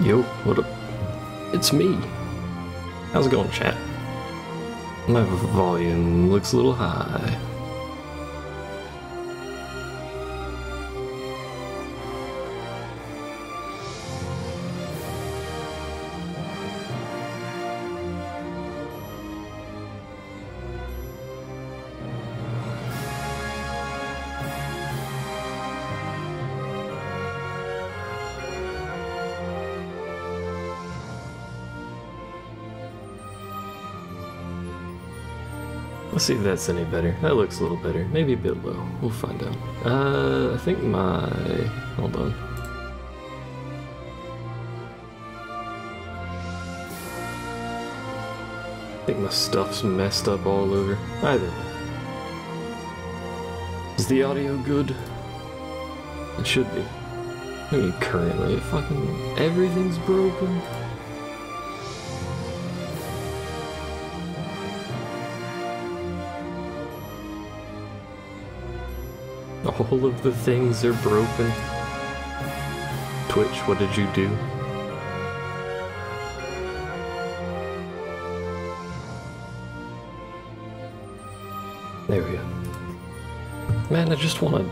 Yo, what up? It's me. How's it going, chat? My volume looks a little high. Let's see if that's any better. That looks a little better. Maybe a bit low. We'll find out. I think my... Hold on. I think my stuff's messed up all over. Either way. Is the audio good? It should be. I mean, currently, fucking everything's broken. All of the things are broken. Twitch, what did you do? There we go. Man, I just want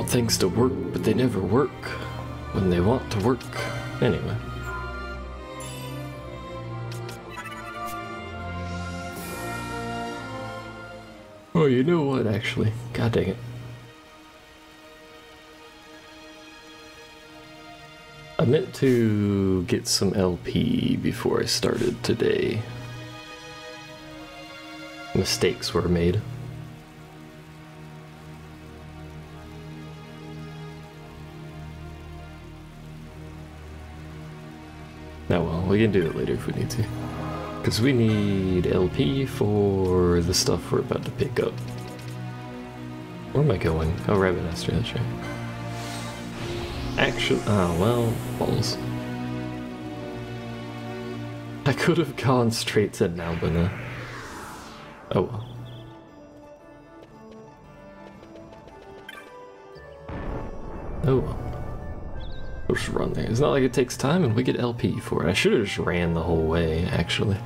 things to work, but they never work when they want to work. Anyway. Oh, you know what, actually? God dang it. I meant to get some LP before I started today. Mistakes were made. Oh well, we can do it later if we need to. Because we need LP for the stuff we're about to pick up. Where am I going? Oh, Rabbit Master, that's right. Actually, oh well, balls. I could have gone straight to Nalbina. Oh well. Oh well. We'll just run there. It's not like it takes time and we get LP for it. I should have just ran the whole way, actually.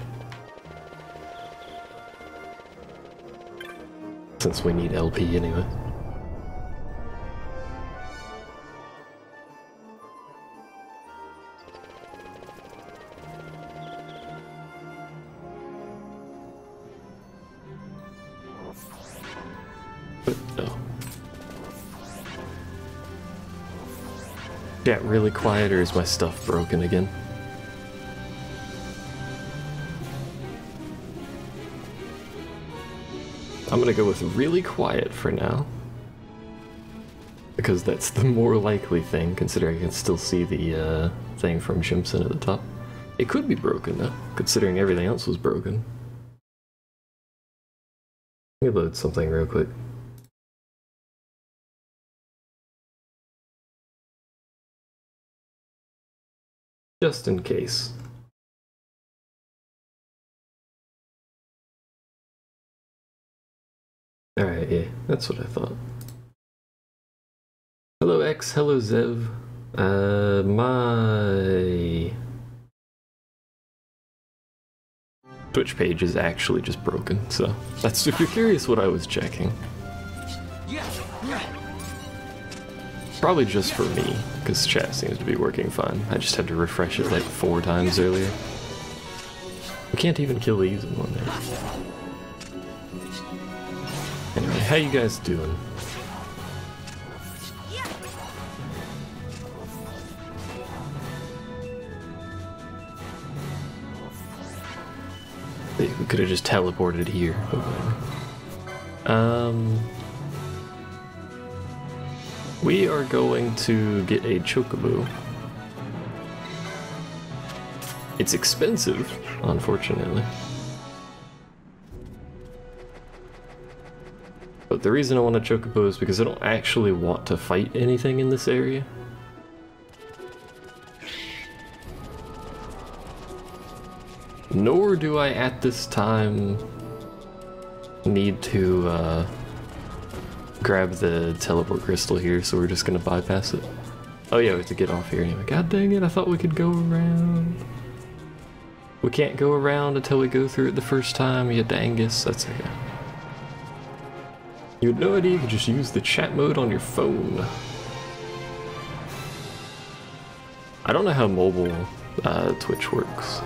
Since we need LP anyway. Get really quiet, or is my stuff broken again? I'm gonna go with really quiet for now. Because that's the more likely thing, considering I can still see the thing from Jimson at the top. It could be broken though, considering everything else was broken. Let me load something real quick. Just in case. Alright, yeah, that's what I thought. Hello X, hello Zev. My Twitch page is actually just broken, so that's if you're curious what I was checking. Probably just for me, because chat seems to be working fine. I just had to refresh it like 4 times earlier. We can't even kill these in one day. Anyway, how you guys doing? We could have just teleported here. We are going to get a chocobo. It's expensive, unfortunately. But the reason I want a chocobo is because I don't actually want to fight anything in this area. Nor do I at this time need to grab the teleport crystal here, so we're just gonna bypass it. Oh yeah, we have to get off here anyway. God dang it, I thought we could go around. We can't go around until we go through it the first time, you dangus. That's okay. You had no idea you could just use the chat mode on your phone. I don't know how mobile Twitch works.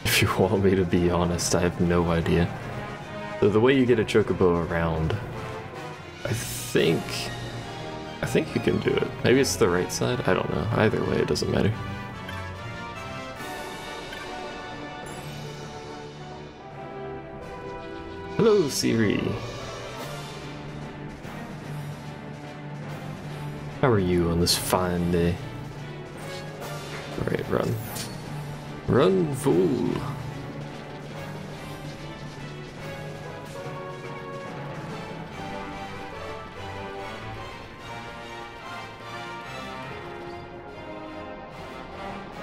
If you want me to be honest, I have no idea. So the way you get a chocobo around, I think you can do it. Maybe it's the right side? I don't know. Either way, it doesn't matter. Hello, Siri. How are you on this fine day? Alright, run. Run, fool!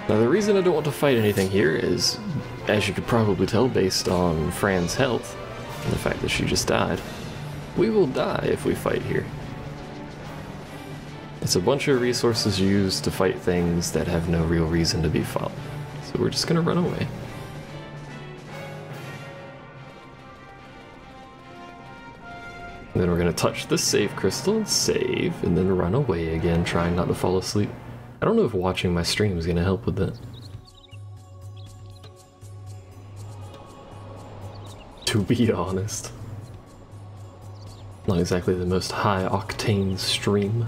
Now the reason I don't want to fight anything here is, as you could probably tell based on Fran's health, and the fact that she just died, we will die if we fight here. It's a bunch of resources used to fight things that have no real reason to be fought. So we're just gonna run away. And then we're gonna touch the save crystal and save, and then run away again, trying not to fall asleep. I don't know if watching my stream is gonna help with that. To be honest. Not exactly the most high-octane stream.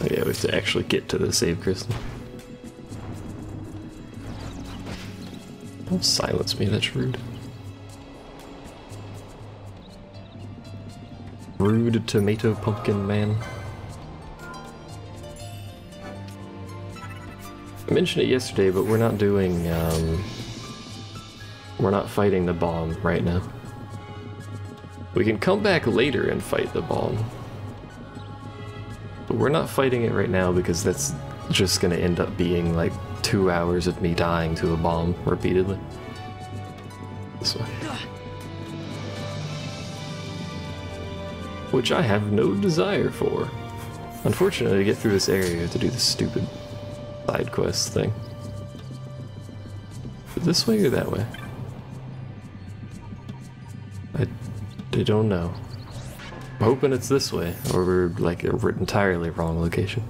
Oh yeah, we have to actually get to the save crystal. Don't silence me, that's rude. Rude tomato pumpkin man. I mentioned it yesterday, but we're not doing, we're not fighting the bomb right now. We can come back later and fight the bomb. But we're not fighting it right now because that's just gonna end up being like 2 hours of me dying to a bomb repeatedly. This way. Which I have no desire for. Unfortunately, to get through this area, you have to do this stupid side quest thing. Is it this way or that way? I don't know. I'm hoping it's this way, or we're like an entirely wrong location.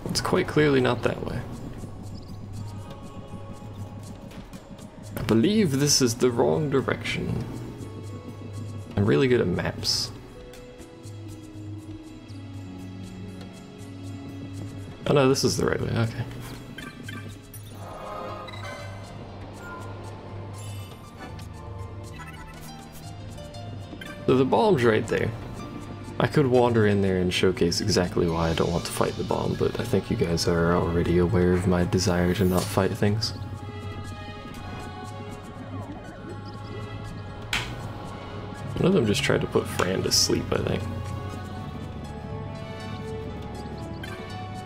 It's quite clearly not that way. I believe this is the wrong direction. I'm really good at maps. Oh no, this is the right way, okay. So the bomb's right there. I could wander in there and showcase exactly why I don't want to fight the bomb, but I think you guys are already aware of my desire to not fight things. One of them just tried to put Fran to sleep, I think.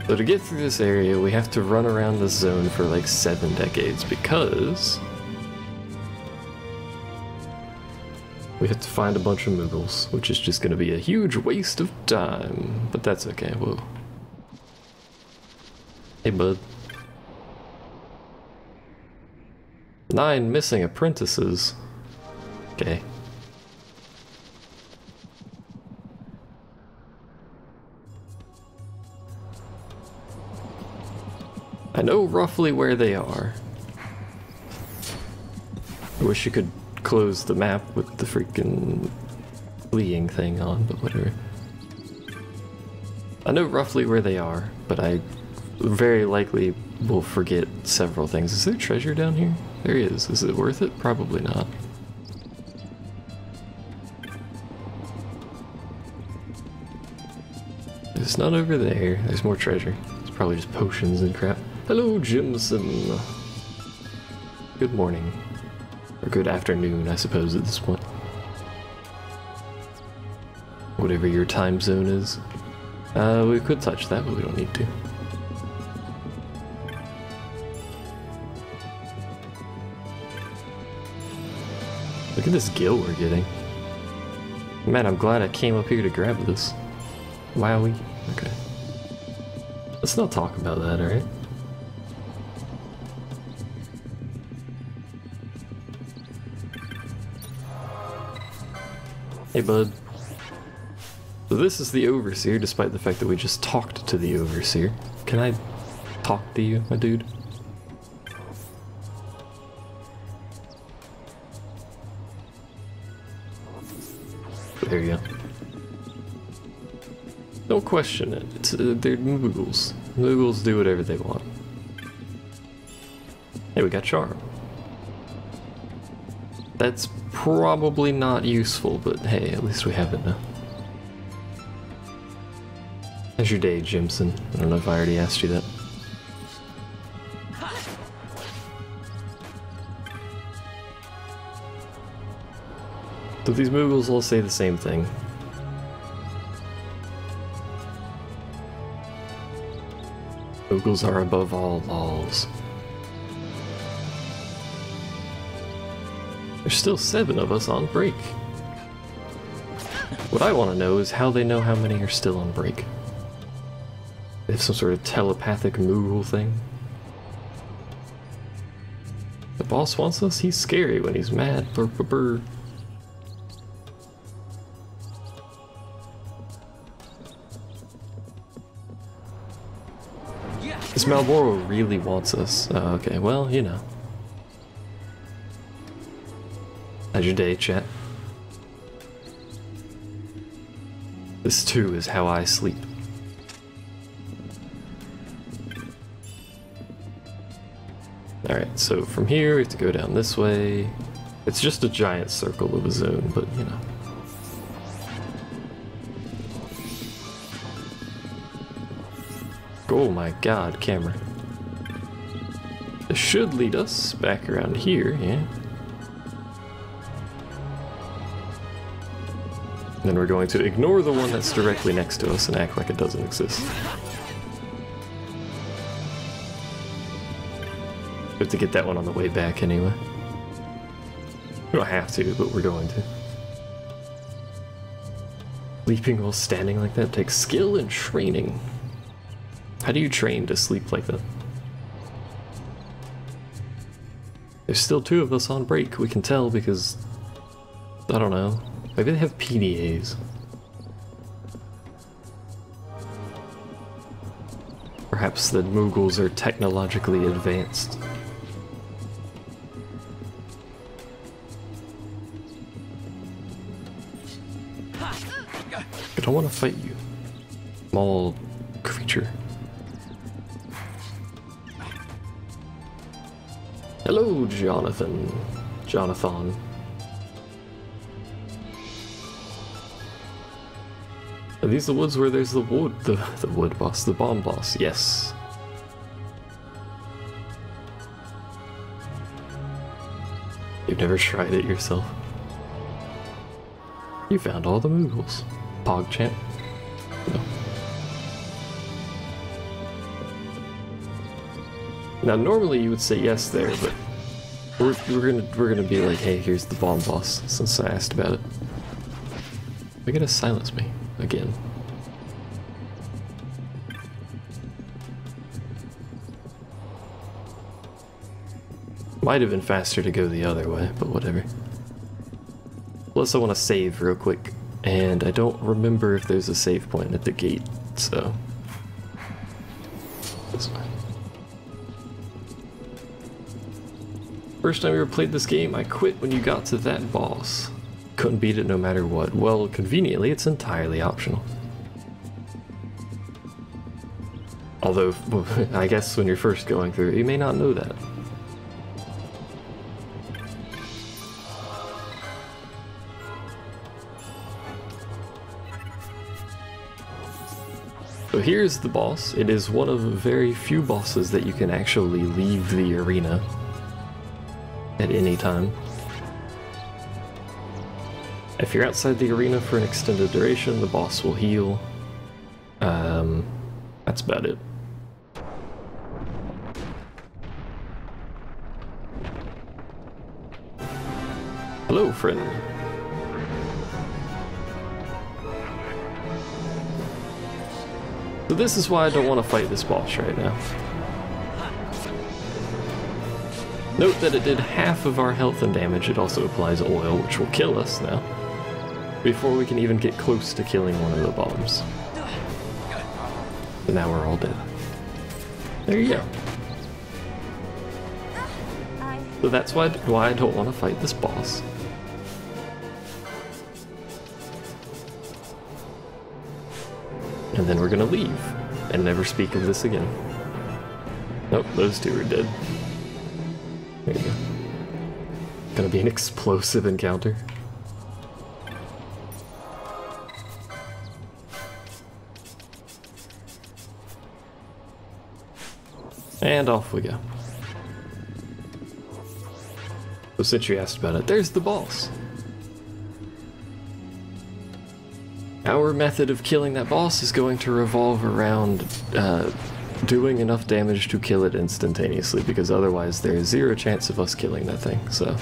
So to get through this area, we have to run around this zone for like 7 decades because we have to find a bunch of Moogles, which is just going to be a huge waste of time. But that's okay, whoa. Hey, bud. 9 missing apprentices. Okay. I know roughly where they are. I wish you could close the map with the freaking fleeing thing on, but whatever. I know roughly where they are, but I very likely will forget several things. Is there treasure down here? There is. Is it worth it? Probably not. There's none over there. There's more treasure. It's probably just potions and crap. Hello, Jimson. Good morning. Or good afternoon, I suppose, at this point. Whatever your time zone is. We could touch that, but we don't need to. Look at this gill we're getting. Man, I'm glad I came up here to grab this. Wowie. Okay. Let's not talk about that, alright? Hey, bud. So this is the Overseer, despite the fact that we just talked to the Overseer. Can I talk to you, my dude? There you go. Don't question it. It's they're Moogles. Moogles do whatever they want. Hey, we got Charm. That's probably not useful, but hey, at least we have it now. How's your day, Jimson? I don't know if I already asked you that. So these Moogles all say the same thing. Moogles are above all laws. There's still 7 of us on break. What I want to know is how they know how many are still on break. They have some sort of telepathic Moogle thing. The boss wants us? He's scary when he's mad. Burr, burr, burr. This Malboro really wants us. Oh, okay, well, you know. How's your day, chat? This too is how I sleep. Alright, so from here we have to go down this way. It's just a giant circle of a zone, but you know. Oh my god, camera. This should lead us back around here, yeah. Then we're going to ignore the one that's directly next to us and act like it doesn't exist. We have to get that one on the way back anyway. We don't have to, but we're going to. Sleeping while standing like that takes skill and training. How do you train to sleep like that? There's still 2 of us on break, we can tell because... I don't know. Maybe they have PDAs. Perhaps the Moogles are technologically advanced. I don't want to fight you, small creature. Hello, Jonathan. Jonathan. Are these the woods where there's the wood boss, the bomb boss? Yes. You've never tried it yourself? You found all the Moogles. PogChamp? No. Now normally you would say yes there, but we're gonna be like, hey, here's the bomb boss, since I asked about it. They're gonna silence me again. Might have been faster to go the other way, but whatever. Plus I want to save real quick, and I don't remember if there's a save point at the gate, so... This way. First time I ever played this game, I quit when you got to that boss. Couldn't beat it no matter what. Well, conveniently, it's entirely optional. Although, I guess when you're first going through it, you may not know that. So here's the boss. It is one of very few bosses that you can actually leave the arena at any time. If you're outside the arena for an extended duration, the boss will heal. That's about it. Hello, friend. So this is why I don't want to fight this boss right now. Note that it did half of our health and damage. It also applies oil, which will kill us now, before we can even get close to killing one of the bombs. And now we're all dead. There you go. So that's why I don't want to fight this boss. And then we're gonna leave and never speak of this again. Nope, those two are dead. There you go. Gonna be an explosive encounter. And off we go. So since you asked about it, there's the boss. Our method of killing that boss is going to revolve around doing enough damage to kill it instantaneously, because otherwise there is zero chance of us killing that thing, so.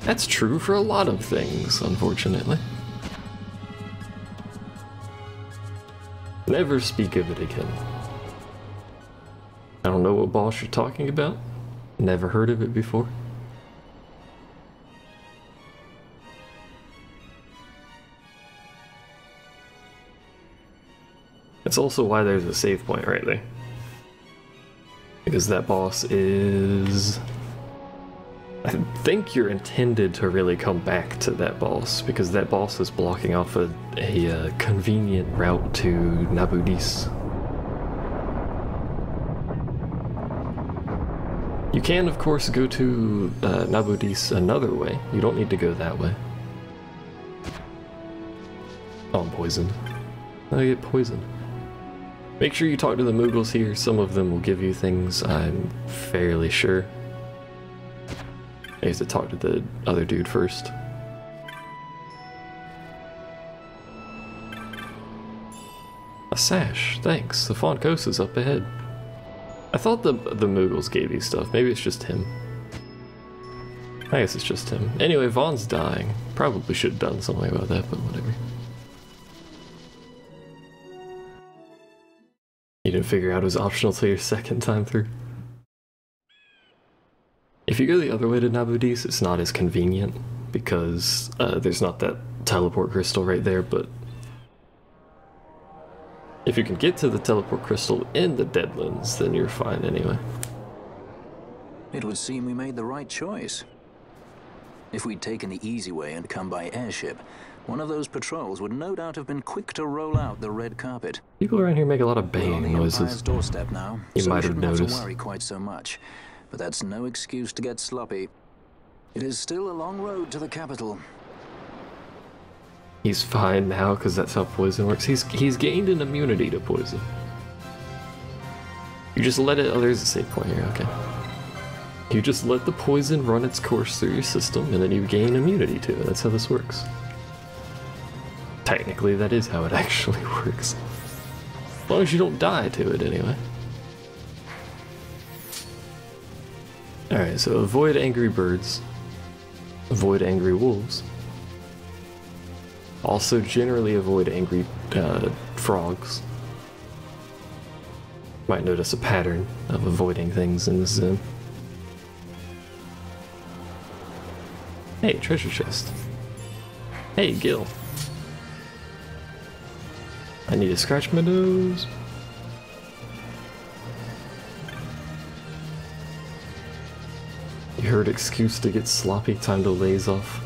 That's true for a lot of things, unfortunately. Never speak of it again. I don't know what boss you're talking about. Never heard of it before. That's also why there's a save point right there. Because that boss is... I think you're intended to really come back to that boss, because that boss is blocking off a convenient route to Nabudis. You can, of course, go to Nabudis another way. You don't need to go that way. Oh, I'm poisoned. I get poisoned. Make sure you talk to the Moogles here. Some of them will give you things, I'm fairly sure. I have to talk to the other dude first. A sash, thanks. The Font Coast is up ahead. I thought the Moogles gave you stuff. Maybe it's just him. I guess it's just him. Anyway, Vaughn's dying. Probably should have done something about that, but whatever. You didn't figure out it was optional till your second time through. If you go the other way to Nabudis, it's not as convenient, because there's not that teleport crystal right there, but if you can get to the teleport crystal in the Deadlands, then you're fine anyway. It would seem we made the right choice. If we'd taken the easy way and come by airship, one of those patrols would no doubt have been quick to roll out the red carpet. People around here make a lot of banging noises. Empire's doorstep now, you might have noticed. Have to worry quite so much, but that's no excuse to get sloppy. It is still a long road to the capital. He's fine now, because that's how poison works. He's gained an immunity to poison. You just let it... Oh, there's a save point here, okay. You just let the poison run its course through your system, and then you gain immunity to it. That's how this works. Technically, that is how it actually works. As long as you don't die to it, anyway. Alright, so avoid angry birds. Avoid angry wolves. Also generally avoid angry frogs. Might notice a pattern of avoiding things in this zone. Hey, treasure chest. Hey, Gil. I need to scratch my nose. You heard excuse to get sloppy, time to laze off.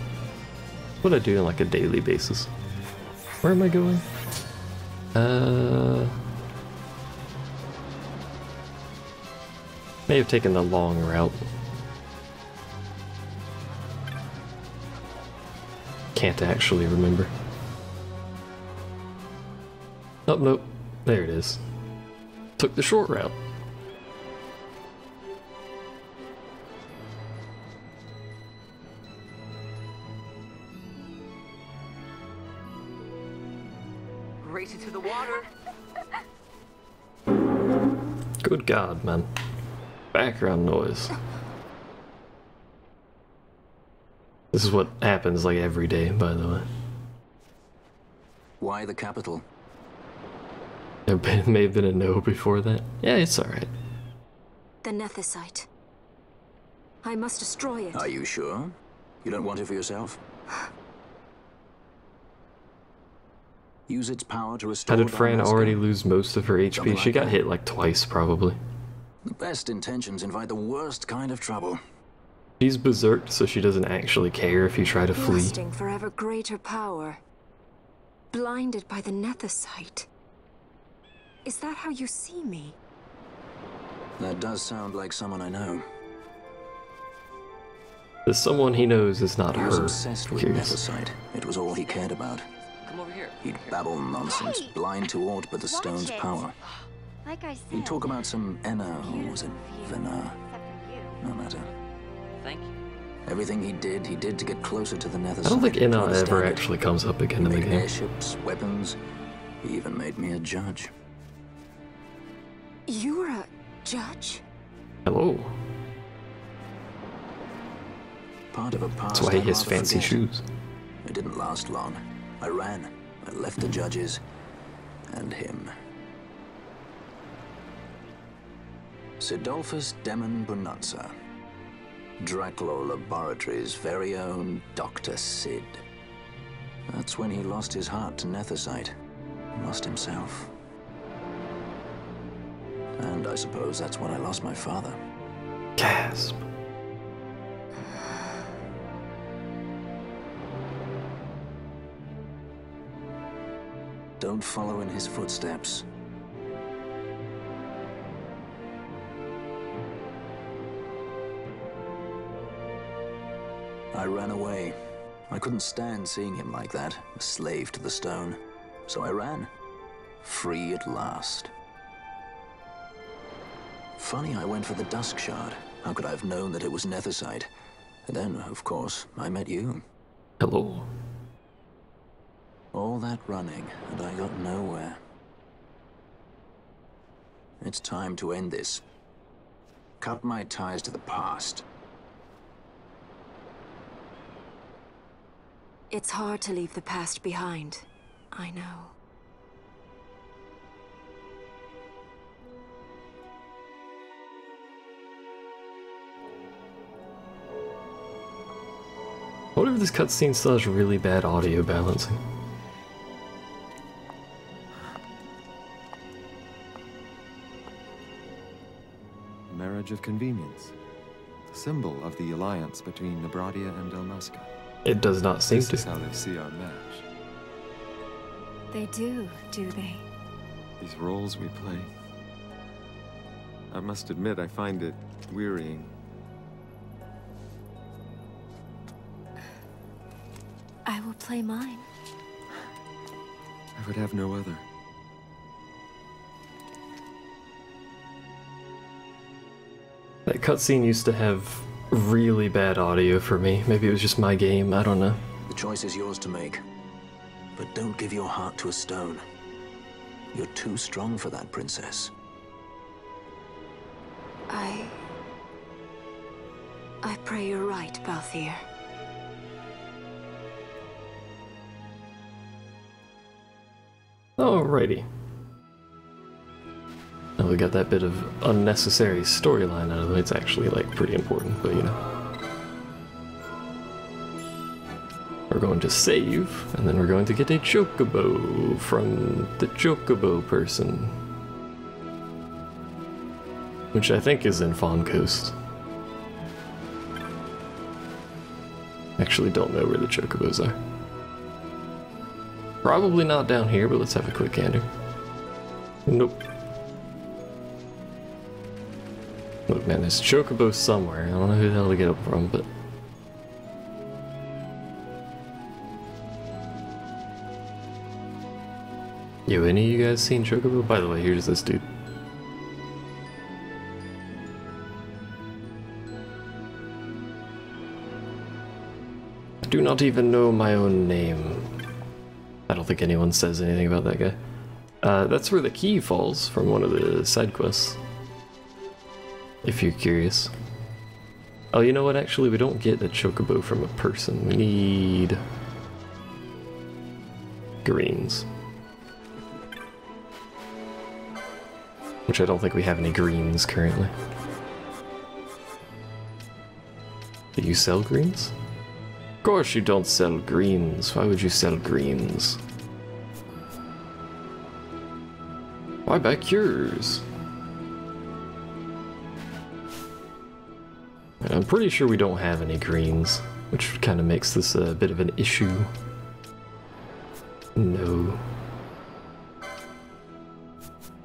What I do on like a daily basis. Where am I going? May have taken the long route. Can't actually remember. Oh, nope. There it is. Took the short route. Race it to the water. Good God, man. Background noise. This is what happens like every day, by the way. Why the capital? May have been a no before that. Yeah, it's alright. The Nethicite. I must destroy it. Are you sure? You don't want it for yourself? Use its power to restore. How did Fran already lose most of her HP? Something She like got that. hit like twice, probably. The best intentions invite the worst kind of trouble. She's berserked, so she doesn't actually care if you try to flee. Lusting for ever greater power. Blinded by the Nethicite. Is that how you see me? That does sound like someone I know. The someone he knows is not He her. was obsessed with Curious. Nethicite. It was all he cared about. Come over here. He'd babble nonsense, Hey! blind to aught but the Watch stone's it. power. Like I said, He'd talk about some Enna, or was it Venar? except for you. No matter. Thank you. Everything he did to get closer to the Nethicite. I don't think to Inna understand ever it. actually comes up again He in the made game. airships, weapons. He even made me a judge. You were a judge? Hello. Part of a past That's why he I'd has rather fancy forget. shoes. It didn't last long. I ran. I left the judges and him. Sidolphus Demon Bonanza. Draculaur Laboratories' very own Dr. Sid. That's when he lost his heart to Nethicite. Lost himself. And I suppose that's when I lost my father. Gasp. Don't follow in his footsteps. I ran away. I couldn't stand seeing him like that, a slave to the stone. So I ran. Free at last. Funny I went for the Dusk Shard. How could I have known that it was Nethicite? And then, of course, I met you. Hello. All that running, and I got nowhere. It's time to end this. Cut my ties to the past. It's hard to leave the past behind. I know. What if this cutscene still has really bad audio balancing? Marriage of convenience. The symbol of the alliance between Nebradia and Dalmasca. It does not seem This is to. how they see our match. They do they? These roles we play. I must admit, I find it wearying. I will play mine. I would have no other. That cutscene used to have really bad audio for me. Maybe it was just my game, I don't know. The choice is yours to make. But don't give your heart to a stone. You're too strong for that, princess. I pray you're right, Balthier. Alrighty. Now we got that bit of unnecessary storyline out of it. It's actually, like, pretty important, but you know. We're going to save, and then we're going to get a chocobo from the chocobo person. Which I think is in Fawn Coast. Actually don't know where the chocobos are. Probably not down here, but let's have a quick gander. Nope. Look, man, there's chocobo somewhere. I don't know who the hell to get up from, but... Yo, any of you guys seen chocobo? By the way, here's this dude. I do not even know my own name. I don't think anyone says anything about that guy. That's where the key falls from one of the side quests. If you're curious. Oh, you know what? Actually, we don't get a chocobo from a person. We need greens. Which I don't think we have any greens currently. Do you sell greens? Of course you don't sell greens. Why would you sell greens? Why buy cures? And I'm pretty sure we don't have any greens, which kind of makes this a bit of an issue. No.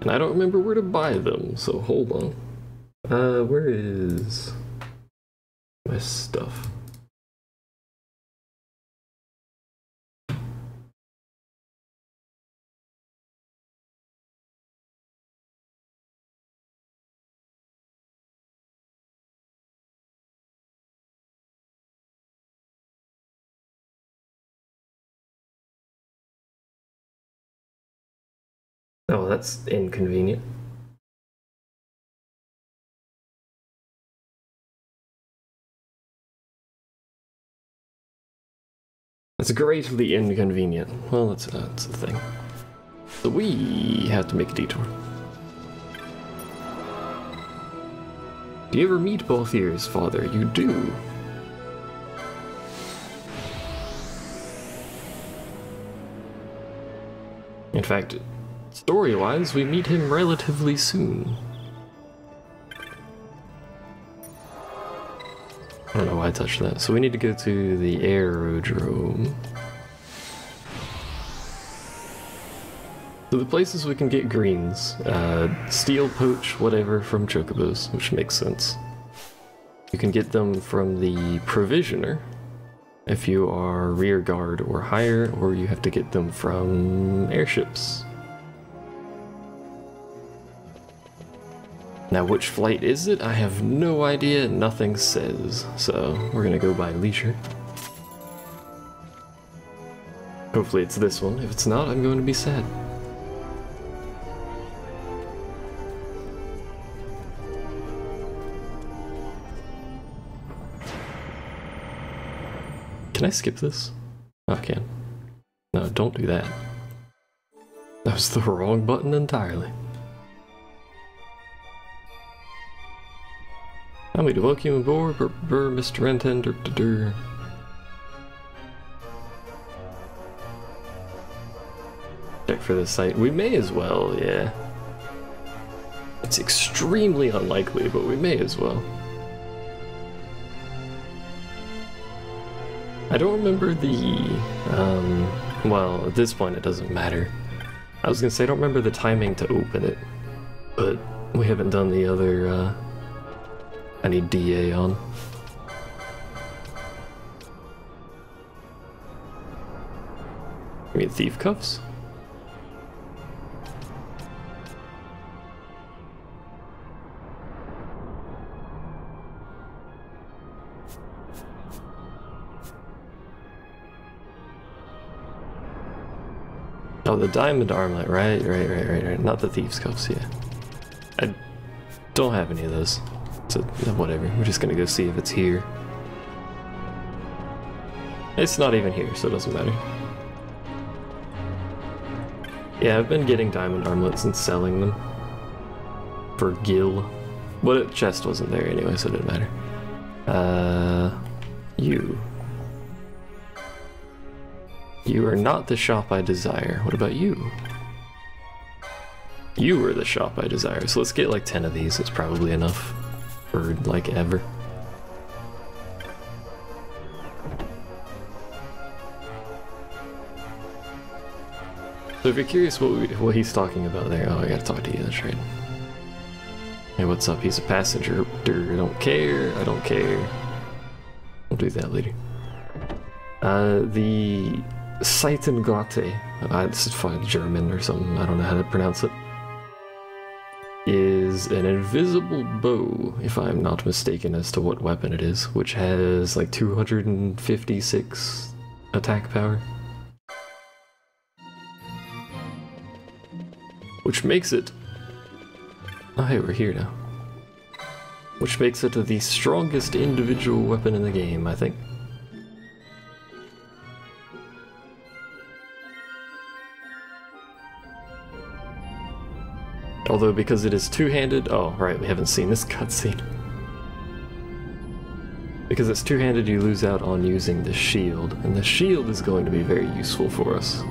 And I don't remember where to buy them, so hold on. Where is my stuff? Oh, that's inconvenient. It's greatly inconvenient. Well, that's a thing. So we have to make a detour. Do you ever meet both ears, Father? You do. In fact, story-wise, we meet him relatively soon. I don't know why I touched that. So we need to go to the aerodrome. So the places we can get greens, steel poach, whatever, from chocobos, which makes sense. You can get them from the provisioner, if you are rear guard or higher, or you have to get them from airships. Now, which flight is it? I have no idea, nothing says, so we're gonna go by leisure. Hopefully it's this one. If it's not, I'm going to be sad. Can I skip this? Oh, I can. No, don't do that. That was the wrong button entirely. Allow me to welcome you aboard, Mr. Rentender. Check for the site. We may as well, yeah. It's extremely unlikely, but we may as well. I don't remember the, well, at this point it doesn't matter. I was gonna say I don't remember the timing to open it, but we haven't done the other, I need DA on. You mean thief cuffs? Oh, the diamond armlet, right, not the thief's cuffs, yeah. I don't have any of those, so whatever, we're just gonna go see if it's here. It's not even here, so it doesn't matter. Yeah, I've been getting diamond armlets and selling them for gil. But the chest wasn't there anyway, so it didn't matter. You are not the shop I desire. What about you? You are the shop I desire. So let's get like 10 of these. It's probably enough for like ever. So if you're curious what he's talking about there, oh, I gotta talk to you, that's right. Hey, what's up? He's a passenger. I don't care. I don't care. We'll do that later. The Seitengotte, this is fucking German or something, I don't know how to pronounce it, is an invisible bow, if I'm not mistaken as to what weapon it is, which has like 256 attack power. Which makes it... Oh hey, we're here now. which makes it the strongest individual weapon in the game, I think. Although, because it is two-handed... Oh, right, we haven't seen this cutscene. Because it's two-handed, you lose out on using the shield, and the shield is going to be very useful for us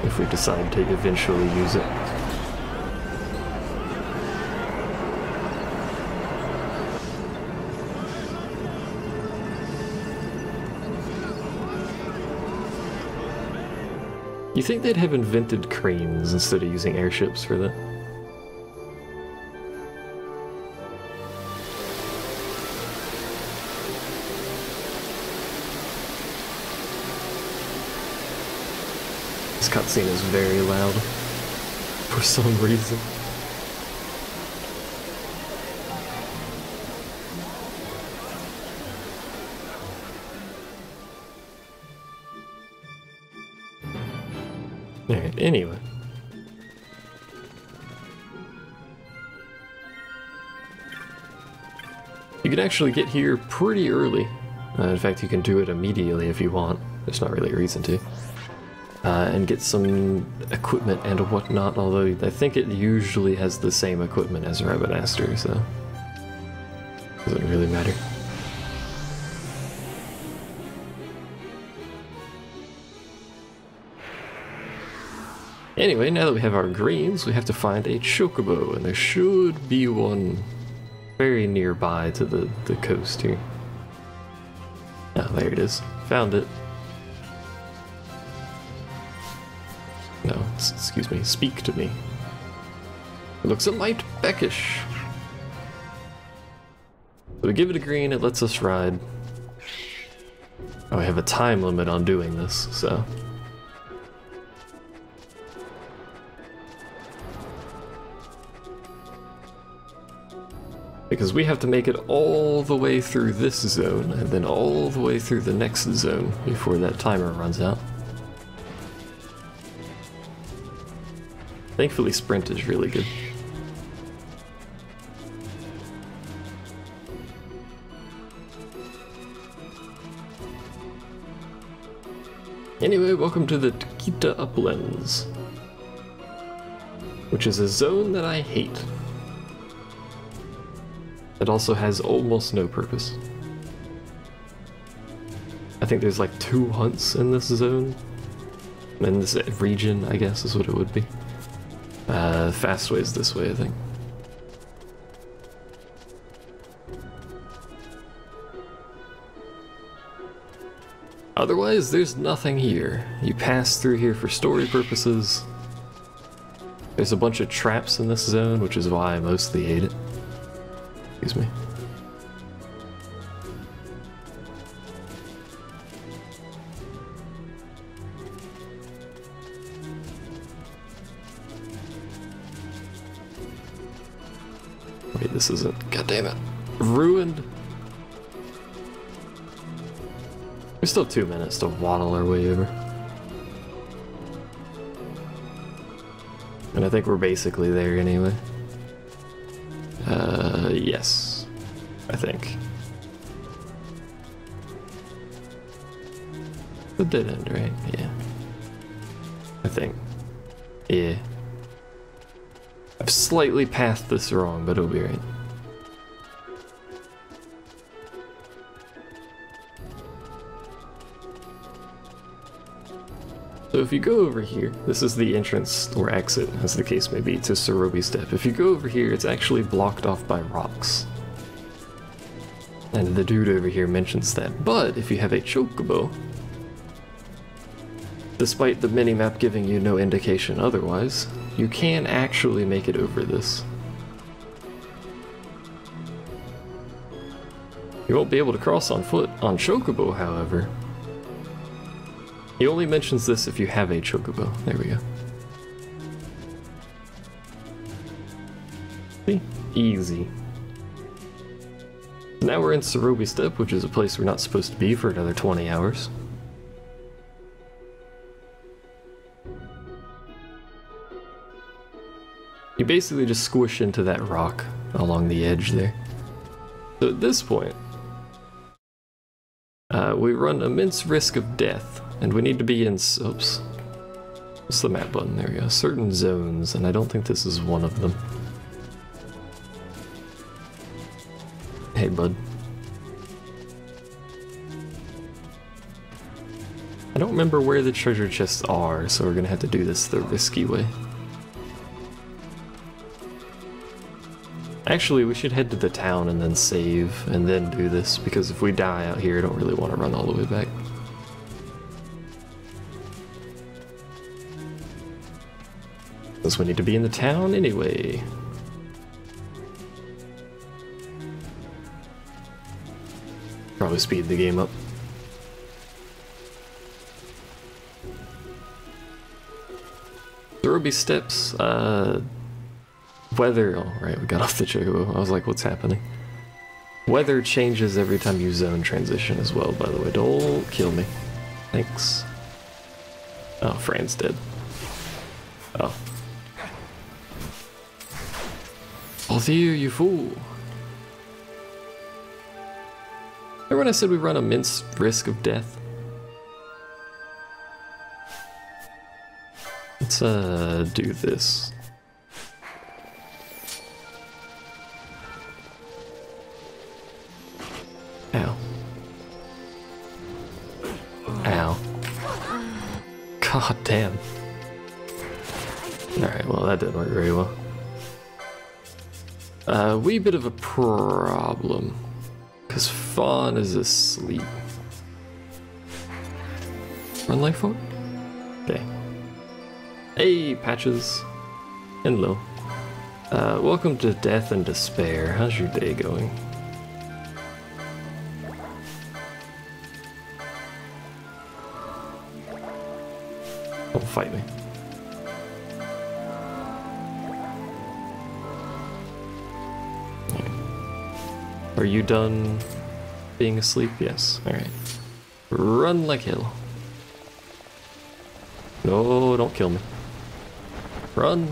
if we decide to eventually use it. You think they'd have invented cranes instead of using airships for that? This cutscene is very loud for some reason. Alright, anyway. You can actually get here pretty early. In fact, you can do it immediately if you want. There's not really a reason to. And get some equipment and whatnot, although I think it usually has the same equipment as Rabbit-Aster, so doesn't really matter. Anyway, now that we have our greens, we have to find a chocobo, and there should be one very nearby to the coast here. Oh, there it is. Found it. No, excuse me, speak to me. It looks a mite beckish. So we give it a green, it lets us ride. Oh, I have a time limit on doing this, so... Because we have to make it all the way through this zone, and then all the way through the next zone before that timer runs out. Thankfully, sprint is really good. Anyway, welcome to the Takita Uplands, which is a zone that I hate. It also has almost no purpose. I think there's like 2 hunts in this zone. In this region, I guess, is what it would be. Fast way is this way, I think. Otherwise, there's nothing here. You pass through here for story purposes. There's a bunch of traps in this zone, which is why I mostly hate it. Excuse me. Wait, this isn't... God damn it. Ruined? There's still 2 minutes to waddle our way over. And I think we're basically there anyway. Yes. I think. The dead end, right? Yeah. I think. Yeah. I've slightly pathed this wrong, but it'll be right. So if you go over here, this is the entrance, or exit, as the case may be, to Cerobi Step. If you go over here, it's actually blocked off by rocks. And the dude over here mentions that. But if you have a chocobo, despite the minimap giving you no indication otherwise, you can actually make it over this. You won't be able to cross on foot on chocobo, however. He only mentions this if you have a chocobo. There we go. See? Easy. Now we're in Cerobi Step, which is a place we're not supposed to be for another 20 hours. You basically just squish into that rock along the edge there. So at this point, we run immense risk of death, and we need to be in, oops, what's the map button? There we go, certain zones, and I don't think this is one of them. Hey, bud. I don't remember where the treasure chests are, so we're gonna have to do this the risky way. Actually, we should head to the town and then save, and then do this, because if we die out here, I don't really want to run all the way back. Because we need to be in the town anyway. Probably speed the game up. Ruby steps, weather, oh right, we got off the chocobo. I was like, what's happening? Weather changes every time you zone transition as well, by the way. Don't kill me. Thanks. Oh, Fran's dead. Oh. Althea, you fool. Remember when I said we run immense risk of death? Let's do this. Ow. Ow. God damn. Alright, well that didn't work very well. Wee bit of a problem. Cause Fawn is asleep. Run life forward? Okay. Hey, Patches. Hello. Welcome to Death and Despair. How's your day going? Don't fight me. Are you done being asleep? Yes. Alright. Run like hell. No, don't kill me. Run!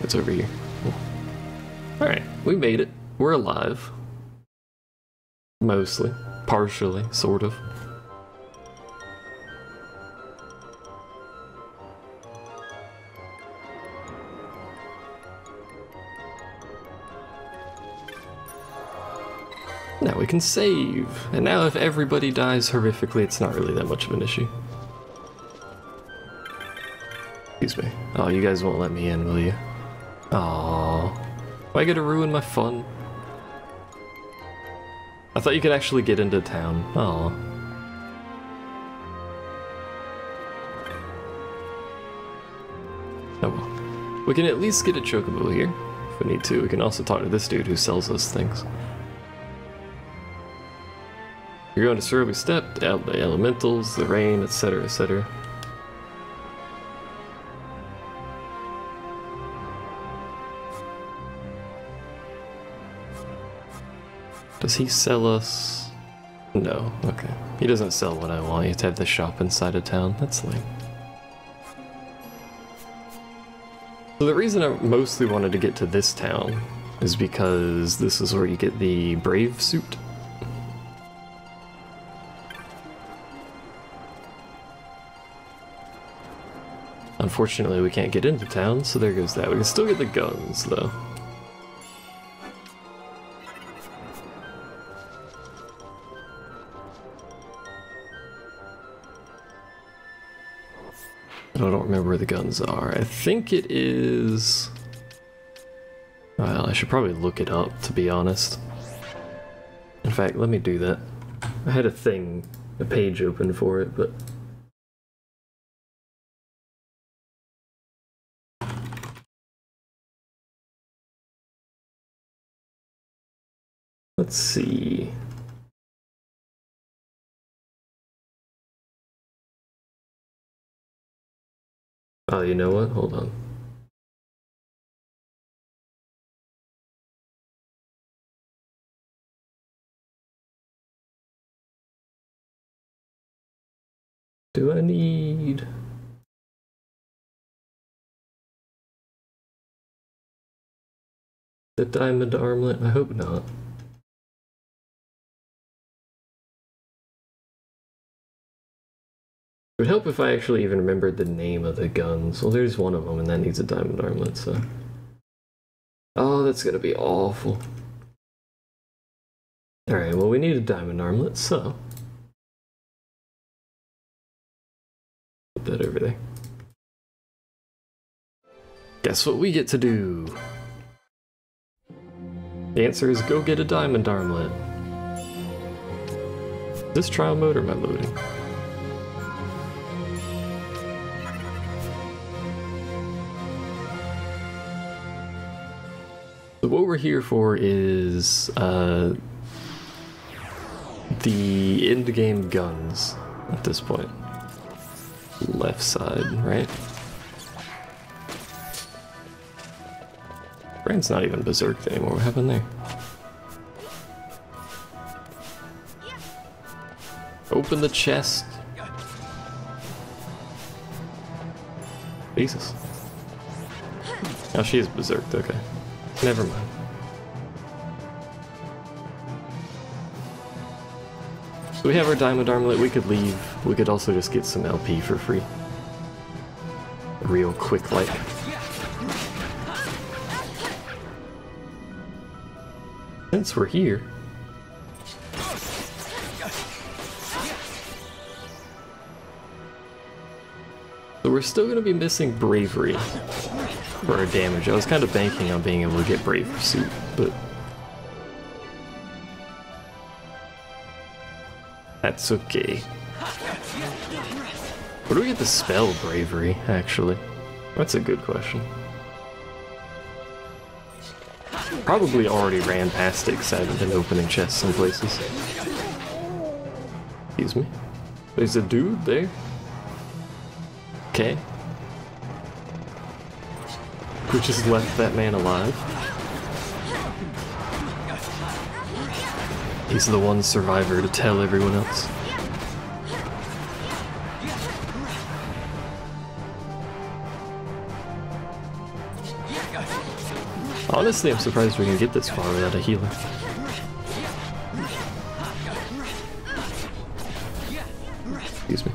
It's over here. Alright, we made it. We're alive. Mostly. Partially, sort of. Now we can save. And now if everybody dies horrifically, it's not really that much of an issue. Excuse me. Oh, you guys won't let me in, will you? Aww. Am I gonna ruin my fun? I thought you could actually get into town. Aww. Oh well. We can at least get a chocobo here, if we need to. We can also talk to this dude who sells us things. You're going to Cerubi Step, the elementals, the rain, etc., etc. Does he sell us? No, okay. He doesn't sell what I want. You have to have the shop inside of town. That's lame. So the reason I mostly wanted to get to this town is because this is where you get the Brave suit. Unfortunately, we can't get into town, so there goes that. We can still get the guns, though. I don't remember where the guns are. I think it is... Well, I should probably look it up, to be honest. In fact, let me do that. I had a page open for it, but... Let's see... Oh, you know what? Hold on. Do I need... The diamond armlet? I hope not. It would help if I actually even remembered the name of the guns. Well, there's one of them, and that needs a diamond armlet, so... Oh, that's gonna be awful. Alright, well, we need a diamond armlet, so... Put that over there. Guess what we get to do? The answer is go get a diamond armlet. Is this trial mode or am I loading? So what we're here for is the end-game guns at this point. Left side, right? Brand's not even berserked anymore. What happened there? Open the chest. Jesus. Oh, she is berserked, okay. Never mind. So we have our diamond armlet, we could leave. We could also just get some LP for free. Real quick like. Since we're here... So we're still gonna be missing bravery for our damage. I was kind of banking on being able to get brave pursuit, but that's okay. Where do we get the spell bravery, actually? That's a good question. Probably already ran past it because I haven't been opening chests in places. Excuse me. There's a dude there. Okay. We just left that man alive. He's the one survivor to tell everyone else. Honestly, I'm surprised we can get this far without a healer. Excuse me.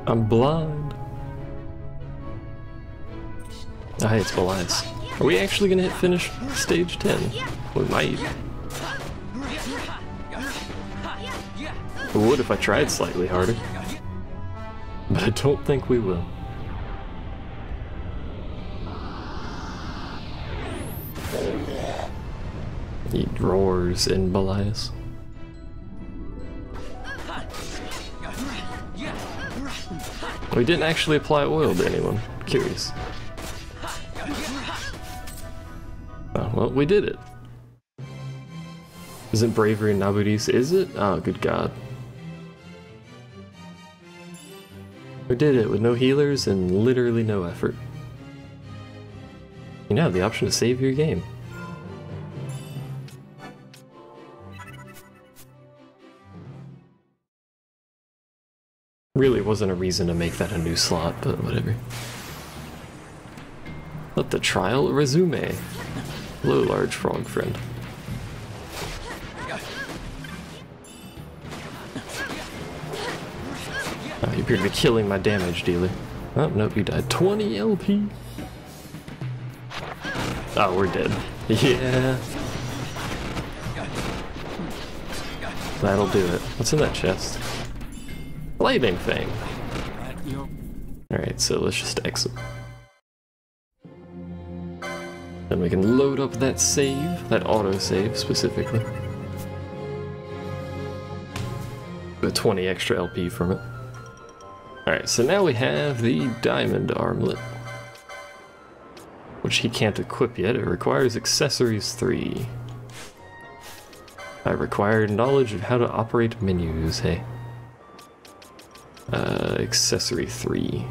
I'm blind. Ah, hey, it's Belias. Are we actually gonna hit finish stage 10? We might. It would if I tried slightly harder. But I don't think we will. He roars in Belias. We didn't actually apply oil to anyone. Curious. Oh, well, we did it. Isn't bravery in Nabudis? Is it? Oh, good god. We did it with no healers and literally no effort. You now have the option to save your game. Really wasn't a reason to make that a new slot, but whatever. Let the trial resume. Hello, large frog friend. Oh, you appear to be killing my damage dealer. Oh, nope, you died. 20 LP! Oh, we're dead. Yeah. That'll do it. What's in that chest? Lightning thing. Alright, so let's just exit. Then we can load up that save, that autosave specifically. With 20 extra LP from it. Alright, so now we have the diamond armlet, which he can't equip yet. It requires accessories 3. I require knowledge of how to operate menus, hey. Accessory 3.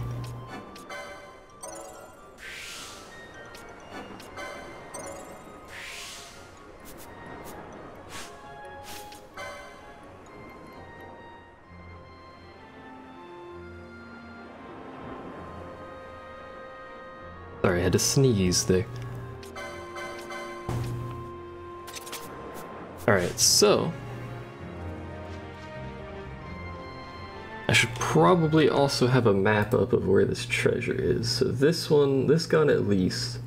Sorry, I had to sneeze there. Alright, so I should probably also have a map up of where this treasure is. So this one, this gun at least,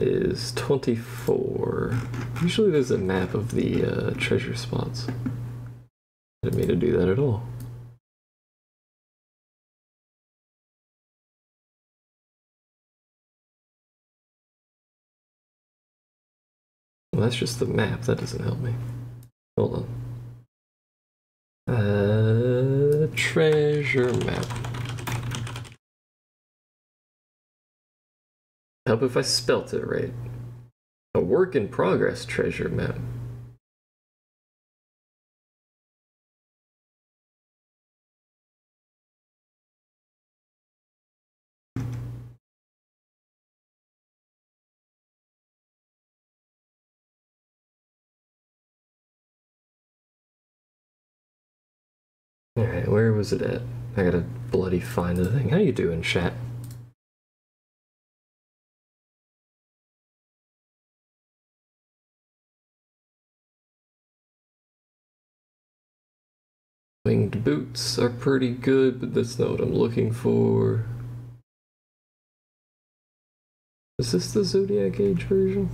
is 24. Usually there's a map of the treasure spots. I didn't mean to do that at all. Well, that's just the map. That doesn't help me. Hold on. Treasure map. Help if I spelt it right. A work in progress treasure map. Alright, where was it at? I gotta bloody find the thing. How you doing, chat? Winged boots are pretty good, but that's not what I'm looking for. Is this the Zodiac Age version?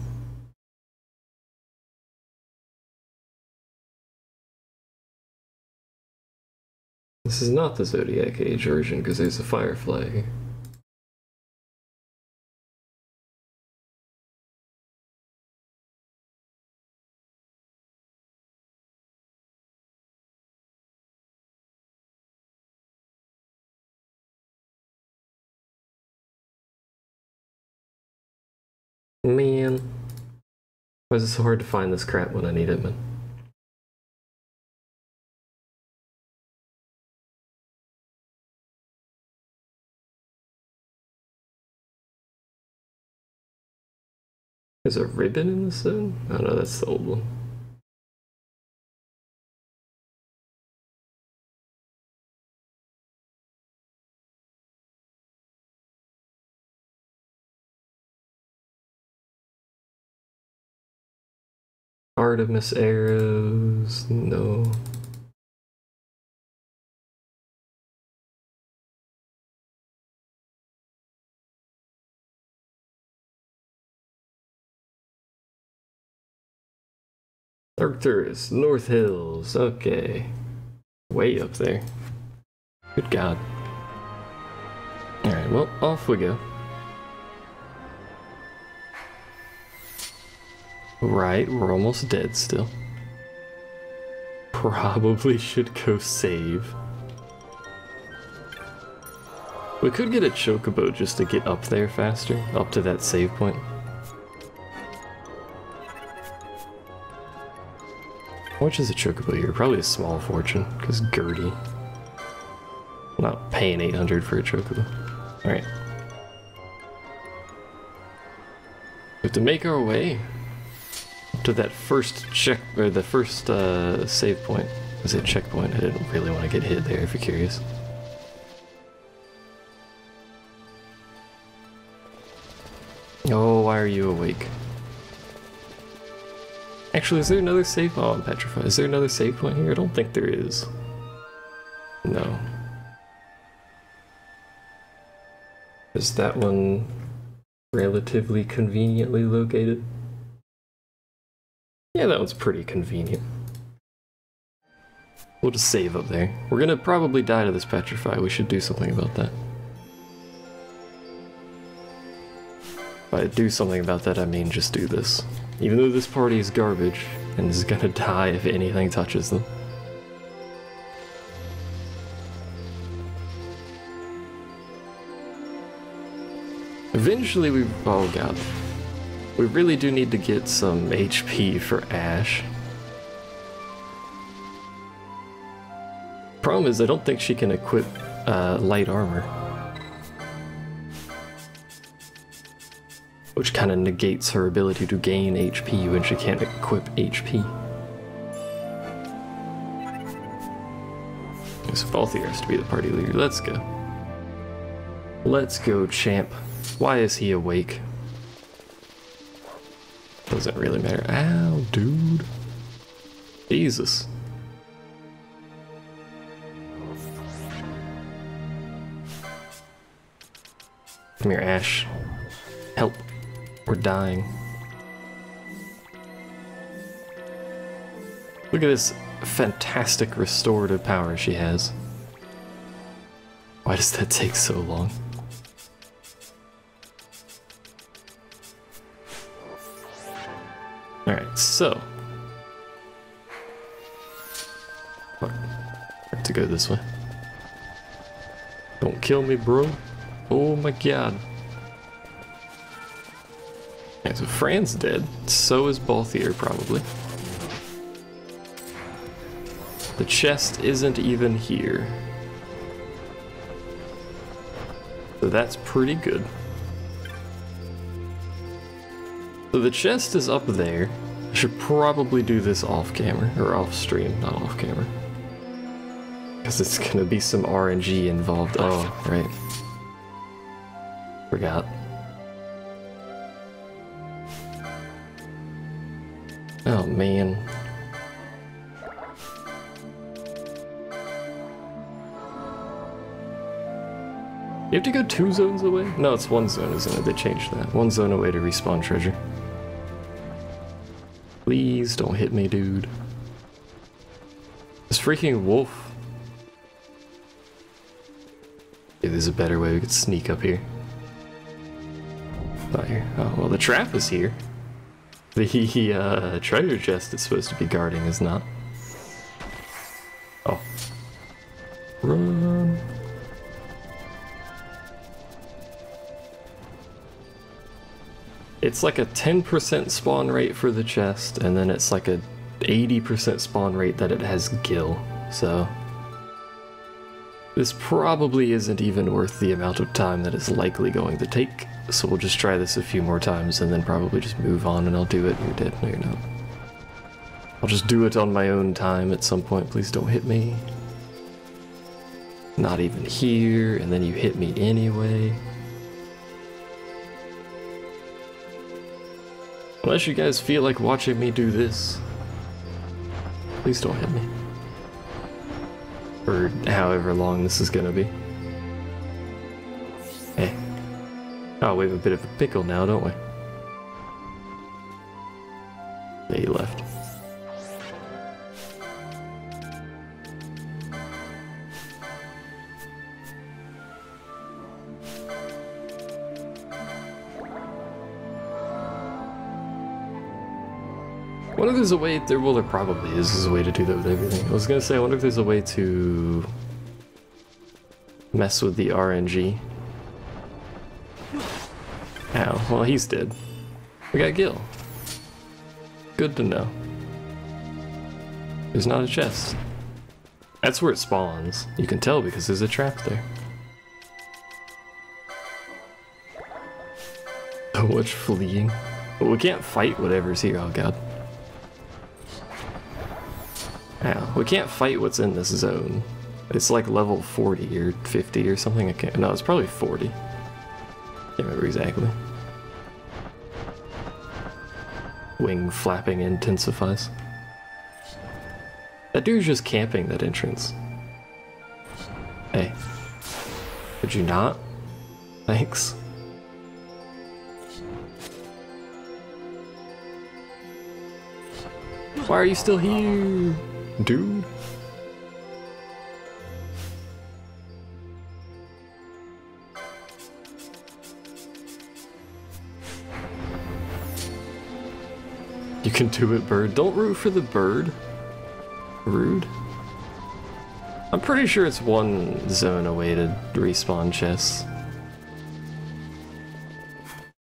This is not the Zodiac Age version because there's a firefly here. Man, why is it so hard to find this crap when I need it, man? There's a ribbon in this zone? Oh no, that's the old one. Artemis arrows, no. Arcturus, North Hills, okay. Way up there. Good God. Alright, well, off we go. Right, we're almost dead still. Probably should go save. We could get a chocobo just to get up there faster, up to that save point. How much is a chocobo here? Probably a small fortune, because Gertie. I'm not paying 800 for a chocobo. Alright. We have to make our way to that first check, or the first save point. Was it checkpoint? I didn't really want to get hit there if you're curious. Oh, why are you awake? Actually, is there another save? Oh, I'm petrified. Is there another save point here? I don't think there is. No. Is that one relatively conveniently located? Yeah, that one's pretty convenient. We'll just save up there. We're gonna probably die to this petrify. We should do something about that. By do something about that, I mean just do this. Even though this party is garbage, and is gonna die if anything touches them. Eventually oh god. We really do need to get some HP for Ash. Problem is, I don't think she can equip light armor. Which kind of negates her ability to gain HP when she can't equip HP. So Balthier has to be the party leader. Let's go. Let's go, champ. Why is he awake? Doesn't really matter. Ow, dude. Jesus. Come here, Ash. Help. We're dying. Look at this fantastic restorative power she has. Why does that take so long? Alright, so. Fuck. I have to go this way. Don't kill me, bro. Oh my god. Okay, so Fran's dead. So is Balthier, probably. The chest isn't even here. So that's pretty good. So the chest is up there. I should probably do this off camera, or off stream, not off camera. Because it's gonna be some RNG involved. Oh, right. Forgot. Oh man. You have to go 2 zones away? No, it's 1 zone, isn't it? They changed that. 1 zone away to respawn treasure. Please don't hit me, dude. This freaking wolf. Maybe there's a better way we could sneak up here. Not here. Oh, well, the trap is here. The treasure chest is supposed to be guarding is not. Oh. Run. It's like a 10% spawn rate for the chest, and then it's like a 80% spawn rate that it has gil, so... This probably isn't even worth the amount of time that it's likely going to take, so we'll just try this a few more times and then probably just move on and I'll do it. You're dead. No, you're not. I'll just do it on my own time at some point. Please don't hit me. Not even here, and then you hit me anyway. Unless you guys feel like watching me do this. Please don't hit me. For however long this is gonna be. Hey. Oh, we have a bit of a pickle now, don't we? Yeah, he left. I wonder if there's a way, well there probably is, there's a way to do that with everything. I was gonna say, I wonder if there's a way to mess with the RNG. Ow, well he's dead. We got Gil. Good to know. There's not a chest. That's where it spawns. You can tell because there's a trap there. So much fleeing. But we can't fight whatever's here, oh god. Ow. We can't fight what's in this zone. It's like level 40 or 50 or something. I can't. No, it's probably 40. Can't remember exactly. Wing flapping intensifies. That dude's just camping that entrance. Hey. Could you not? Thanks. Why are you still here? Dude. You can do it, bird. Don't root for the bird. Rude. I'm pretty sure it's 1 zone away to respawn chests.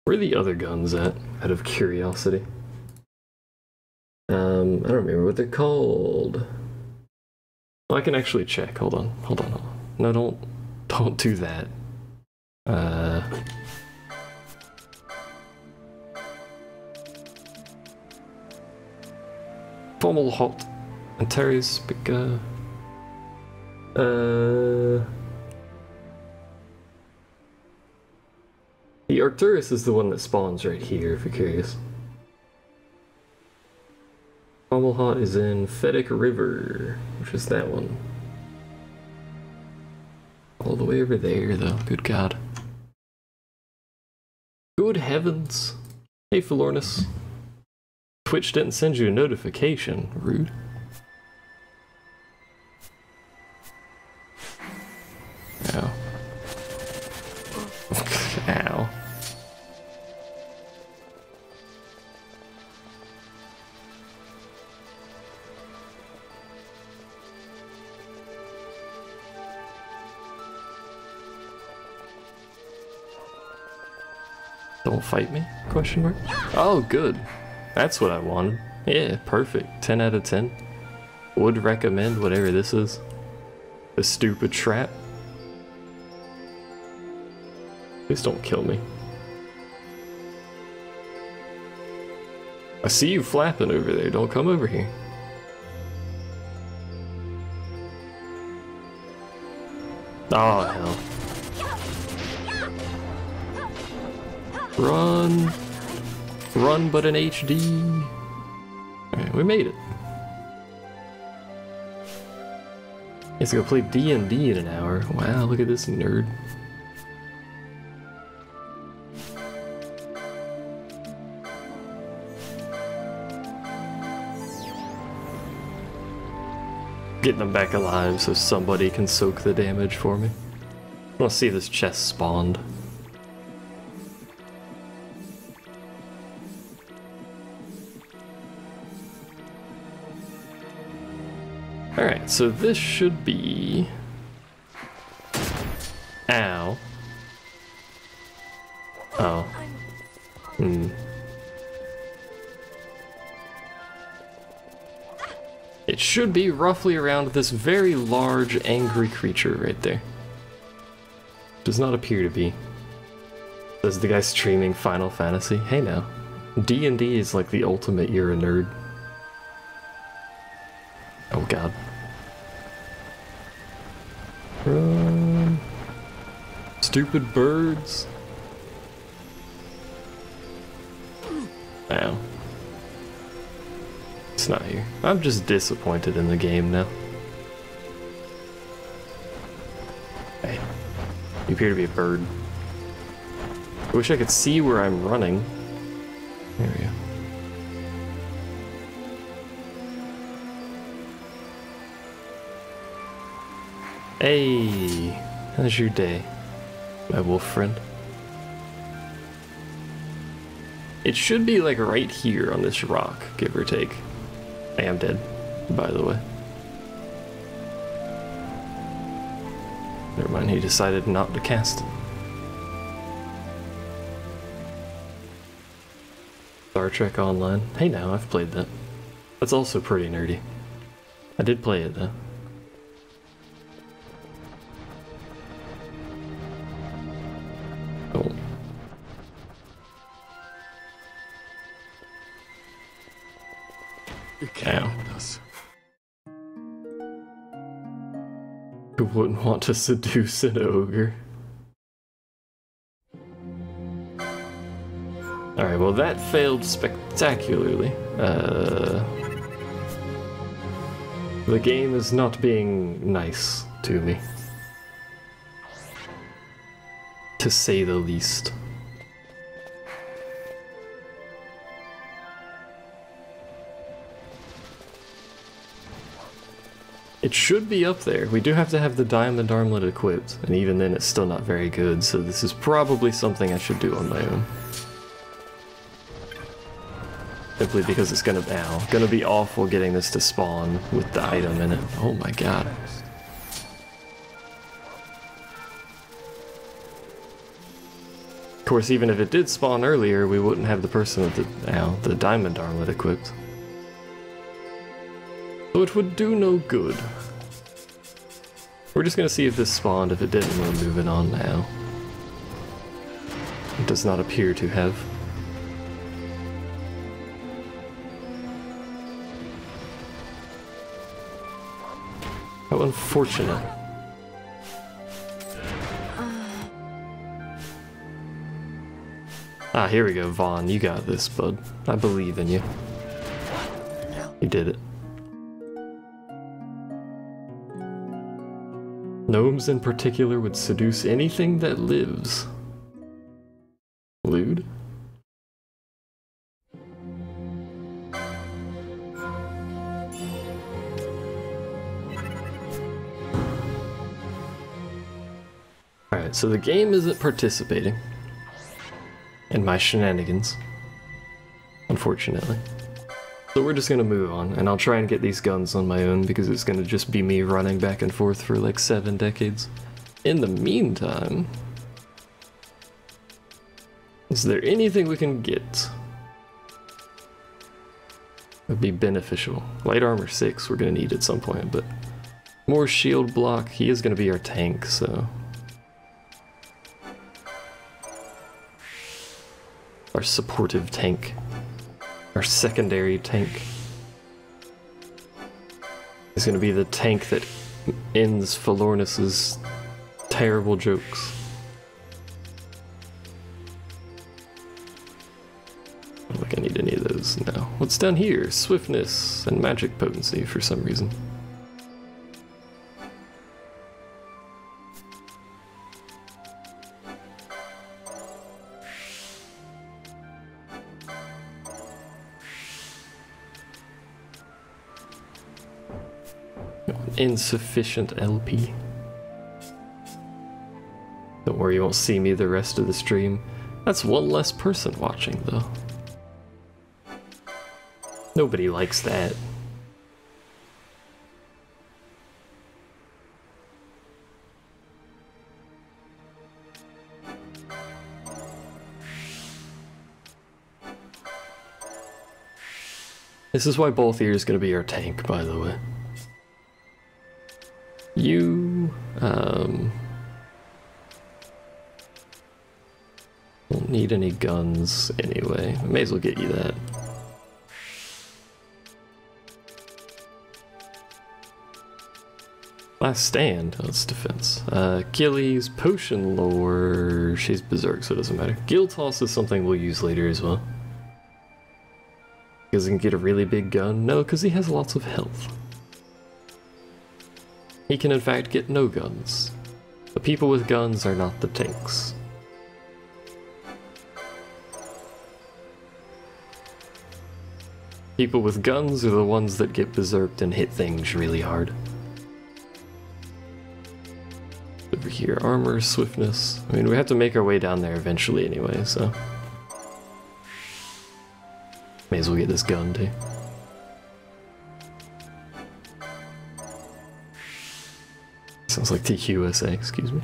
Where are the other guns at, out of curiosity? I don't remember what they're called. Oh, I can actually check. Hold on. No, don't do that. Fomalhaut and Terry's big, the Arcturus is the one that spawns right here, if you're curious. Thermal Hut is in Fedic River, which is that one. All the way over there, though. Good God. Good heavens. Hey, Philornis. Twitch didn't send you a notification. Rude. Ow. Ow. Don't fight me? Question mark? Oh, good. That's what I wanted. Yeah, perfect. 10 out of 10. Would recommend whatever this is. The stupid trap. Please don't kill me. I see you flapping over there. Don't come over here. Oh, hell. Run! Run, but in HD! Alright, we made it. He's gonna play D&D in an hour. Wow, look at this nerd. Getting them back alive so somebody can soak the damage for me. I want to see this chest spawned. Alright, so this should be... Ow. Oh. Hmm. It should be roughly around this very large, angry creature right there. Does not appear to be. Says the guy streaming Final Fantasy. Hey now. D&D is like the ultimate you're a nerd. Oh god. Run. Stupid birds. Ow. It's not here. I'm just disappointed in the game now. Hey. You appear to be a bird. I wish I could see where I'm running. There we go. Hey, how's your day, my wolf friend? It should be like right here on this rock, give or take. I am dead, by the way. Never mind, he decided not to cast it. Star Trek Online. Hey now, I've played that. That's also pretty nerdy. I did play it though. Oh. You can't end us. Who wouldn't want to seduce an ogre? Alright, well that failed spectacularly. The game is not being nice to me. To say the least. It should be up there. We do have to have the diamond armlet equipped, and even then it's still not very good, so this is probably something I should do on my own. Simply because it's gonna be awful getting this to spawn with the item in it. Oh my god. Of course, even if it did spawn earlier, we wouldn't have the person with the diamond armlet equipped. So it would do no good. We're just gonna see if this spawned. If it didn't, we're moving on now. It does not appear to have. How unfortunate. Ah, here we go, Vaughn. You got this, bud. I believe in you. He did it. Gnomes in particular would seduce anything that lives. Lewd? Alright, so the game isn't participating in my shenanigans, unfortunately. So we're just gonna move on, and I'll try and get these guns on my own because it's gonna just be me running back and forth for like 7 decades. In the meantime, is there anything we can get? Would be beneficial. Light armor 6 we're gonna need at some point, but more shield block. He is gonna be our tank, so our supportive tank. Our secondary tank. He's gonna be the tank that ends Falornis's terrible jokes. I don't think I need any of those now. What's down here? Swiftness and magic potency for some reason. Insufficient LP. Don't worry, you won't see me the rest of the stream. That's one less person watching, though. Nobody likes that. This is why both ears is going to be our tank, by the way. You, won't need any guns anyway. I may as well get you that. Last stand, oh, it's defense. Achilles, potion lore, she's berserk, so it doesn't matter. Gil toss is something we'll use later as well. Because he can get a really big gun? No, because he has lots of health. He can in fact get no guns. The people with guns are not the tanks. People with guns are the ones that get berserked and hit things really hard. Over here, armor, swiftness. I mean, we have to make our way down there eventually anyway, so... May as well get this gun too. Sounds like the USA, excuse me.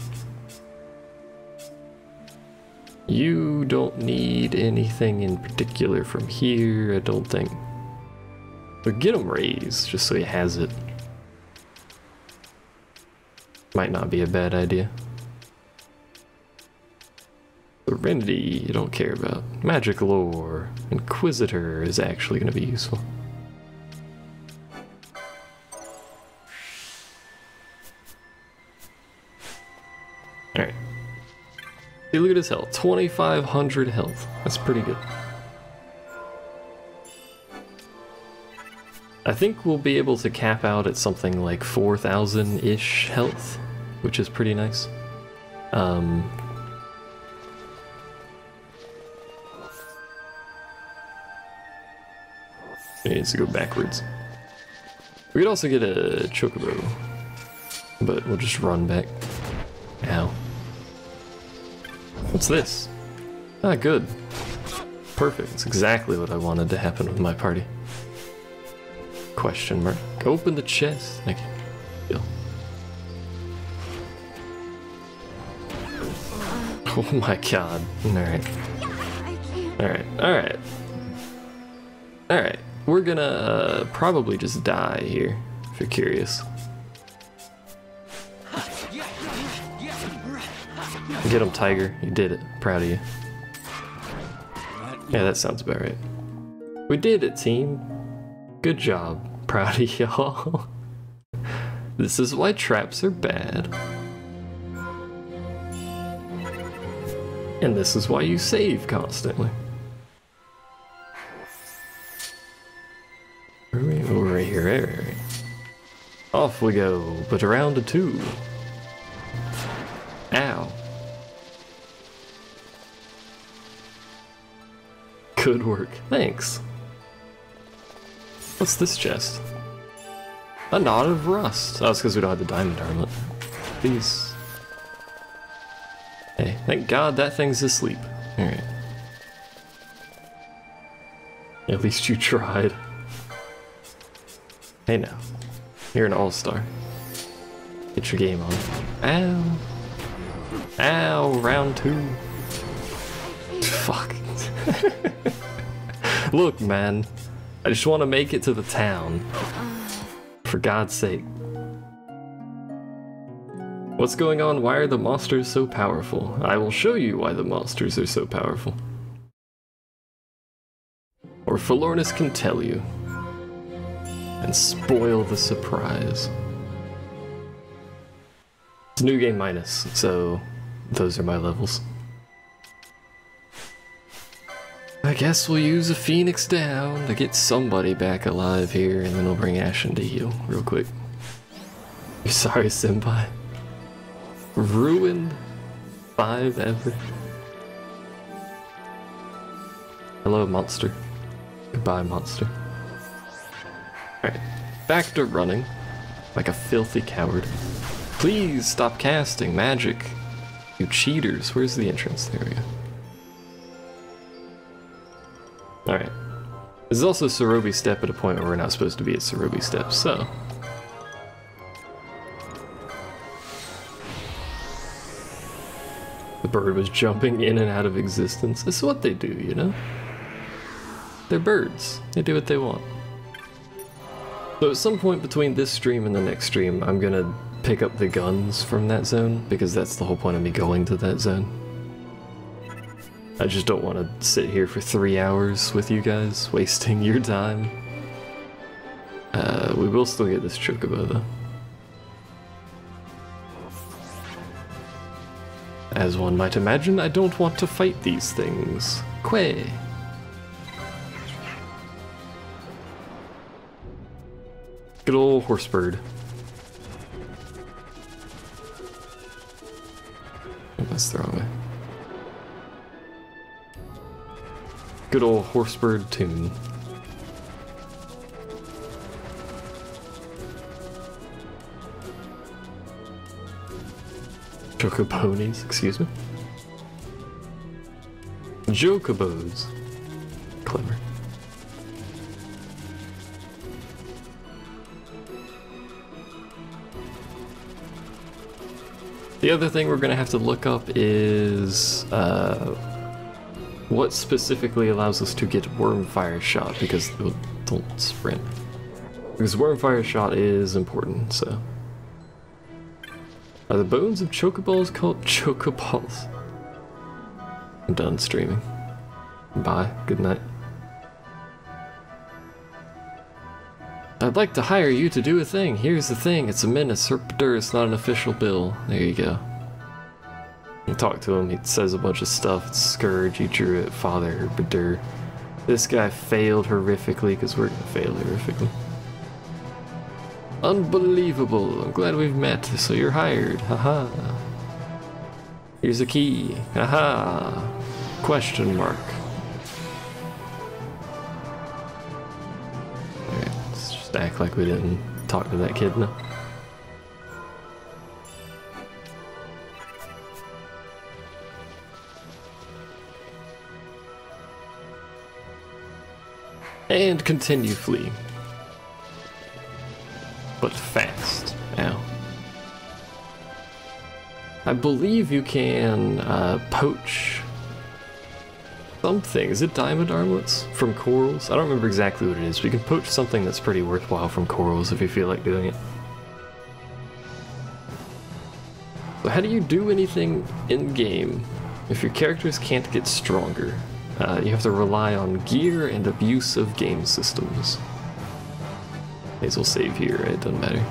You don't need anything in particular from here, I don't think. But get him raised, just so he has it. Might not be a bad idea. Serenity, you don't care about. Magic lore. Inquisitor is actually going to be useful. Alright. See, look at his health. 2,500 health. That's pretty good. I think we'll be able to cap out at something like 4,000-ish health, which is pretty nice. It needs to go backwards. We could also get a chocobo, but we'll just run back. Ow. What's this? Ah, good. Perfect. It's exactly what I wanted to happen with my party. Question mark. Open the chest. Thank you. Oh my god. Alright. Alright. Alright. Alright. We're gonna probably just die here, if you're curious. Get him, Tiger. You did it. Proud of you. Yeah, that sounds about right. We did it, team. Good job. Proud of y'all. This is why traps are bad. And this is why you save constantly. off we go, but around to 2. Ow. Good work. Thanks. What's this chest? A knot of rust. Oh, it's because we don't have the diamond armlet. Please. Hey, thank God that thing's asleep. Alright. At least you tried. Hey now. You're an all-star. Get your game on. Ow. Ow, round 2. Fuck. Look, man. I just want to make it to the town. For God's sake. What's going on? Why are the monsters so powerful? I will show you why the monsters are so powerful. Or Philornis can tell you. And spoil the surprise. It's new game minus, so those are my levels. I guess we'll use a Phoenix down to get somebody back alive here, and then we'll bring Ashen to heal real quick. You're sorry, Senpai. Ruined 5 ever. Hello, monster. Goodbye, monster. Alright, back to running. Like a filthy coward. Please stop casting magic. You cheaters. Where's the entrance? There we go. Alright. This is also Cerobi Step at a point where we're not supposed to be at Cerobi Step, so... The bird was jumping in and out of existence. This is what they do, you know? They're birds. They do what they want. So at some point between this stream and the next stream, I'm gonna pick up the guns from that zone, because that's the whole point of me going to that zone. I just don't want to sit here for 3 hours with you guys, wasting your time. We will still get this chocobo though. As one might imagine, I don't want to fight these things. Quay. Good old horse bird. Oh, that's the wrong way. Good old horse bird tune. Chocoponies, excuse me. Jokobos. Clever. The other thing we're gonna have to look up is what specifically allows us to get Wormfire Shot, because don't sprint. Because Wormfire Shot is important, so. Are the bones of chocoballs called chocoballs? I'm done streaming. Bye. Good night. I'd like to hire you to do a thing. Here's the thing. It's a menace. It's not an official bill. There you go. You talk to him. He says a bunch of stuff. It's Scourge. You drew it. Father. Badur. This guy failed horrifically because we're going to fail horrifically. Unbelievable. I'm glad we've met, so you're hired. Haha. Here's a key. Haha. Question mark. Alright, let's just act like we didn't talk to that kid now. And continue flee. But fast. Ow. I believe you can poach something. Is it diamond armlets from corals? I don't remember exactly what it is, but you can poach something that's pretty worthwhile from corals if you feel like doing it. So how do you do anything in game if your characters can't get stronger? You have to rely on gear and abuse of game systems. May as well save here, right? It doesn't matter.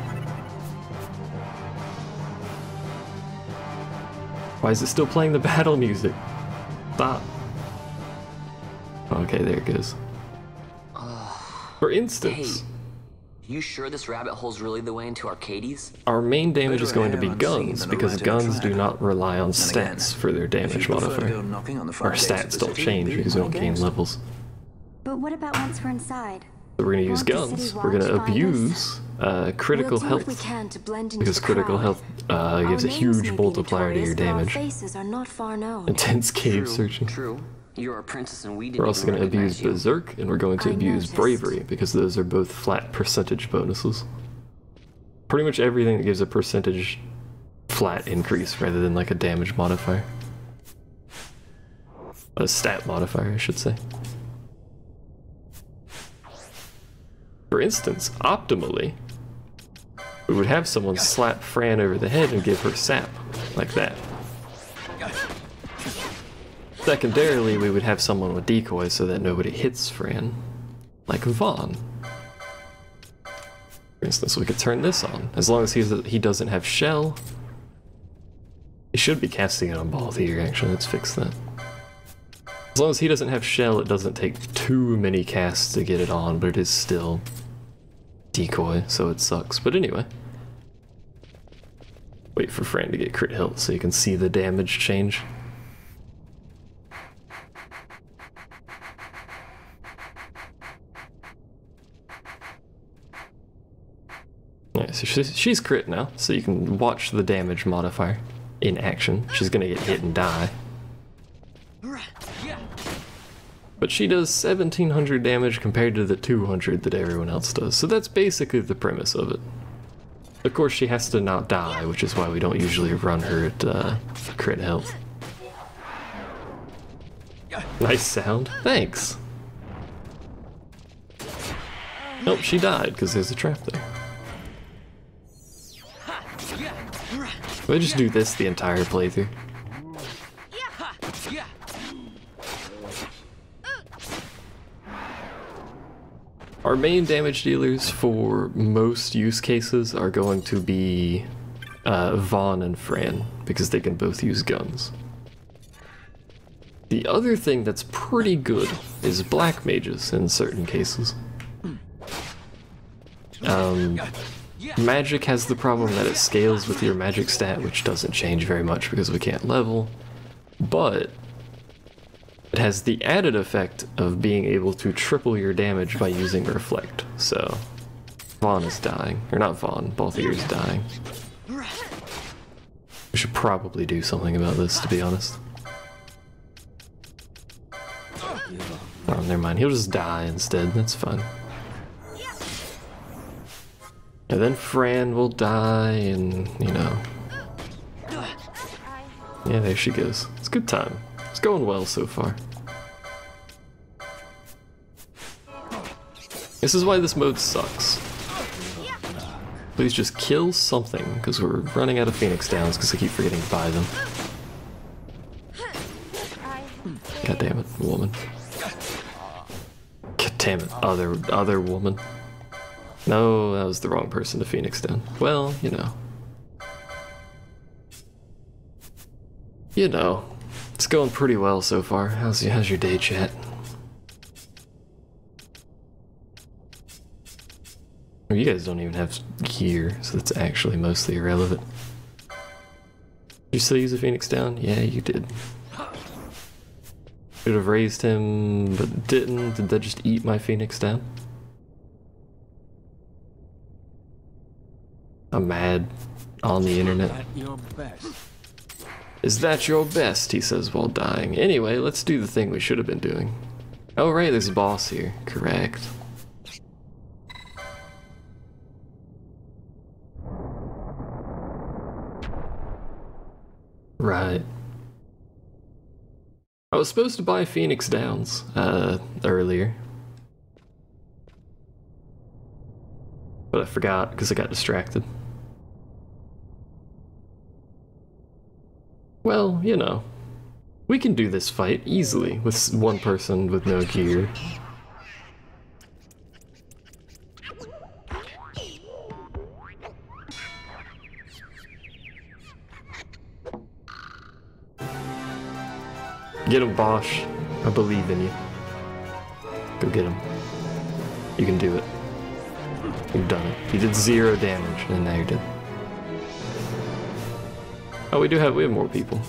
Why is it still playing the battle music? Stop. Okay, there it goes. For instance. Hey, You sure this rabbit hole's really the way into Arcades? Our main damage is going to be Better err guns, unseen than because a rat in a guns do trap. not rely on And again, stats for their If damage you prefer to modifier. go knocking on the Our front gates of stats the don't city, change be because we my don't gain guest. levels. But what about once we're inside? So we're going to use Won't the guns. city We're going to watch find abuse critical We'll do what we health, can to blend into because the critical crowd. health gives a Our names huge may be multiplier to your notorious, but our damage. faces are not far known. Intense cave True, searching. True. You're a princess and we didn't We're also even going to abuse recognize you. Berserk, and we're going to I abuse noticed. Bravery, because those are both flat percentage bonuses. Pretty much everything that gives a percentage flat increase rather than like a damage modifier. A stat modifier, I should say. For instance, optimally, we would have someone slap Fran over the head and give her sap, like that. Secondarily, we would have someone with decoy so that nobody hits Fran, like Vaughn. For instance, we could turn this on. As long as he doesn't have shell. He should be casting it on both here, actually. Let's fix that. As long as he doesn't have shell, it doesn't take too many casts to get it on, but it is still decoy, so it sucks. But anyway. Wait for Fran to get crit health so you can see the damage change. Yeah, so she's crit now, so you can watch the damage modifier in action. She's gonna get hit and die. But she does 1700 damage compared to the 200 that everyone else does, so that's basically the premise of it. Of course, she has to not die, which is why we don't usually run her at crit health. Nice sound. Thanks. Nope, she died because there's a trap there. We just do this the entire playthrough. Our main damage dealers for most use cases are going to be Vaughn and Fran, because they can both use guns. The other thing that's pretty good is black mages in certain cases. Magic has the problem that it scales with your magic stat, which doesn't change very much because we can't level, but it has the added effect of being able to triple your damage by using Reflect. So, Vaughn is dying. Or not Vaughn, Balthier is dying. We should probably do something about this, to be honest. Oh, never mind. He'll just die instead. That's fine. And then Fran will die, and, you know. Yeah, there she goes. It's a good time. It's going well so far. This is why this mode sucks. Please just kill something, because we're running out of Phoenix Downs because I keep forgetting to buy them. God damn it, woman. God damn it, other woman. No, that was the wrong person to Phoenix Down. Well, you know. You know. It's going pretty well so far. How's your day, chat? You guys don't even have gear, so that's actually mostly irrelevant. Did you still use a Phoenix Down? Yeah, you did. Should have raised him, but didn't. Did that just eat my Phoenix Down? I'm mad on the internet. Is that your best? He says while dying. Anyway, let's do the thing we should have been doing. Oh right, there's a boss here. Correct. Right. I was supposed to buy Phoenix Downs earlier. But I forgot because I got distracted. Well, you know, we can do this fight easily with one person with no gear. Get him, Bosch. I believe in you. Go get him. You can do it. You've done it. You did 0 damage, and now you're dead. Oh, we have more people.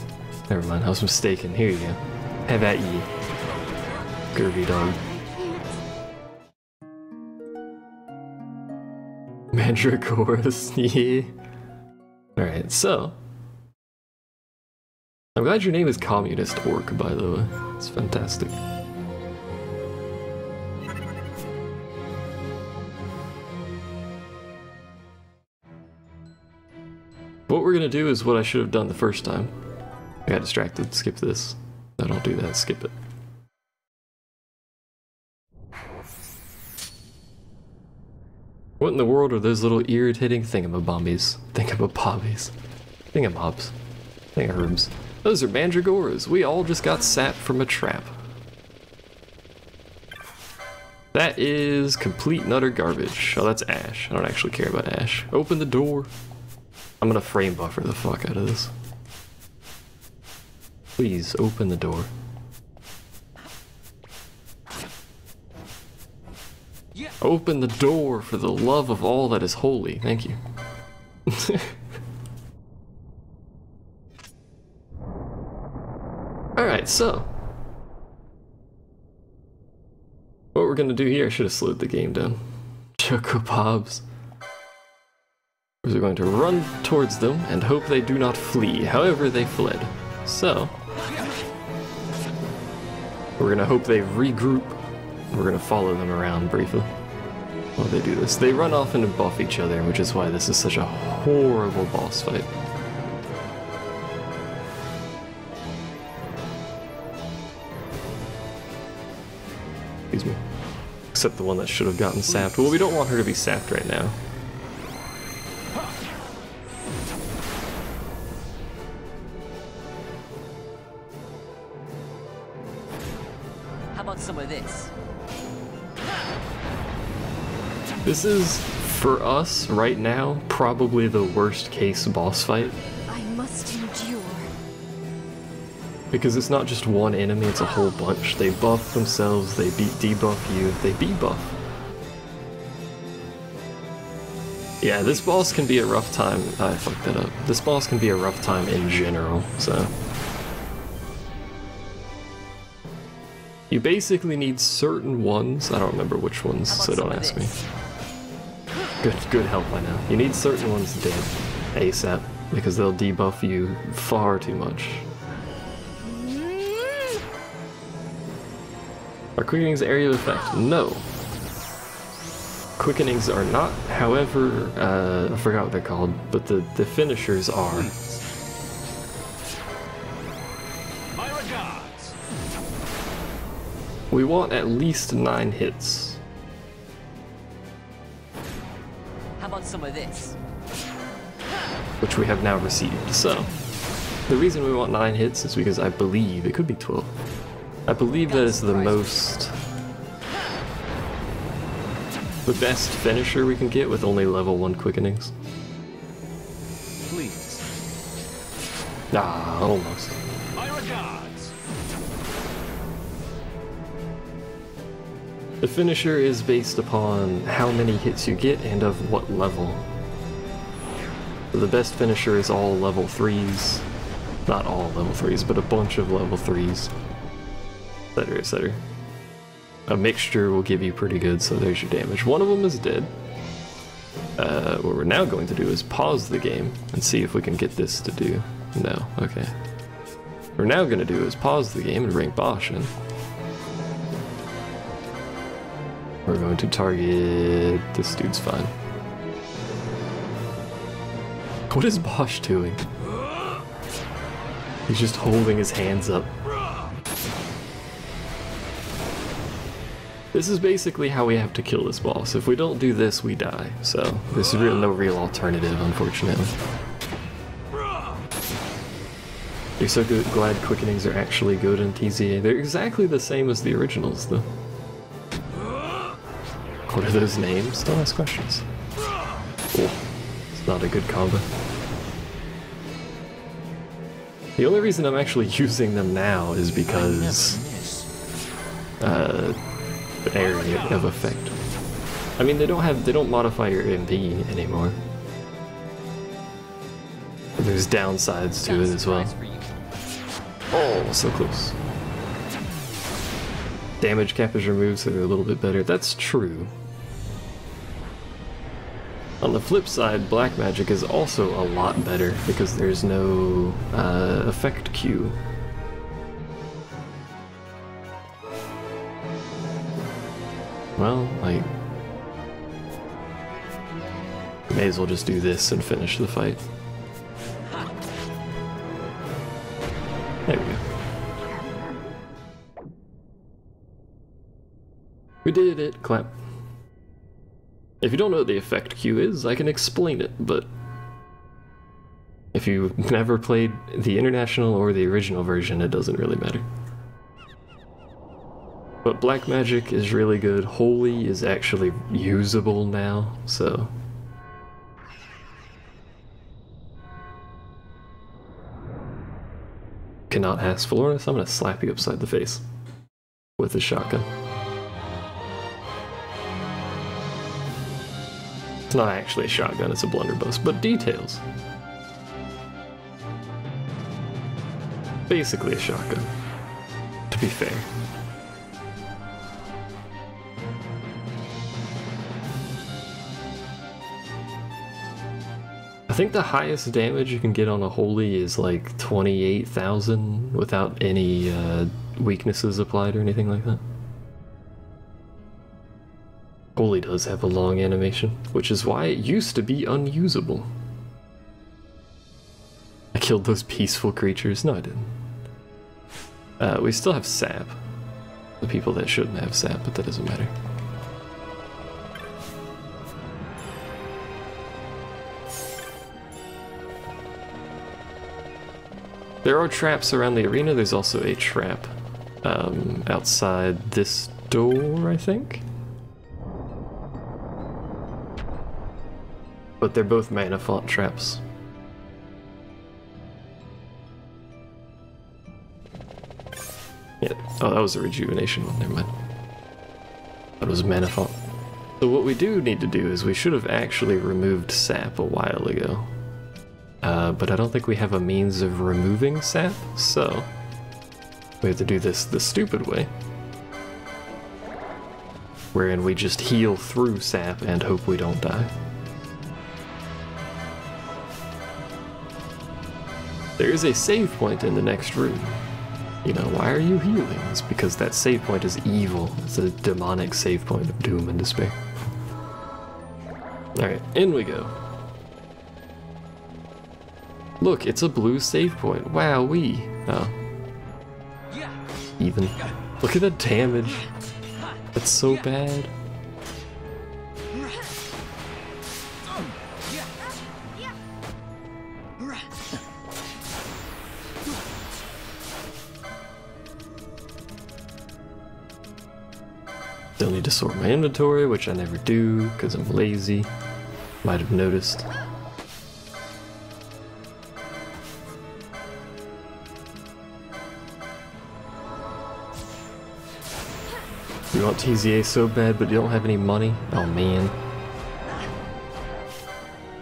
Never mind, I was mistaken. Here you go. Have at ye. Gerby dog. Mandragoras, yeah. Alright, so. I'm glad your name is Communist Orc, by the way. It's fantastic. What we're gonna do is what I should have done the first time. I got distracted. Skip this. No, don't do that. Skip it. What in the world are those little irritating thingamabobbies? Thingamabobbies. Thingamobs. Thingaherbs. Those are Mandragoras. We all just got sapped from a trap. That is complete and utter garbage. Oh, that's Ash. I don't actually care about Ash. Open the door. I'm gonna frame buffer the fuck out of this. Please, open the door. Open the door for the love of all that is holy. Thank you. Alright, so. What we're gonna do here, I should have slowed the game down. Chocobobs. We're going to run towards them and hope they do not flee. However, they fled. So. We're gonna hope they regroup. We're gonna follow them around briefly while they do this. They run off and buff each other, which is why this is such a horrible boss fight. Excuse me. Except the one that should have gotten sapped. Well, we don't want her to be sapped right now. How about some of this? This is, for us, right now, probably the worst case boss fight. I must endure. Because it's not just one enemy, it's a whole bunch. They buff themselves, they debuff you, they debuff. Yeah, this boss can be a rough time. I fucked that up. This boss can be a rough time in general, so. You basically need certain ones, I don't remember which ones, so don't ask me. Good help by now. You need certain ones dead ASAP, because they'll debuff you far too much. Are quickenings area of effect? No. Quickenings are not, however, I forgot what they're called, but the finishers are. My regards. We want at least 9 hits. How about some of this? Which we have now received. So, the reason we want 9 hits is because I believe, it could be 12. I believe that is the most, the best finisher we can get with only level 1 quickenings. Please. Ah, almost. My regards. The finisher is based upon how many hits you get and of what level. The best finisher is all level 3s. Not all level 3s, but a bunch of level 3s. Etc, etc. A mixture will give you pretty good, so there's your damage. One of them is dead. What we're now going to do is pause the game and see if we can get this to do. No, okay. What we're now going to do is pause the game and bring Bosch in. We're going to target... this dude's fine. What is Bosch doing? He's just holding his hands up. This is basically how we have to kill this boss. If we don't do this, we die. So, there's no real alternative, unfortunately. You're so good, glad quickenings are actually good in TZA. They're exactly the same as the originals, though. What are those names? Don't ask questions. Oh, it's not a good combo. The only reason I'm actually using them now is because... area of effect. I mean, they don't modify your MP anymore. But there's downsides to it as well. Oh, so close. Damage cap is removed, so they're a little bit better. That's true. On the flip side, black magic is also a lot better because there's no effect queue. Well, like, may as well just do this and finish the fight. There we go. We did it! Clap. If you don't know what the effect queue is, I can explain it, but if you've never played the international or the original version, it doesn't really matter. But black magic is really good. Holy is actually usable now, so... Cannot ask Florence, I'm gonna slap you upside the face with a shotgun. It's not actually a shotgun, it's a blunderbuss, but details. Basically a shotgun, to be fair. I think the highest damage you can get on a holy is like 28,000 without any weaknesses applied or anything like that. Holy does have a long animation, which is why it used to be unusable. I killed those peaceful creatures. No, I didn't. We still have sap. The people that shouldn't have sap, but that doesn't matter. There are traps around the arena. There's also a trap outside this door, I think. But they're both mana font traps. Yeah. Oh, that was a rejuvenation one. Never mind. That was mana font. So what we do need to do is we should have actually removed sap a while ago. But I don't think we have a means of removing sap, so we have to do this the stupid way, wherein we just heal through sap and hope we don't die. There is a save point in the next room. You know, why are you healing? It's because that save point is evil. It's a demonic save point of doom and despair. Alright, in we go. Look, it's a blue save point. Wowee. Oh. Even. Look at the damage. That's so bad. Still need to sort my inventory, which I never do because I'm lazy. Might have noticed. You want TZA so bad, but you don't have any money? Oh man.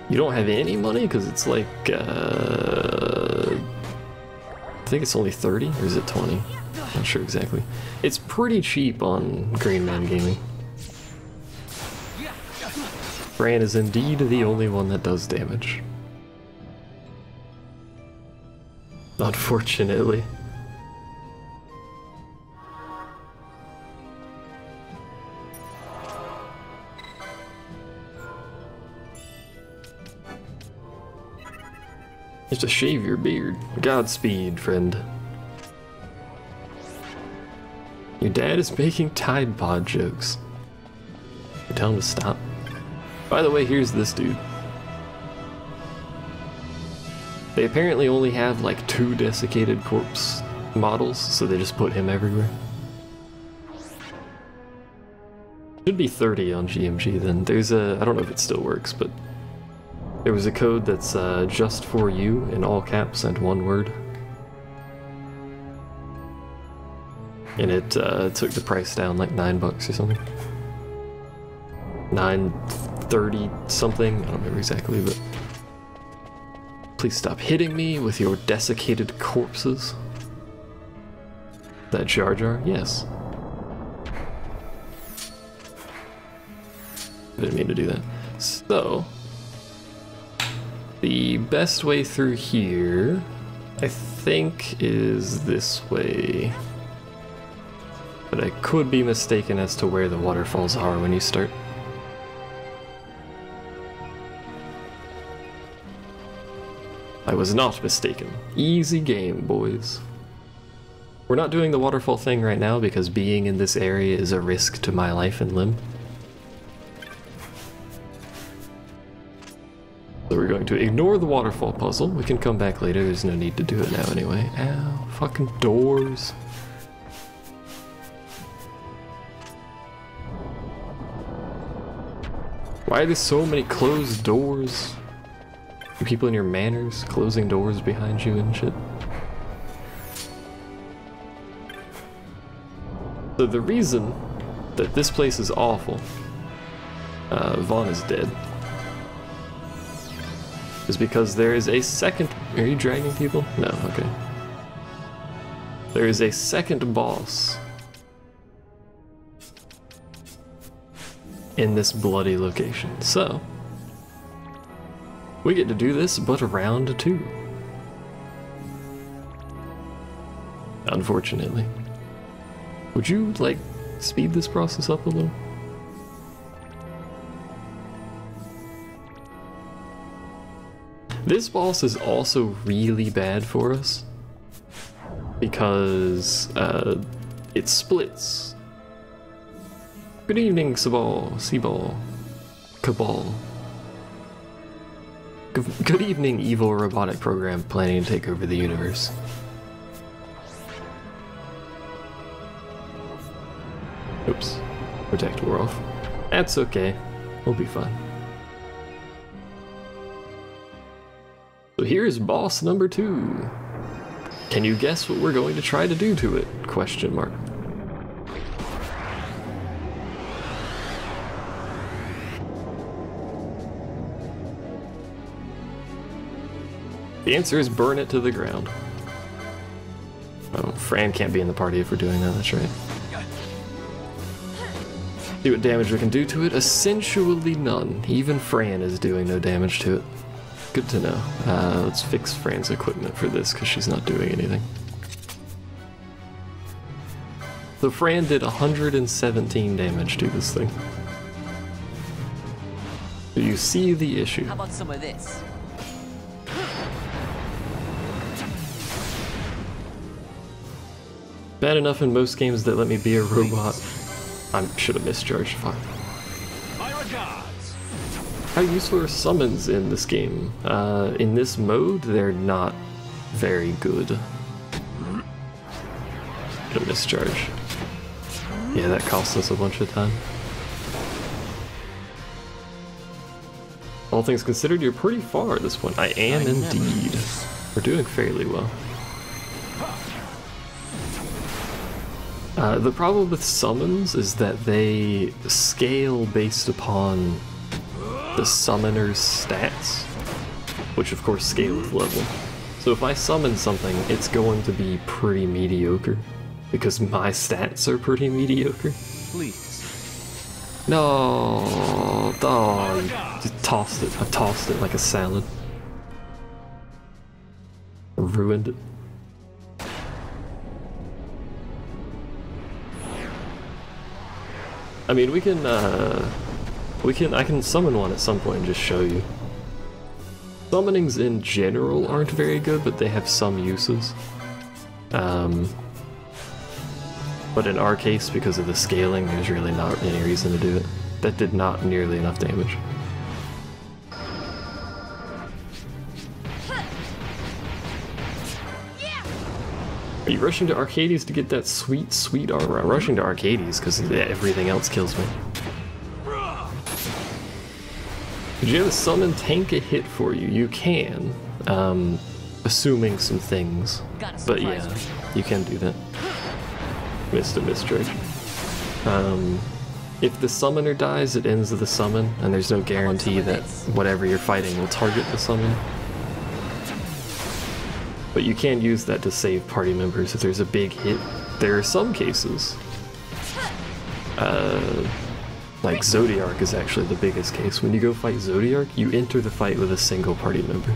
You don't have any money? Because it's like, I think it's only 30, or is it 20? Not sure exactly. It's pretty cheap on Green Man Gaming. Bran is indeed the only one that does damage. Unfortunately. You have to shave your beard. Godspeed, friend. Your dad is making Tide Pod jokes. You tell him to stop. By the way, here's this dude. They apparently only have like 2 desiccated corpse models, so they just put him everywhere. Should be 30 on GMG then. There's a, I don't know if it still works, but there was a code that's just for you in all caps and one word. And it took the price down like $9 or something. 9:30 something. I don't remember exactly, but please stop hitting me with your desiccated corpses. That Jar Jar? Yes. I didn't mean to do that. So, the best way through here, I think, is this way. But I could be mistaken as to where the waterfalls are when you start. I was not mistaken. Easy game, boys. We're not doing the waterfall thing right now because being in this area is a risk to my life and limb. So we're going to ignore the waterfall puzzle. We can come back later. There's no need to do it now anyway. Ow, fucking doors. Why are there so many closed doors? You people in your manners closing doors behind you and shit. So the reason that this place is awful, Vaughn is dead, is because there is a second... Are you dragging people? No, okay. There is a second boss in this bloody location. So, we get to do this, but round 2. Unfortunately. Would you, like, speed this process up a little? This boss is also really bad for us because it splits. Good evening, Seaball, Cabal. Good evening, evil robotic program planning to take over the universe. Oops, protect wore off. That's okay, we'll be fine. So here's boss number 2. Can you guess what we're going to try to do to it? Question mark. The answer is burn it to the ground. Oh, Fran can't be in the party if we're doing that, that's right. See what damage we can do to it? Essentially none. Even Fran is doing no damage to it. Good to know. Let's fix Fran's equipment for this because she's not doing anything. So Fran did 117 damage to this thing. Do you see the issue? How about some of this? Bad enough in most games that let me be a robot. I should have mischarged. Fuck. My regards. How useful are summons in this game? In this mode, they're not very good. Should have mischarged. Yeah, that cost us a bunch of time. All things considered, you're pretty far at this point. I am indeed. We're doing fairly well. The problem with summons is that they scale based upon the summoner's stats, which of course scale with level. So if I summon something, it's going to be pretty mediocre, because my stats are pretty mediocre. Please. No, oh, you just tossed it. I tossed it like a salad. Ruined it. I mean, I can summon one at some point and just show you. Summonings in general aren't very good, but they have some uses. But in our case, because of the scaling, there's really not any reason to do it. That did not nearly enough damage. Are you rushing to Arcades to get that sweet, sweet armor? I'm rushing to Arcades because everything else kills me. Could you have a summon tank a hit for you? You can, assuming some things. But yeah, you can do that. Missed a mischarge. If the summoner dies, it ends the summon, and there's no guarantee that whatever you're fighting will target the summon. But you can use that to save party members if there's a big hit. There are some cases, like Zodiac is actually the biggest case. When you go fight Zodiac, you enter the fight with a single party member.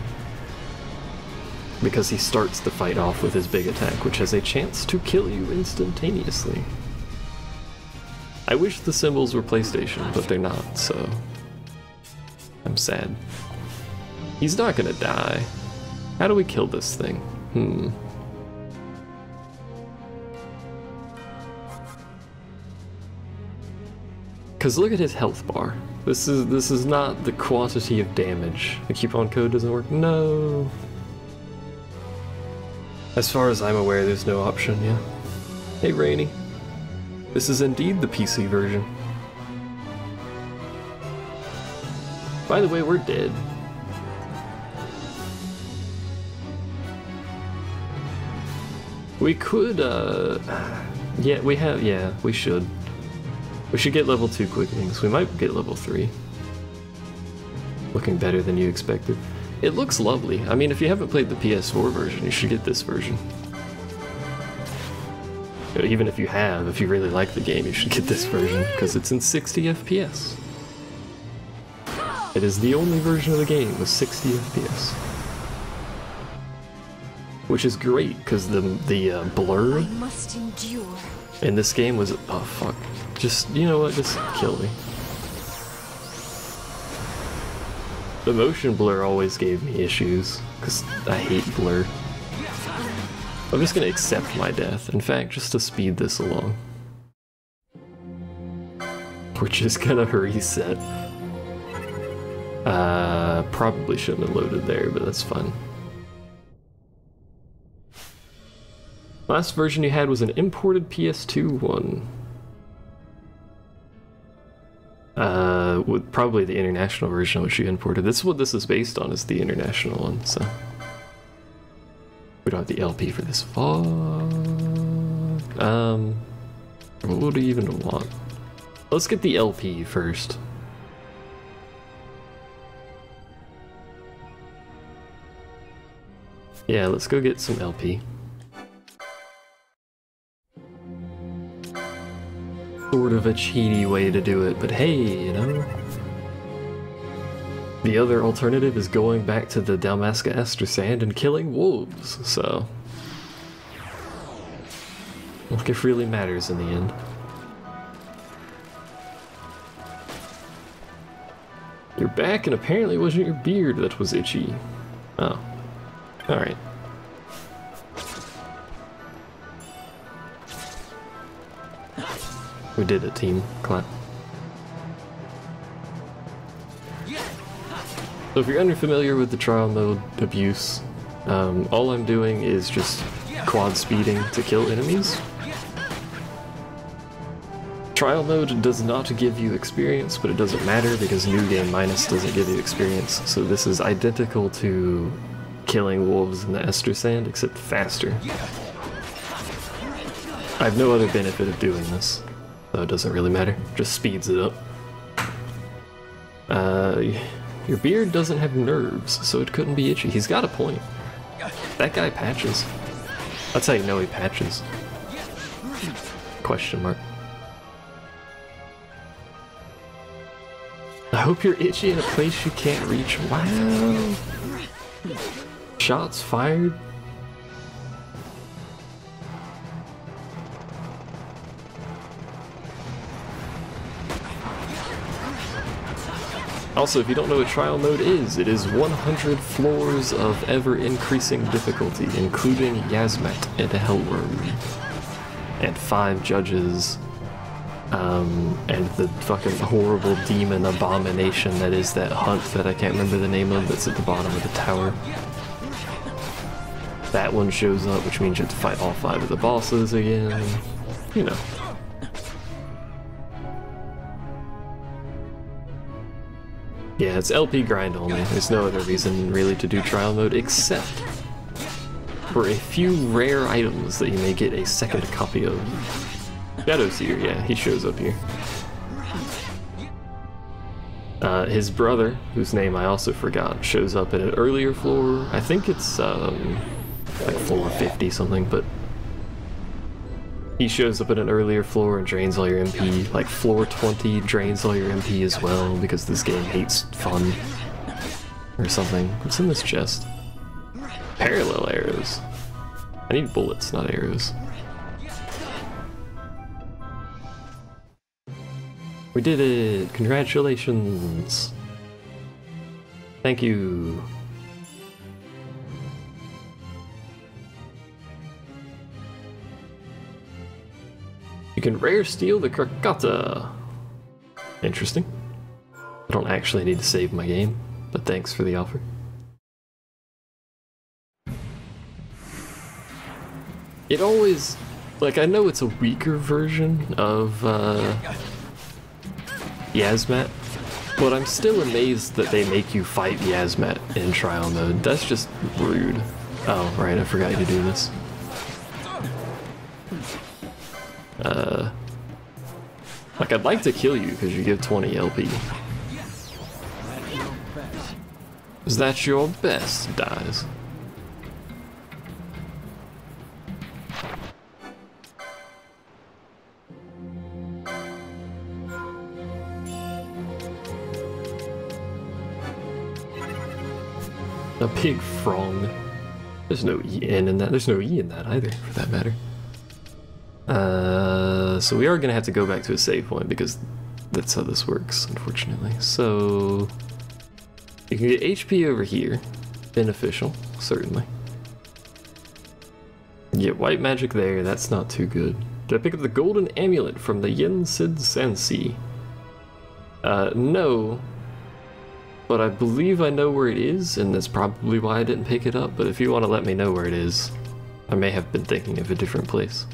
Because he starts the fight off with his big attack, which has a chance to kill you instantaneously. I wish the symbols were PlayStation, but they're not, so I'm sad. He's not gonna die. How do we kill this thing? Cause look at his health bar. This is not the quantity of damage. The coupon code doesn't work. No. As far as I'm aware, there's no option, yeah. Hey, Rainy. This is indeed the PC version. By the way, we're dead. We could, yeah, we should. We should get level 2 quickenings. We might get level 3. Looking better than you expected. It looks lovely. I mean, if you haven't played the PS4 version, you should get this version. Even if you have, if you really like the game, you should get this version, because it's in 60 FPS. It is the only version of the game with 60 FPS. Which is great, because the blur in this game was... oh fuck. Just, you know what, just kill me. The motion blur always gave me issues, because I hate blur. I'm just gonna accept my death, in fact, just to speed this along. We're just gonna reset. Probably shouldn't have loaded there, but that's fine. Last version you had was an imported PS2 one. With probably the international version which you imported. This is what this is based on, is the international one, so. We don't have the LP for this. Fuck. What would we even want? Let's get the LP first. Yeah, let's go get some LP. Sort of a cheaty way to do it, but hey, you know. The other alternative is going back to the Dalmasca Ester Sand and killing wolves, so... look, if really matters in the end. You're back, and apparently it wasn't your beard that was itchy. Oh. Alright. We did it, team. Clap. So if you're unfamiliar with the trial mode abuse, all I'm doing is just quad speeding to kill enemies. Trial mode does not give you experience, but it doesn't matter because New Game Minus doesn't give you experience, so this is identical to killing wolves in the Ester Sand, except faster. I have no other benefit of doing this, so it doesn't really matter. Just speeds it up. Your beard doesn't have nerves, so it couldn't be itchy. He's got a point. That guy patches. That's how you know he patches. Question mark. I hope you're itchy in a place you can't reach. Wow. Shots fired. Also, if you don't know what trial mode is, it is 100 floors of ever-increasing difficulty, including Yazmat and Hellworm, and 5 judges, and the fucking horrible demon abomination that is that hunt that I can't remember the name of that's at the bottom of the tower. That one shows up, which means you have to fight all 5 of the bosses again. You know. Yeah, it's LP grind only. There's no other reason really to do trial mode except for a few rare items that you may get a second copy of. Shadowseer, yeah, he shows up here. His brother, whose name I also forgot, shows up at an earlier floor. I think it's like floor 50 something, but he shows up at an earlier floor and drains all your MP. Like floor 20 drains all your MP as well because this game hates fun or something. What's in this chest? Parallel arrows. I need bullets, not arrows. We did it! Congratulations! Thank you! You can rare steal the Krakata! Interesting. I don't actually need to save my game, but thanks for the offer. It always... like, I know it's a weaker version of, Yasmat, but I'm still amazed that they make you fight Yasmat in trial mode. That's just rude. Oh, right, I forgot to do this. Like, I'd like to kill you because you give 20 LP. Is that your best? Dies. A pig frong. There's no N in that. There's no E in that either, for that matter. So we are gonna have to go back to a save point because that's how this works, unfortunately. So you can get HP over here. Beneficial, certainly. You get white magic there, that's not too good. Did I pick up the golden amulet from the Yen Sid Sansi? No. But I believe I know where it is, and that's probably why I didn't pick it up, but if you want to let me know where it is, I may have been thinking of a different place.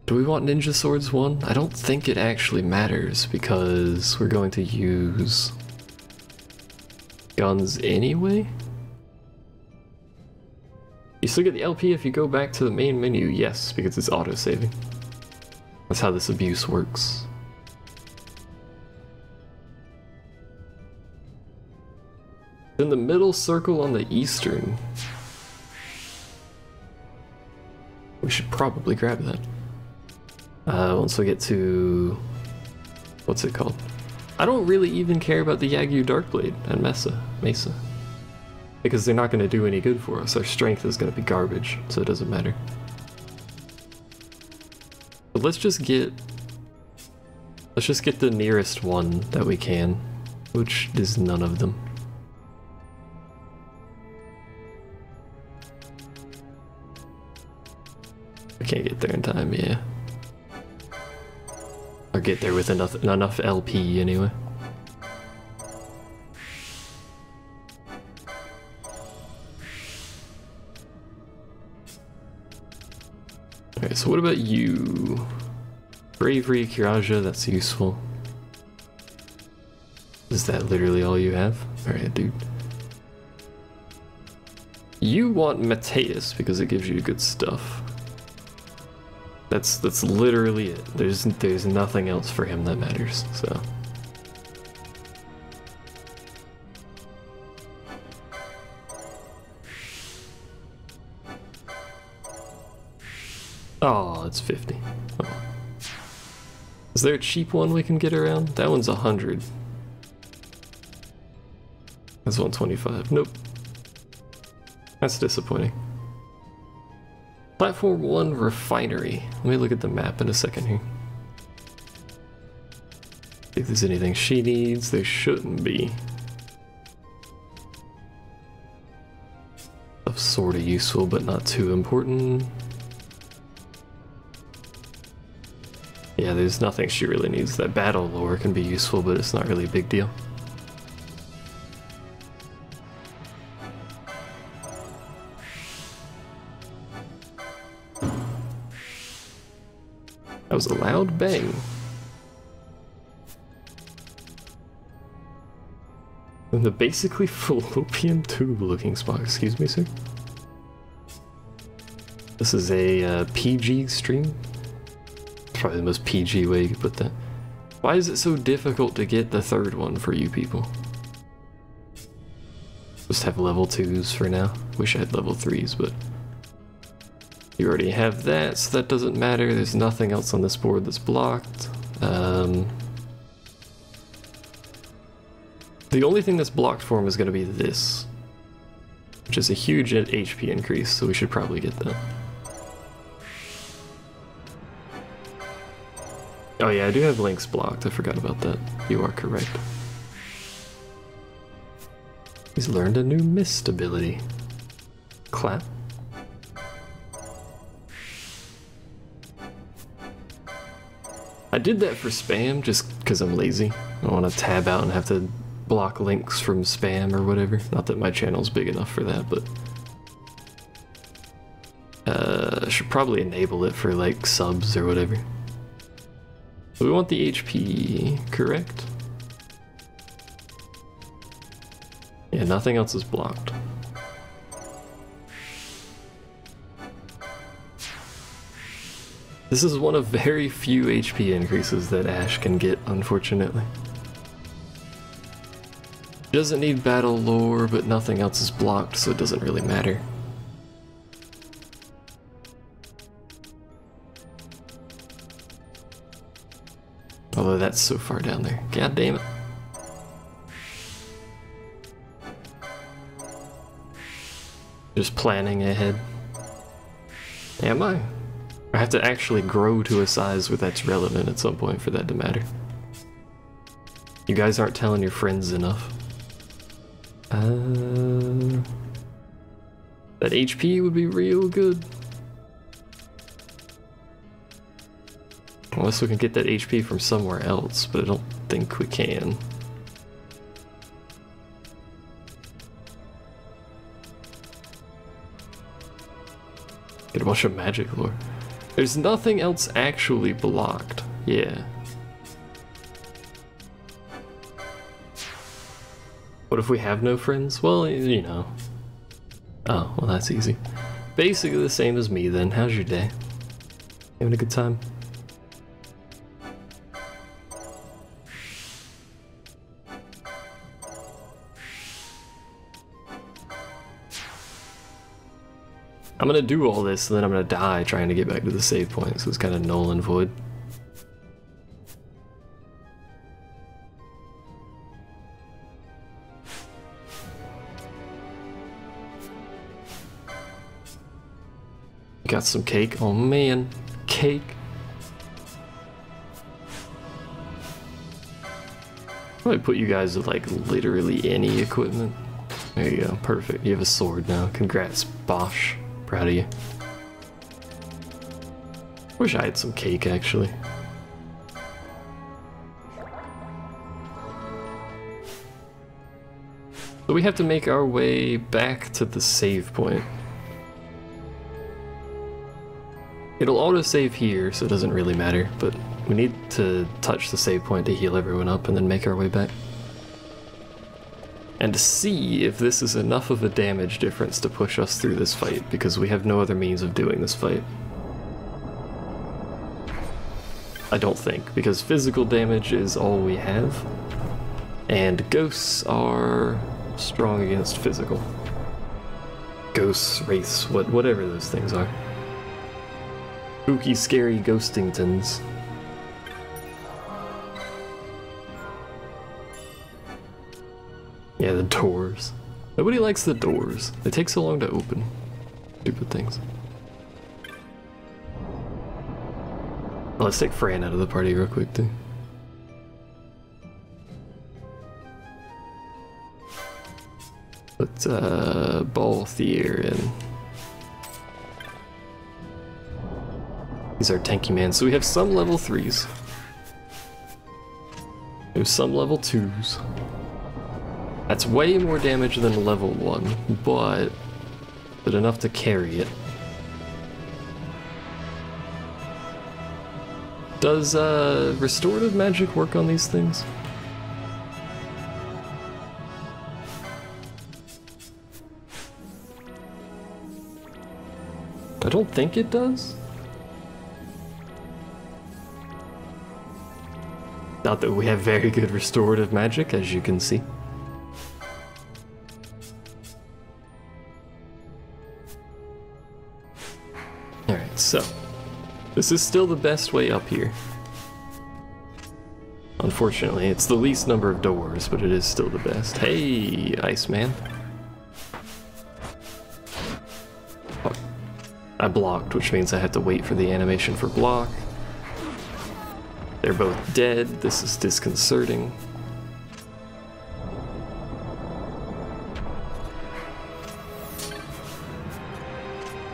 Do we want Ninja Swords 1? I don't think it actually matters, because we're going to use guns anyway? You still get the LP if you go back to the main menu, yes, because it's auto-saving. That's how this abuse works. In the middle circle on the eastern. We should probably grab that. Once we get to... what's it called? I don't really even care about the Yagyu Darkblade and Mesa. Because they're not going to do any good for us. Our strength is going to be garbage, so it doesn't matter. But let's just get the nearest one that we can, which is none of them. I can't get there in time, yeah. Or get there with enough LP anyway. Okay, so what about you? Bravery, Kiraja, that's useful. Is that literally all you have? Alright, dude. You want Mateus because it gives you good stuff. That's literally it. There's nothing else for him that matters, so. Oh, it's 50. Oh. Is there a cheap one we can get around? That one's 100. That's 125. Nope. That's disappointing. Platform 1 Refinery. Let me look at the map in a second here. If there's anything she needs, there shouldn't be. Stuff's sort of useful, but not too important. Yeah, there's nothing she really needs. That battle lore can be useful, but it's not really a big deal. That was a loud bang. And the basically fallopian tube looking spot. Excuse me, sir? This is a PG stream. Probably the most PG way you could put that. Why is it so difficult to get the third one for you people? Just have level 2s for now. Wish I had level 3s, but you already have that, so that doesn't matter. There's nothing else on this board that's blocked. The only thing that's blocked for him is going to be this, which is a huge HP increase, so we should probably get that. Oh yeah, I do have links blocked. I forgot about that. You are correct. He's learned a new mist ability. Clap. I did that for spam just because I'm lazy. I don't want to tab out and have to block links from spam or whatever. Not that my channel's big enough for that, but I should probably enable it for like subs or whatever. So we want the HP, correct? Yeah, nothing else is blocked. This is one of very few HP increases that Ash can get, unfortunately. Doesn't need battle lore, but nothing else is blocked, so it doesn't really matter. Although that's so far down there. God damn it. Just planning ahead. Am I? I have to actually grow to a size where that's relevant at some point for that to matter. You guys aren't telling your friends enough. That HP would be real good. Unless we can get that HP from somewhere else, but I don't think we can. Get a bunch of magic lore. There's nothing else actually blocked. Yeah. What if we have no friends? Well, you know. Oh, well that's easy. Basically the same as me then. How's your day? Having a good time? I'm gonna do all this and then I'm gonna die trying to get back to the save point, so it's kind of null and void. Got some cake. Oh man, cake. Probably put you guys with like literally any equipment. There you go, perfect. You have a sword now. Congrats, Bosch. Proud of you. Wish I had some cake actually. So we have to make our way back to the save point. It'll auto-save here, so it doesn't really matter, but we need to touch the save point to heal everyone up and then make our way back. And to see if this is enough of a damage difference to push us through this fight, because we have no other means of doing this fight. I don't think, because physical damage is all we have, and ghosts are strong against physical. Ghosts, wraiths, whatever those things are. Spooky, scary ghostingtons. Yeah, the doors. Nobody likes the doors. They take so long to open. Stupid things. Well, let's take Fran out of the party real quick, too. Let's, Balthier in. He's our tanky man. So we have some level 3s. We have some level 2s. That's way more damage than level 1, but enough to carry it. Does restorative magic work on these things? I don't think it does. Not that we have very good restorative magic, as you can see. Alright, so this is still the best way up here. Unfortunately, it's the least number of doors, but it is still the best. Hey, Iceman. Oh, I blocked, which means I have to wait for the animation for block. They're both dead. This is disconcerting.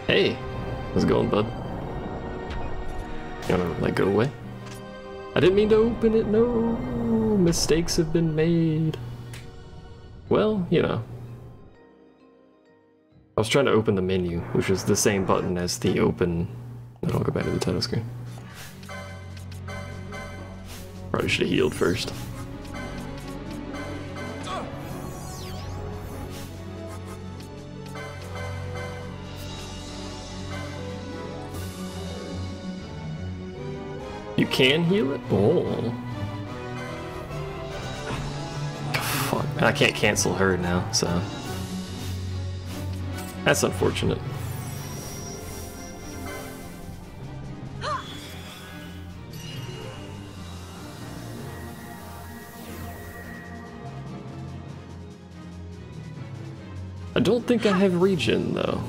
Hey, how's it going, bud? You wanna, like, go away? I didn't mean to open it, no! Mistakes have been made. Well, you know. I was trying to open the menu, which is the same button as the open... Then I'll go back to the title screen. Probably should have healed first. You can heal it? Oh. Fuck. I can't cancel her now, so. That's unfortunate. I don't think I have regen, though.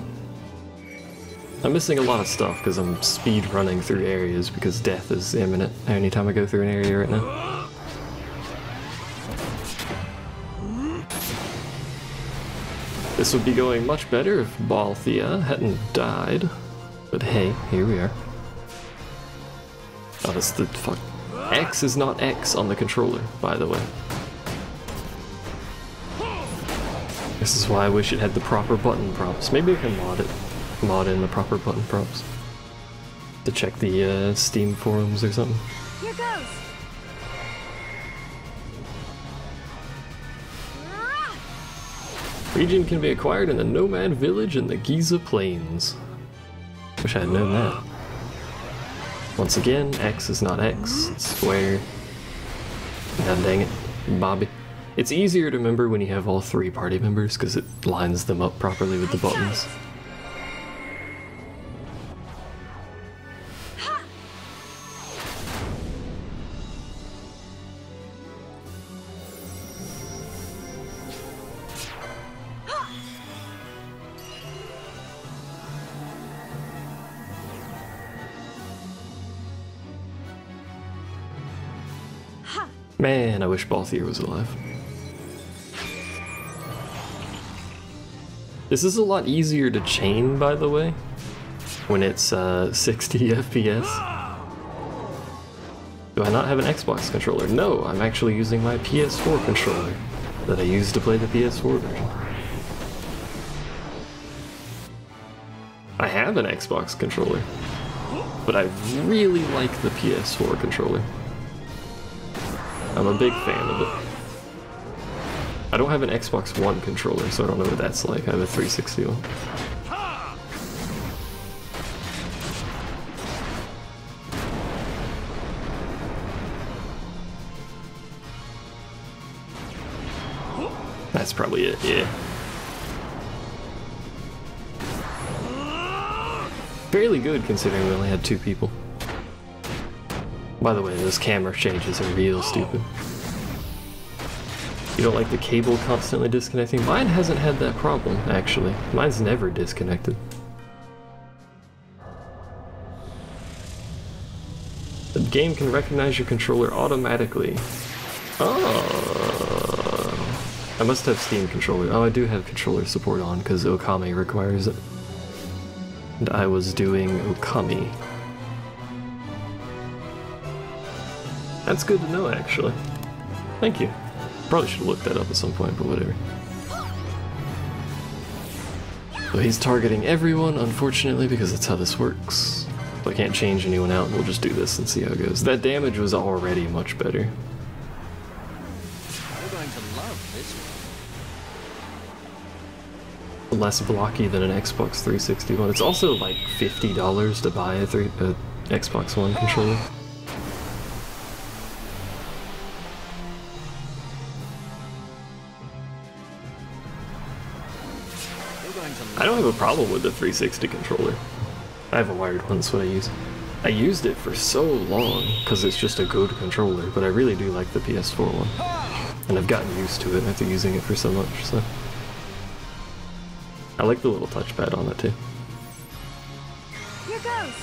I'm missing a lot of stuff because I'm speed running through areas because death is imminent anytime I go through an area right now. This would be going much better if Balthea hadn't died. But hey, here we are. Oh, that's the fuck. X is not X on the controller, by the way. This is why I wish it had the proper button prompts. Maybe I can mod in the proper button prompts to check the Steam forums or something. Here goes. Regen can be acquired in the Nomad Village in the Giza Plains. Wish I had known that. Once again, X is not X, it's square. God dang it, Bobby. It's easier to remember when you have all three party members because it lines them up properly with the buttons. Man, I wish Balthier was alive. This is a lot easier to chain, by the way, when it's 60 FPS. Do I not have an Xbox controller? No, I'm actually using my PS4 controller that I used to play the PS4 version. I have an Xbox controller, but I really like the PS4 controller. I'm a big fan of it. I don't have an Xbox One controller, so I don't know what that's like. I have a 360 one. That's probably it, yeah. Fairly good considering we only had 2 people. By the way, those camera changes are real stupid. You don't like the cable constantly disconnecting? Mine hasn't had that problem, actually. Mine's never disconnected. The game can recognize your controller automatically. Oh, I must have Steam controller. Oh, I do have controller support on because Okami requires it. And I was doing Okami. That's good to know, actually. Thank you. Probably should have looked that up at some point, but whatever. So he's targeting everyone, unfortunately, because that's how this works. So I can't change anyone out, we'll just do this and see how it goes. That damage was already much better. You're going to love this one. Less blocky than an Xbox 360 one. It's also like $50 to buy a Xbox One controller. don't have a problem with the 360 controller. I have a wired one, that's what I use. I used it for so long because it's just a good controller, but I really do like the PS4 one. And I've gotten used to it after using it for so much, so. I like the little touchpad on it too. Here goes.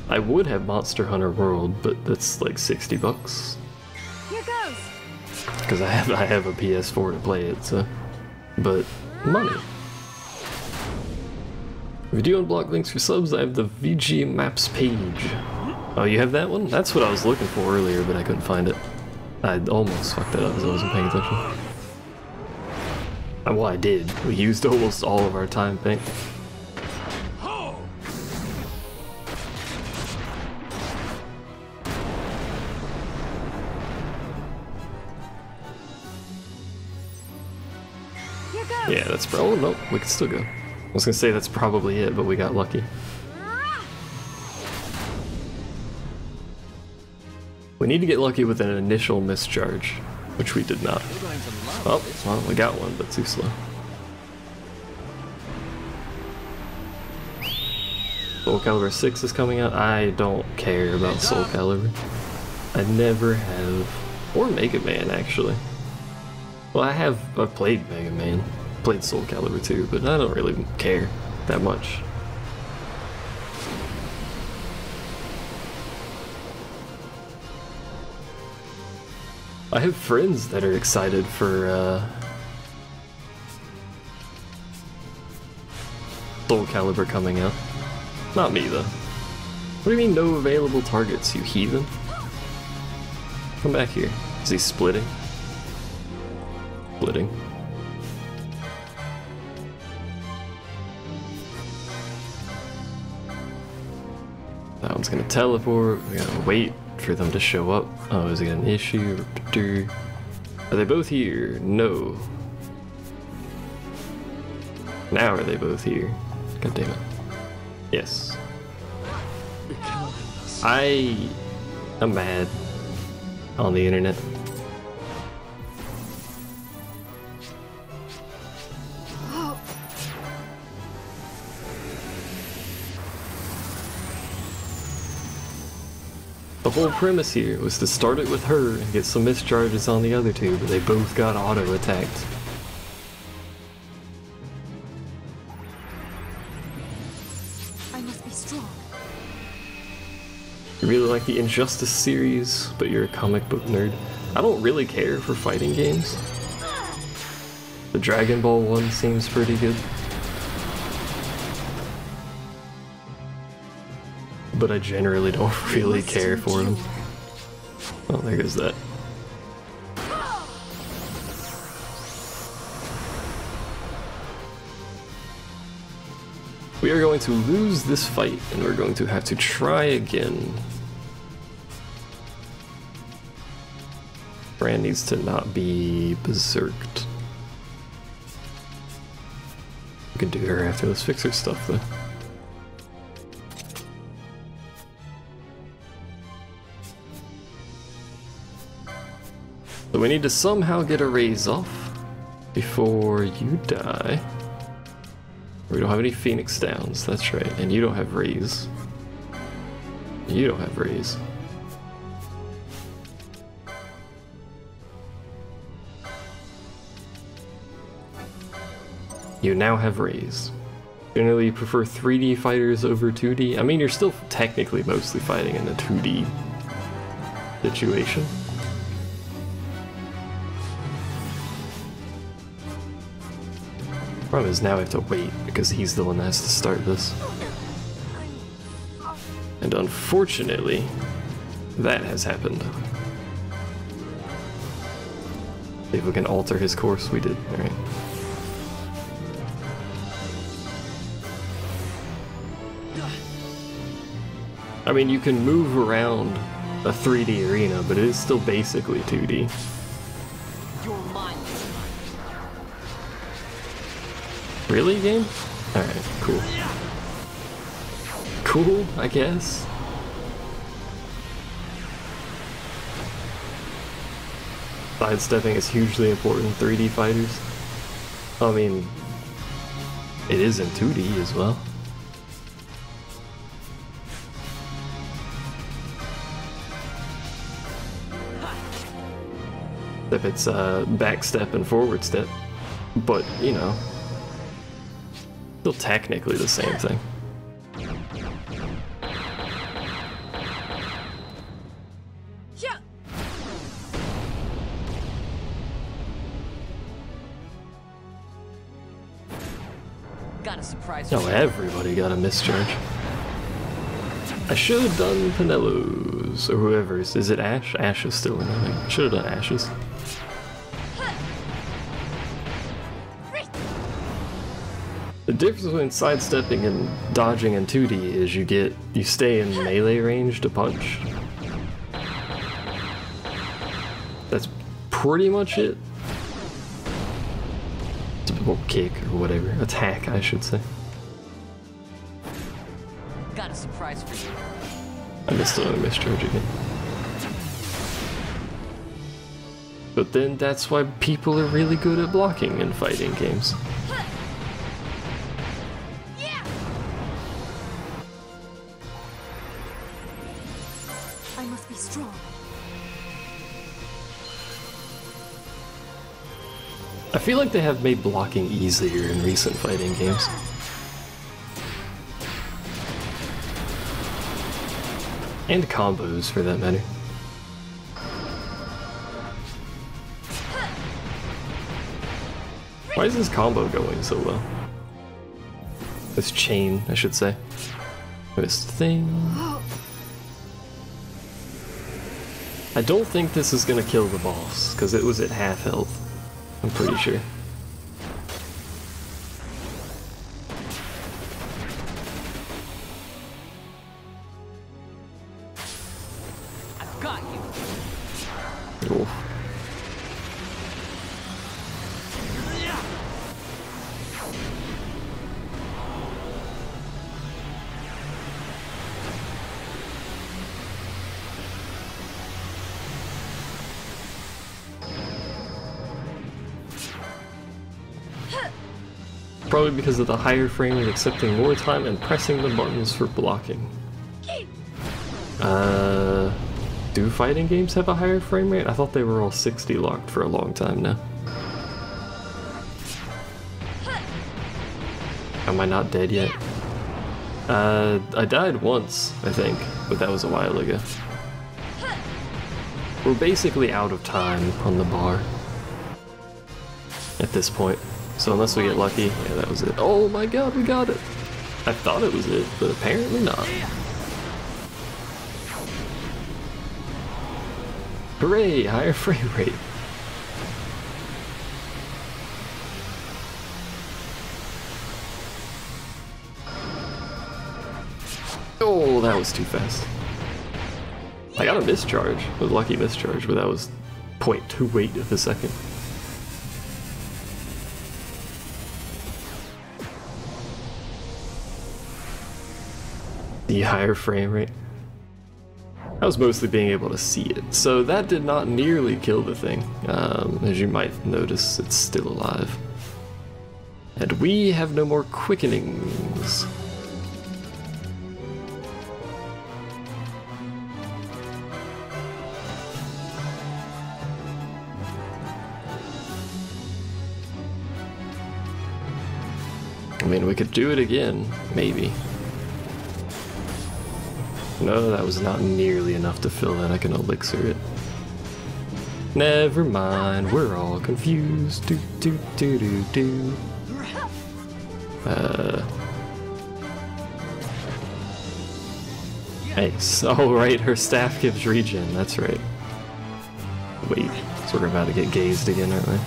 I would have Monster Hunter World, but that's like 60 bucks. Here goes. Because I have a PS4 to play it, so. But money. If you do unblock links for subs, I have the VG Maps page. Oh, you have that one? That's what I was looking for earlier, but I couldn't find it. I almost fucked that up because I wasn't paying attention. Well, I did. We used almost all of our time paying. Yeah, that's oh no, we can still go. I was gonna say that's probably it, but we got lucky. We need to get lucky with an initial mischarge, which we did not. Oh, well, we got one, but too slow. Soul Calibur 6 is coming out. I don't care about Soul Calibur. I never have. Or Mega Man, actually. Well, I've played Mega Man. Played Soul Calibur 2, but I don't really care that much. I have friends that are excited for Soul Calibur coming out. Not me though. What do you mean no available targets, you heathen? Come back here. Is he splitting? Splitting. That one's gonna teleport. We gotta wait for them to show up. Oh, is it an issue? Are they both here? No. Now are they both here? God damn it. Yes. I am mad on the internet. The whole premise here was to start it with her and get some mischarges on the other two, but they both got auto-attacked. I must be strong. You really like the Injustice series, but you're a comic book nerd. I don't really care for fighting games. The Dragon Ball one seems pretty good. But I generally don't really care for them. Oh, there goes that. We are going to lose this fight, and we're going to have to try again. Fran needs to not be berserked. We can do her after. Let's fix her stuff, though. So we need to somehow get a raise off before you die. We don't have any Phoenix Downs, that's right. And you don't have raise. You don't have raise. You now have raise. Generally you prefer 3D fighters over 2D. I mean, you're still technically mostly fighting in a 2D situation. Problem is now I have to wait because he's the one that has to start this. And unfortunately, that has happened. See if we can alter his course. We did. Alright. I mean, you can move around a 3D arena, but it is still basically 2D. Really, game? Alright, cool. Cool, I guess. sidestepping is hugely important in 3D fighters. I mean, it is in 2D as well. If it's back step and forward step, but you know, still technically the same thing. Got a surprise. No, everybody got a mischarge. I should have done Penelo's or whoever's. Is it Ash? Ash is still in there. Should have done Ash's. The difference between sidestepping and dodging in 2D is you stay in melee range to punch. That's pretty much it. Or kick or whatever. Attack, I should say. Got a surprise for you. I missed another mischarge again. But then that's why people are really good at blocking in fighting games. I must be strong. I feel like they have made blocking easier in recent fighting games. And combos, for that matter. Why is this combo going so well? This chain, I should say. This thing. I don't think this is gonna kill the boss, because it was at half health. I'm pretty sure. I've got you. Oof. Probably because of the higher frame rate accepting more time and pressing the buttons for blocking. Do fighting games have a higher frame rate? I thought they were all 60 locked for a long time now. Am I not dead yet? I died once, I think, but that was a while ago. We're basically out of time on the bar at this point. So unless we get lucky, yeah, that was it. Oh my god, we got it! I thought it was it, but apparently not. Hooray, higher frame rate. Oh, that was too fast. I got a mischarge, a lucky mischarge, but that was 0.28 of a second. The higher frame rate. I was mostly being able to see it, so that did not nearly kill the thing. As you might notice, it's still alive. And we have no more quickenings. I mean, we could do it again, maybe. No, that was not nearly enough to fill that. I can elixir it. Never mind, we're all confused. Do do do do do. Nice. Oh right, her staff gives regen. That's right. Wait, so we're about to get gazed again, aren't we?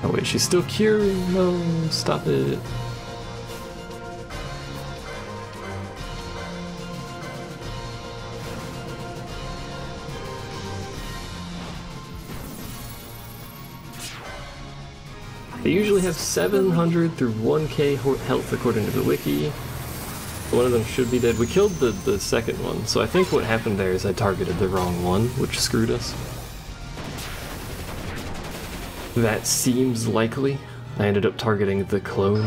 Oh wait, she's still curing. No, stop it. They usually have 700 through 1k health according to the wiki. One of them should be dead. We killed the second one, so I think what happened there is I targeted the wrong one, which screwed us. That seems likely. I ended up targeting the clone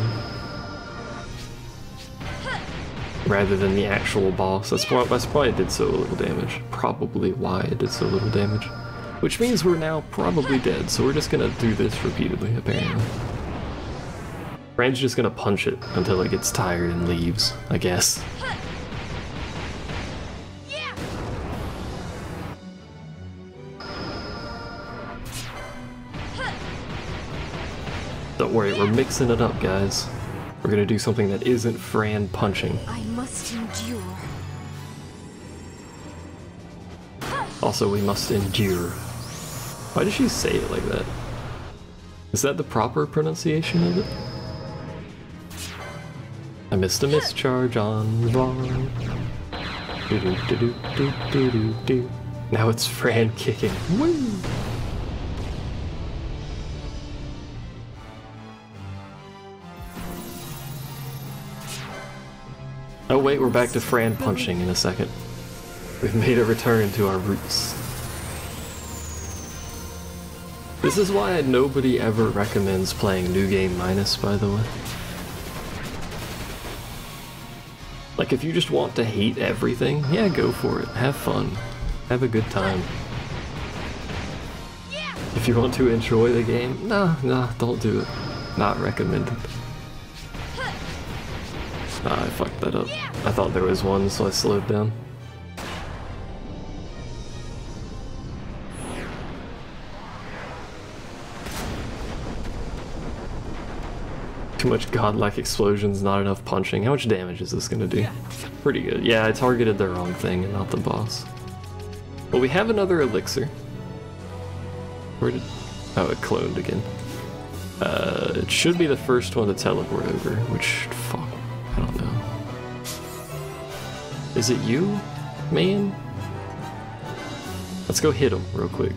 rather than the actual boss. That's why it did so little damage. Probably why it did so little damage. Which means we're now probably dead, so we're just gonna do this repeatedly, apparently. Fran's just gonna punch it until it gets tired and leaves, I guess. Don't worry, we're mixing it up, guys. We're gonna do something that isn't Fran punching. I must endure. Also, we must endure. Why did she say it like that? Is that the proper pronunciation of it? I missed a mischarge on Vaughn. Do-do-do-do-do-do-do. Now it's Fran kicking. Woo! Oh wait, we're back to Fran punching in a second. We've made a return to our roots. This is why nobody ever recommends playing New Game Minus, by the way. Like, if you just want to hate everything, yeah, go for it. Have fun. Have a good time. If you want to enjoy the game, nah, don't do it. Not recommended. Ah, I fucked that up. I thought there was one, so I slowed down. Too much godlike explosions, not enough punching. How much damage is this gonna do? Pretty good. Yeah, I targeted the wrong thing and not the boss. Well, we have another elixir. Where did... Oh, it cloned again. It should be the first one to teleport over, which... Fuck. I don't know. Is it you, man? Let's go hit him real quick.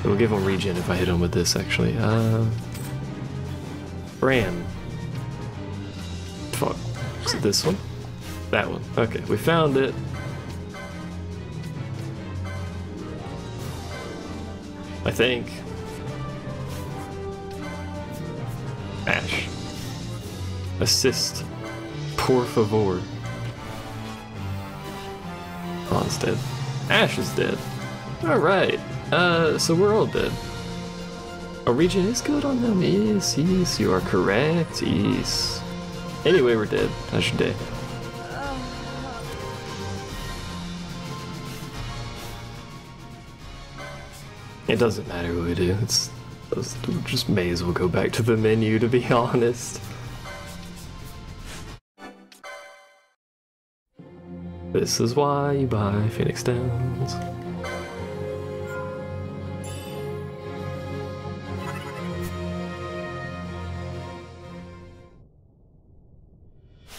It'll give him regen if I hit him with this, actually. Fran. Fuck. Is it this one? That one. Okay, we found it. I think. Ash. Assist. Por favor. Oh, it's dead. Ash is dead. Alright. So we're all dead. A regen is good on them. Yes, you are correct. Yes. Anyway, we're dead. How's your day? It doesn't matter what we do. We just may as well go back to the menu, to be honest. This is why you buy Phoenix Downs.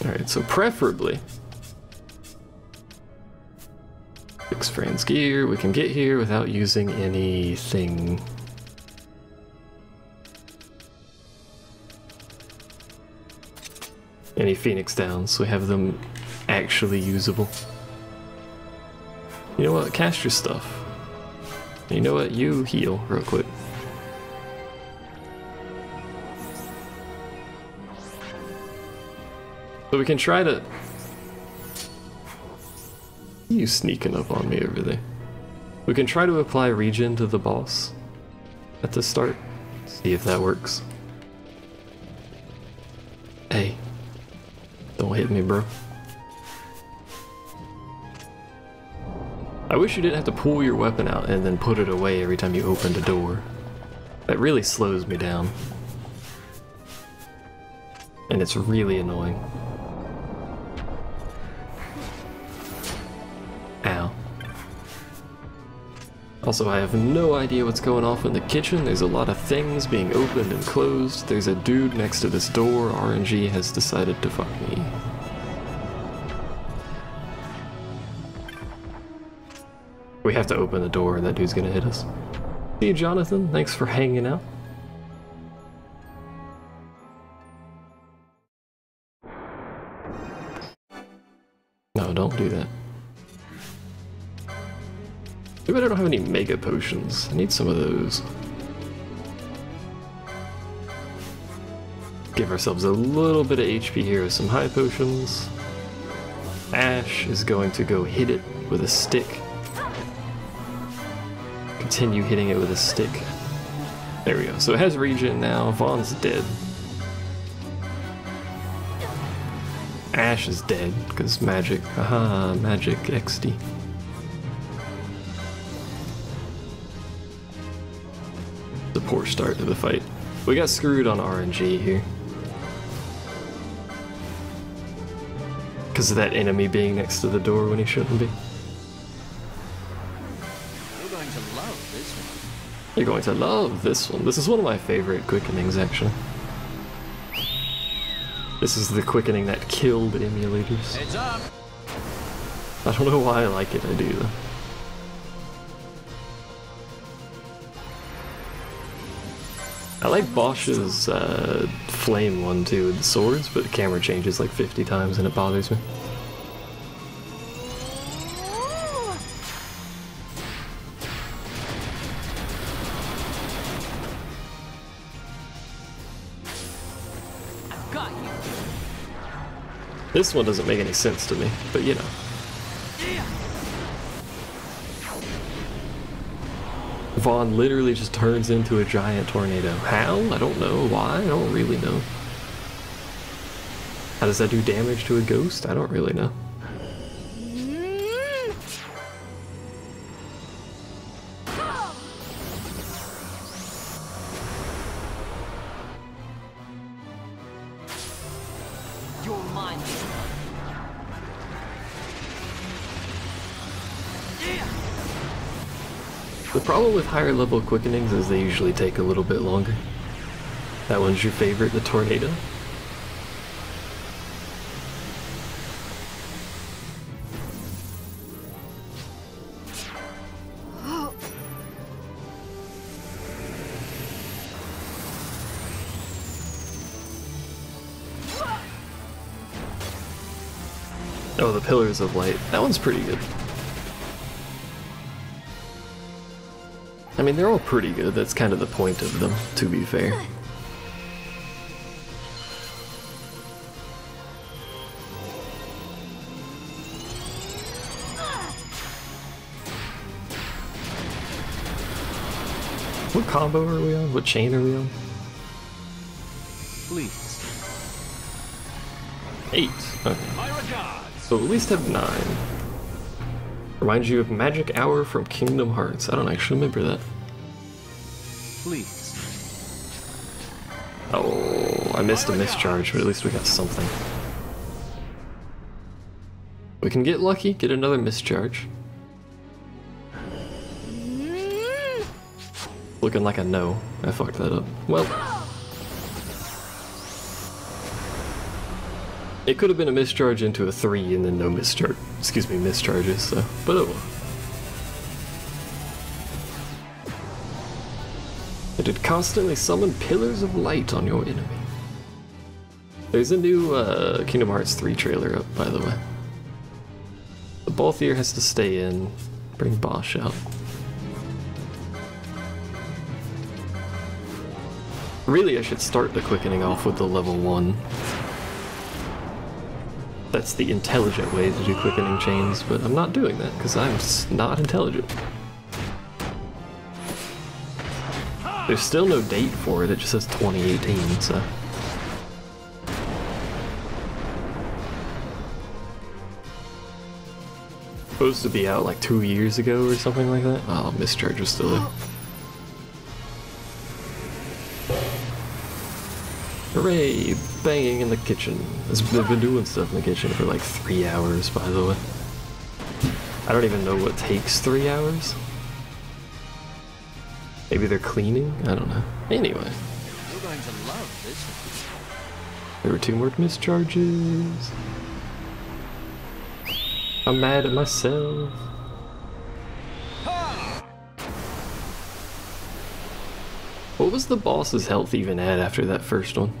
Alright, so preferably fix Fran's gear. We can get here without using anything. Any Phoenix Downs, so we have them actually usable. You know what? Cast your stuff. You know what? You heal real quick. So we can try to... You sneaking up on me over there. We can try to apply regen to the boss at the start. See if that works. Hey. Don't hit me, bro. I wish you didn't have to pull your weapon out and then put it away every time you opened a door. That really slows me down. And it's really annoying. Ow. Also, I have no idea what's going off in the kitchen. There's a lot of things being opened and closed. There's a dude next to this door. RNG has decided to fuck me. We have to open the door, that dude's gonna hit us. See you, Jonathan. Thanks for hanging out. No, don't do that. Too bad I don't have any mega potions. I need some of those. Give ourselves a little bit of HP here with some high potions. Ash is going to go hit it with a stick. Continue hitting it with a stick. There we go. So it has regen now. Vaughn's dead. Ash is dead because magic. Aha, magic XD. The poor start to the fight. We got screwed on RNG here. Because of that enemy being next to the door when he shouldn't be. You're going to love this one. You're going to love this one. This is one of my favorite quickenings, actually. This is the quickening that killed emulators. Heads up! I don't know why I like it, I do though. I like Bosch's flame one too with the swords, but the camera changes like 50 times and it bothers me. I've got you. This one doesn't make any sense to me, but you know. Vaughn literally just turns into a giant tornado. How? I don't know. Why? I don't really know. How does that do damage to a ghost? I don't really know. You're mine. The problem with higher level quickenings is they usually take a little bit longer. That one's your favorite, the tornado? Oh, the Pillars of Light. That one's pretty good. I mean, they're all pretty good. That's kind of the point of them, to be fair. What combo are we on? What chain are we on? Please. 8. Okay. My regards. So at least have 9. Reminds you of Magic Hour from Kingdom Hearts. I don't actually remember that. Please. Oh, I missed a mischarge, but at least we got something. We can get lucky, get another mischarge. Looking like a no. I fucked that up. Well. It could have been a mischarge into a 3 and then no mischarge. Excuse me, mischarges, so. But oh well. It did constantly summon Pillars of Light on your enemy. There's a new Kingdom Hearts 3 trailer up, by the way. The Balthier has to stay in. Bring Bosch out. Really, I should start the quickening off with the level 1. That's the intelligent way to do quickening chains, but I'm not doing that because I'm just not intelligent. There's still no date for it, it just says 2018, so. Supposed to be out like 2 years ago or something like that. Oh, mischarge was still there. Hooray! Banging in the kitchen. They've been doing stuff in the kitchen for like 3 hours, by the way. I don't even know what takes 3 hours. Maybe they're cleaning? I don't know. Anyway. You're going to love this one. There were 2 more mischarges. I'm mad at myself. What was the boss's health even at after that first one?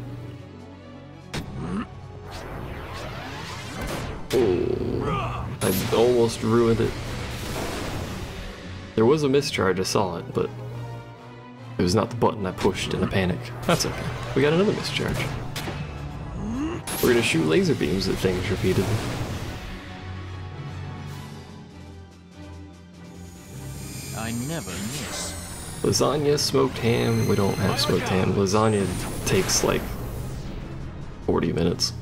Oh, I almost ruined it. There was a mischarge, I saw it, but it was not the button I pushed in a panic. That's okay. We got another mischarge. We're gonna shoot laser beams at things repeatedly. I never miss. Lasagna, smoked ham. We don't have smoked ham. Lasagna takes like 40 minutes.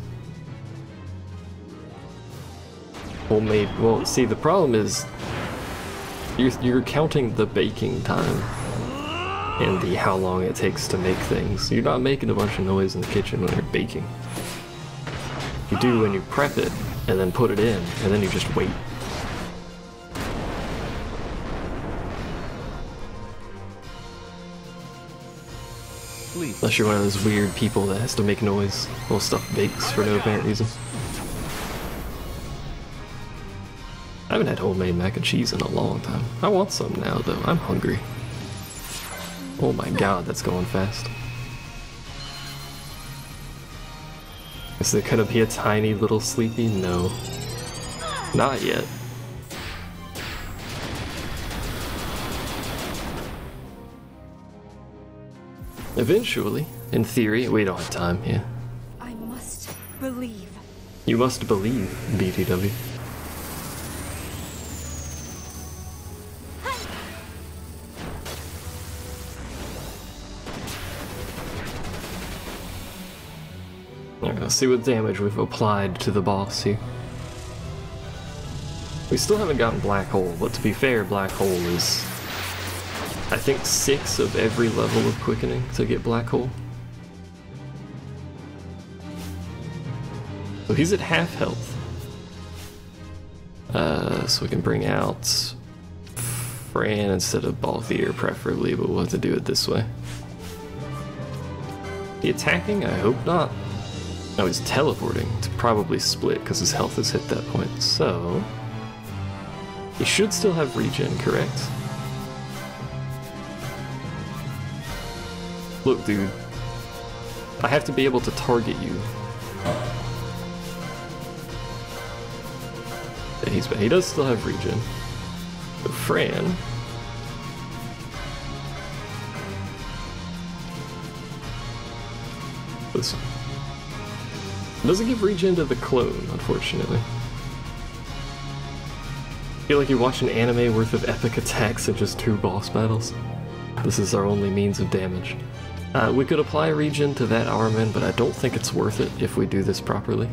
Homemade. Well, see, the problem is you're counting the baking time and the how long it takes to make things. You're not making a bunch of noise in the kitchen when you're baking. You do when you prep it and then put it in, and then you just wait. Please. Unless you're one of those weird people that has to make noise while stuff bakes for no apparent reason. I haven't had homemade mac and cheese in a long time. I want some now though, I'm hungry. Oh my god, that's going fast. Is there gonna be a tiny little sleepy? No. Not yet. Eventually, in theory, we don't have time, yeah. I must believe. You must believe, BTW. Alright, let's see what damage we've applied to the boss here. We still haven't gotten Black Hole, but to be fair, Black Hole is, I think, 6 of every level of quickening to get Black Hole. So he's at half health. So we can bring out Fran instead of Balthier preferably, but we'll have to do it this way. The attacking? I hope not. No, he's teleporting to probably split because his health has hit that point. So he should still have regen, correct? Look, dude. I have to be able to target you. Yeah, he does still have regen. But Fran... Listen. It doesn't give regen to the clone, unfortunately. I feel like you watch an anime worth of epic attacks and just 2 boss battles. This is our only means of damage. We could apply regen to that Armin, but I don't think it's worth it if we do this properly.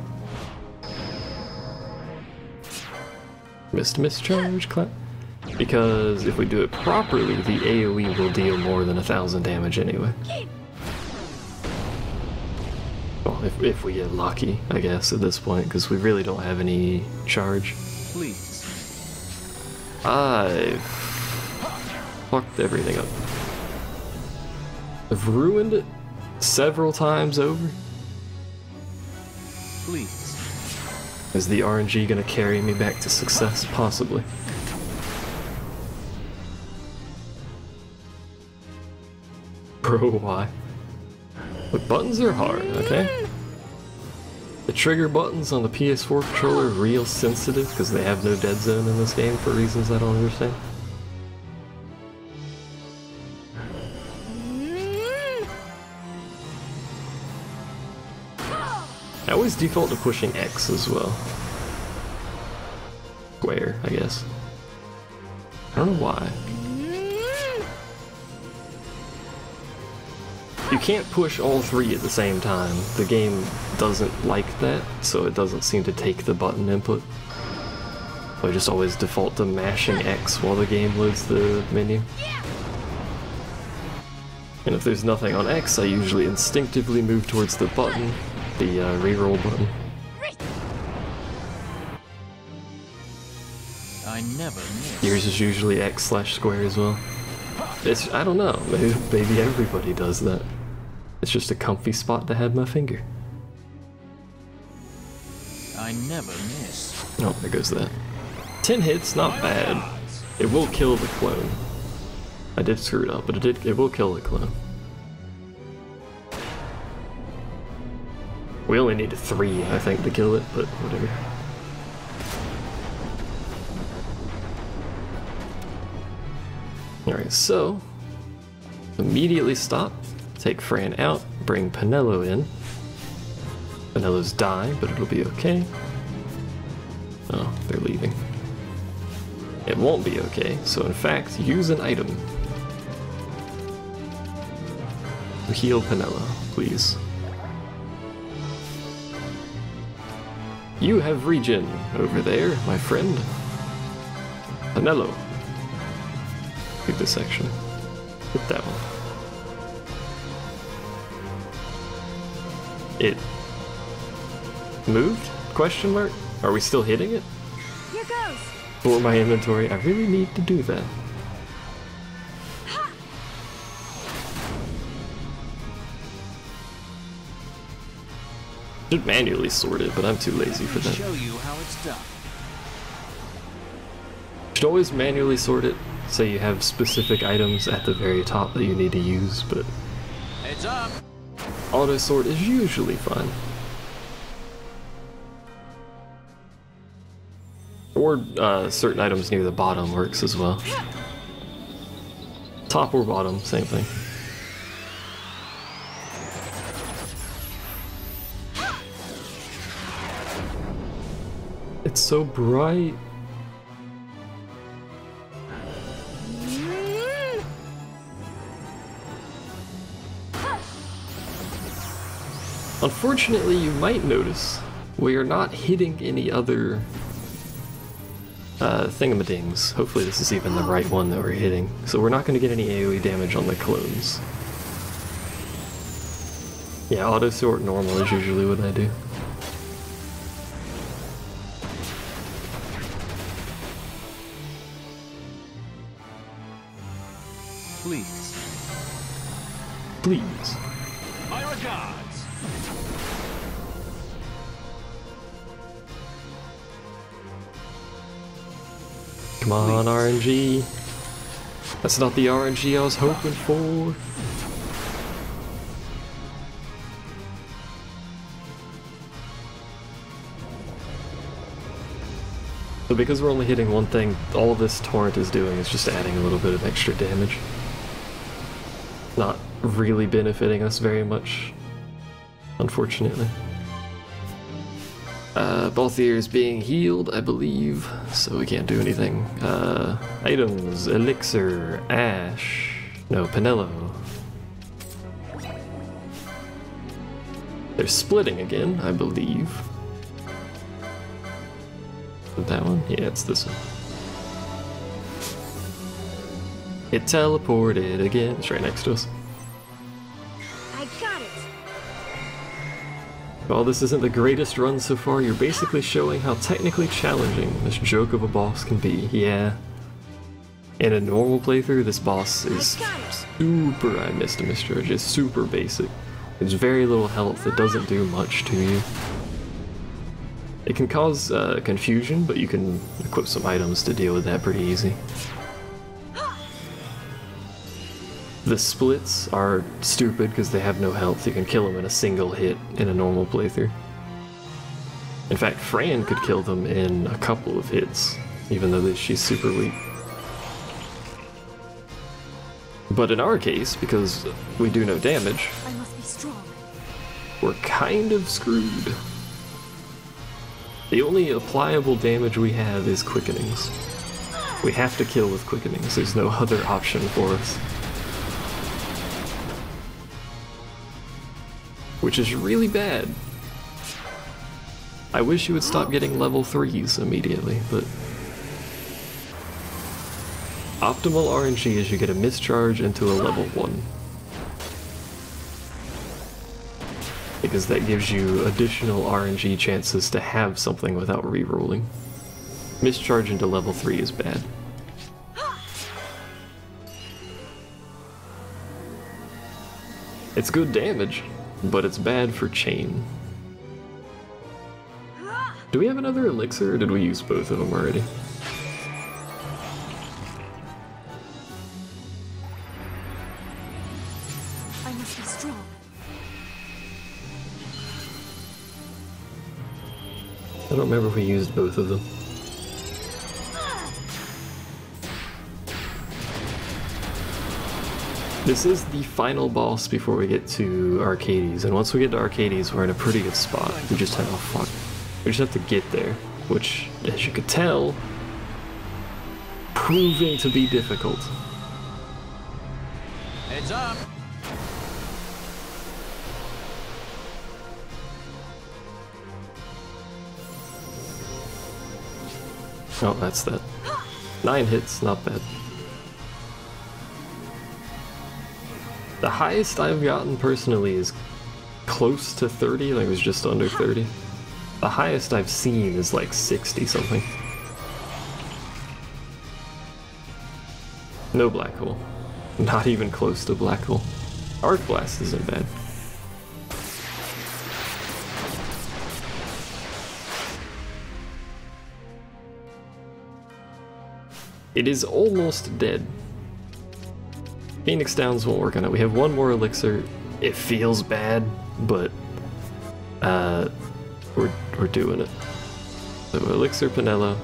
Missed mischarge, clap. Because if we do it properly, the AoE will deal more than 1,000 damage anyway. Well, if we get lucky, I guess, at this point, because we really don't have any charge. Please. I've fucked everything up. I've ruined it several times over. Please. Is the RNG gonna carry me back to success? Possibly. Bro, why? But buttons are hard, okay? The trigger buttons on the PS4 controller are real sensitive because they have no dead zone in this game for reasons I don't understand. I always default to pushing X as well. Square, I guess. I don't know why. You can't push all 3 at the same time. The game doesn't like that, so it doesn't seem to take the button input. So I just always default to mashing X while the game loads the menu. And if there's nothing on X, I usually instinctively move towards the button, the reroll button. I never miss. Yours is usually X/square as well. I don't know, maybe everybody does that. It's just a comfy spot to have my finger. I never miss. Oh, there goes that. 10 hits, not bad. It will kill the clone. I did screw it up, but it will kill the clone. We only need 3, I think, to kill it, but whatever. Alright, so immediately stop, take Fran out, bring Penelo in. Vanillas die, but it'll be okay. Oh, they're leaving. It won't be okay, so in fact, use an item. Heal Penella, please. You have regen over there, my friend. Penello. Pick this section. Hit that one. It moved? Question mark? Are we still hitting it? Here goes. For my inventory, I really need to do that. Should manually sort it, but I'm too lazy for that. Show you how it's done. Should always manually sort it, so you have specific items at the very top that you need to use, but Heads up. auto sort is usually fine. Or certain items near the bottom works as well. Top or bottom, same thing. It's so bright. Unfortunately, you might notice we are not hitting any other thingamadings. Hopefully this is even the right one that we're hitting. So we're not going to get any AoE damage on the clones. Yeah, auto sort normal is usually what I do. Please. Please. My regards. Come on, RNG. That's not the RNG I was hoping for. So because we're only hitting one thing, all this torrent is doing is just adding a little bit of extra damage. Not really benefiting us very much, unfortunately. Balthier is being healed, I believe, so we can't do anything. Items, Elixir, Ash, no, Penello. They're splitting again, I believe. That one? Yeah, it's this one. It teleported again. It's right next to us. I got it. While this isn't the greatest run so far, you're basically showing how technically challenging this joke of a boss can be. Yeah. In a normal playthrough, this boss is super, I missed a mischarge, it's super basic. There's very little health, it doesn't do much to you. It can cause confusion, but you can equip some items to deal with that pretty easy. The splits are stupid because they have no health. You can kill them in a single hit in a normal playthrough. In fact, Fran could kill them in a couple of hits, even though she's super weak. But in our case, because we do no damage, I must be strong. we're kind of screwed. The only applicable damage we have is quickenings. We have to kill with quickenings. There's no other option for us. Which is really bad. I wish you would stop getting level 3s immediately, but optimal RNG is you get a mischarge into a level 1. Because that gives you additional RNG chances to have something without re-rolling. Mischarge into level 3 is bad. It's good damage, but it's bad for chain. Do we have another elixir, or did we use both of them already? I must be strong. I don't remember if we used both of them. This is the final boss before we get to Arcades, and once we get to Arcades, we're in a pretty good spot. We just have, oh fuck. We just have to get there, which, as you could tell, proving to be difficult. Heads up. Oh, that's that. 9 hits, not bad. The highest I've gotten personally is close to 30, like it was just under 30. The highest I've seen is like 60 something. No black hole. Not even close to black hole. Arc Blast isn't bad. It is almost dead. Phoenix Downs won't work on it. We have one more elixir. It feels bad, but we're doing it. So elixir Pinello.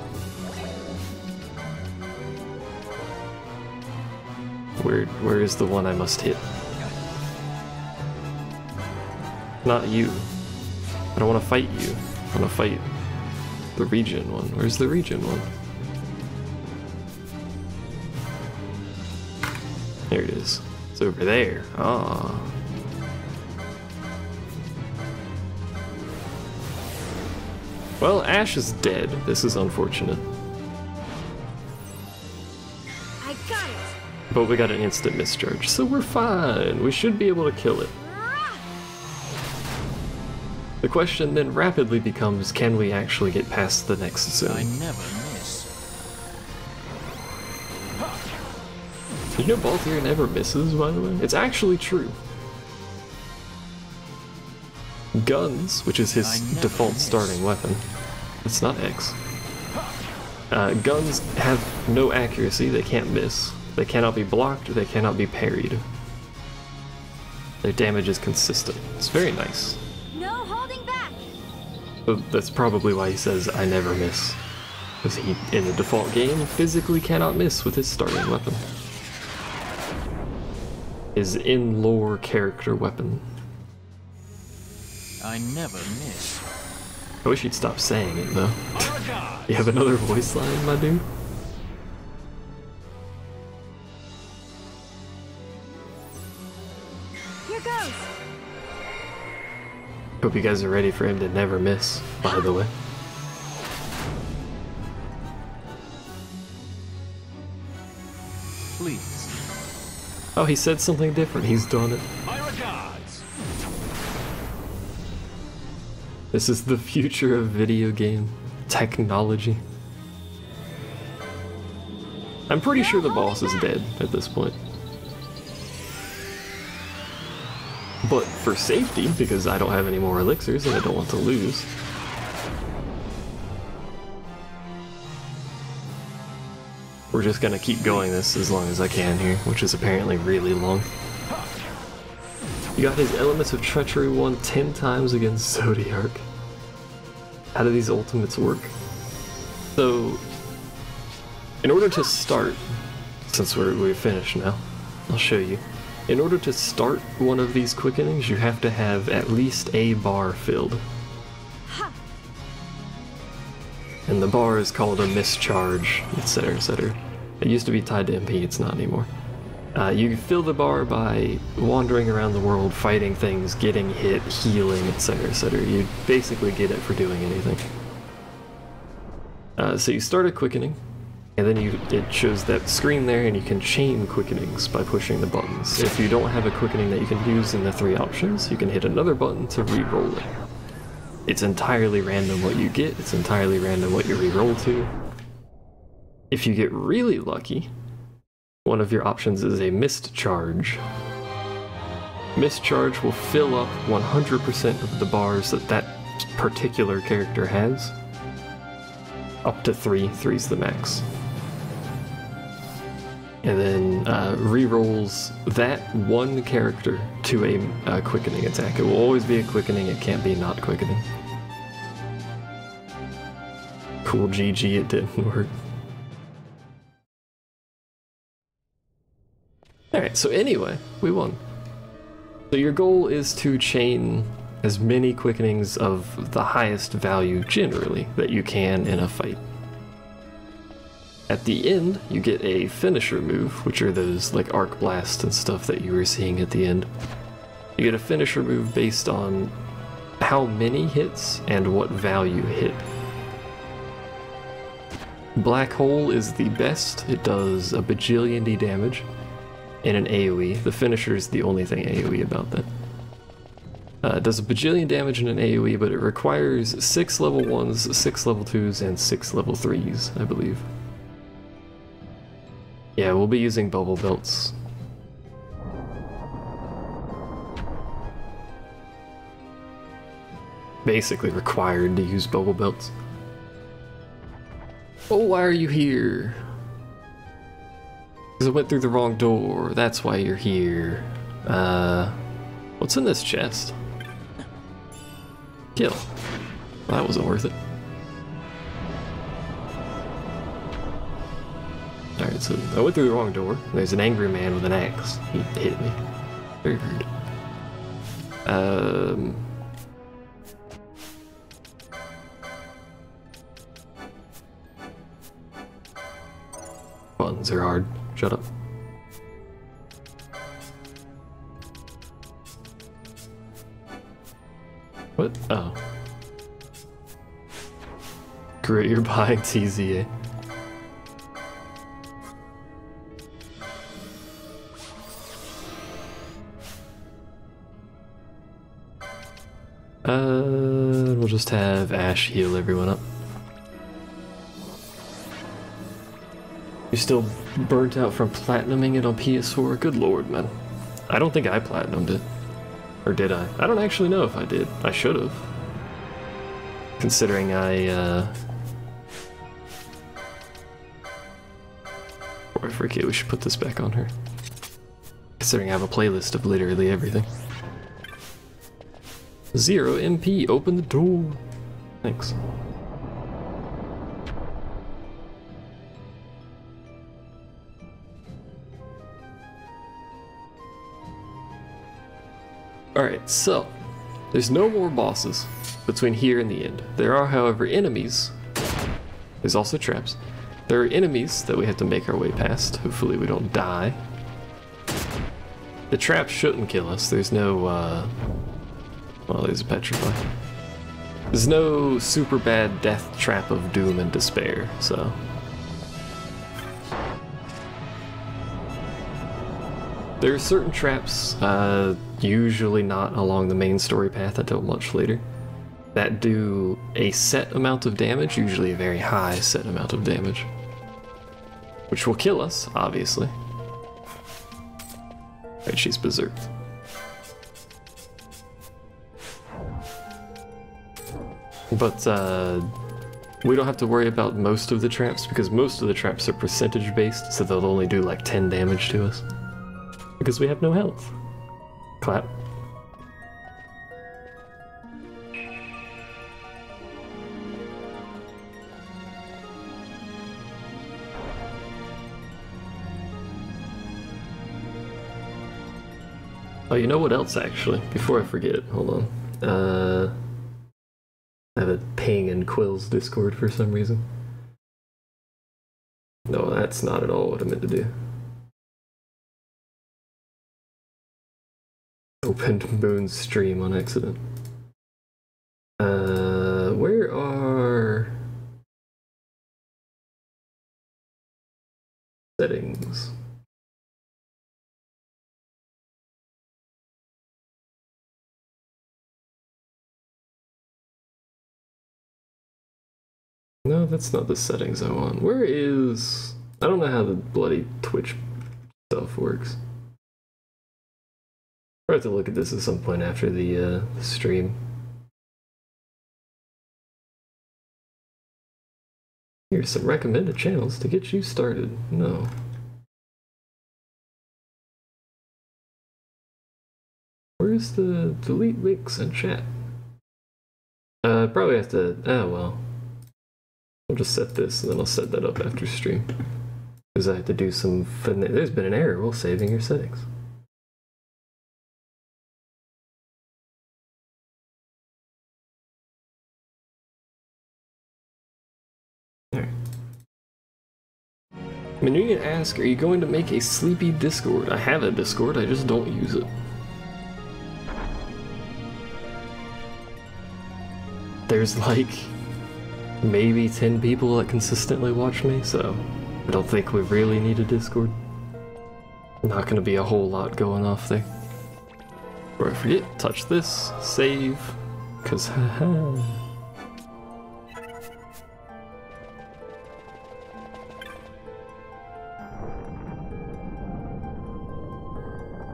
Where is the one I must hit? Not you. I don't want to fight you. I want to fight the region one. Where's the region one? There it is. It's over there. Ah. Well, Ash is dead. This is unfortunate. I got it. But we got an instant mischarge, so we're fine. We should be able to kill it. The question then rapidly becomes, can we actually get past the next I zone? never miss. You know Balthier never misses, by the way? It's actually true. Guns, which is his default starting weapon. It's not X. Guns have no accuracy, they can't miss. They cannot be blocked, they cannot be parried. Their damage is consistent. It's very nice. No holding back. But that's probably why he says, I never miss. Because he, in the default game, physically cannot miss with his starting weapon. His in-lore character weapon. I never miss. I wish he'd stop saying it, though. You have another voice line, my dude? Here goes. Hope you guys are ready for him to never miss, by the way. Please. Oh, he said something different. He's done it. My regards. This is the future of video game technology. I'm pretty sure the boss is dead at this point. But for safety, because I don't have any more elixirs and I don't want to lose, we're just gonna keep going this as long as I can here, which is apparently really long. You got his Elements of Treachery 1 10 times against Zodiac. How do these ultimates work? So, in order to start, since we're finished now, I'll show you. In order to start one of these quickenings, you have to have at least a bar filled. And the bar is called a mischarge, etc., etc. It used to be tied to MP, it's not anymore. You fill the bar by wandering around the world, fighting things, getting hit, healing, etc., etc. You basically get it for doing anything. So you start a quickening, and then it shows that screen there, and you can chain quickenings by pushing the buttons. If you don't have a quickening that you can use in the 3 options, you can hit another button to re-roll it. It's entirely random what you get, it's entirely random what you re-roll to. If you get really lucky, one of your options is a mischarge. Mischarge will fill up 100% of the bars that particular character has. Up to 3, 3's the max. And then re-rolls that one character to a quickening attack. It will always be a quickening, it can't be not quickening. Cool, GG, it didn't work. Alright. Alright, so anyway, we won. So your goal is to chain as many quickenings of the highest value generally that you can in a fight. At the end, you get a finisher move, which are those like arc blast and stuff that you were seeing at the end. You get a finisher move based on how many hits and what value hit. Black Hole is the best. It does a bajillion D damage in an AoE. The finisher is the only thing AoE about that. It does a bajillion damage in an AoE, but it requires 6 level 1s, 6 level 2s, and 6 level 3s, I believe. Yeah, we'll be using bubble belts. Basically required to use bubble belts. Oh, why are you here? Because I went through the wrong door. That's why you're here. What's in this chest? Kill. Well, that wasn't worth it. Alright, so I went through the wrong door. There's an angry man with an axe. He hit me. Very rude. Buttons are hard. Shut up. What? Oh. Great, you're buying TZA. We'll just have Ash heal everyone up. You're still burnt out from platinuming it on PS4? Good lord, man. I don't think I platinumed it. Or did I? I don't actually know if I did. I should have. Considering I Before I forget, we should put this back on her. Considering I have a playlist of literally everything. 0 MP, open the door. Thanks. Alright, so there's no more bosses between here and the end. There are, however, enemies. There's also traps. There are enemies that we have to make our way past. Hopefully we don't die. The traps shouldn't kill us. There's no, well, there's a petrify. There's no super bad death trap of doom and despair, so. There are certain traps, usually not along the main story path until much later, that do a set amount of damage, usually a very high set amount of damage. Which will kill us, obviously. Right, she's berserked. But we don't have to worry about most of the traps because most of the traps are percentage based, so they'll only do like 10 damage to us. Because we have no health. Clap. Oh, you know what else actually? Before I forget, hold on. I have a ping in Quill's Discord for some reason. No, that's not at all what I meant to do. Opened Moon's stream on accident. Where are settings? No, that's not the settings I want. Where is... I don't know how the bloody Twitch stuff works. I'll have to look at this at some point after the stream. Here's some recommended channels to get you started. No. Where's the delete links in chat? Probably have to... oh well. I'll just set this and then I'll set that up after stream. Because I had to do some... There's been an error while saving your settings. Alright. I mean, you need to ask, are you going to make a sleepy Discord? I have a Discord, I just don't use it. There's like maybe 10 people that consistently watch me, so I don't think we really need a Discord. Not gonna be a whole lot going off there. Or I forget, touch this, save, cause haha.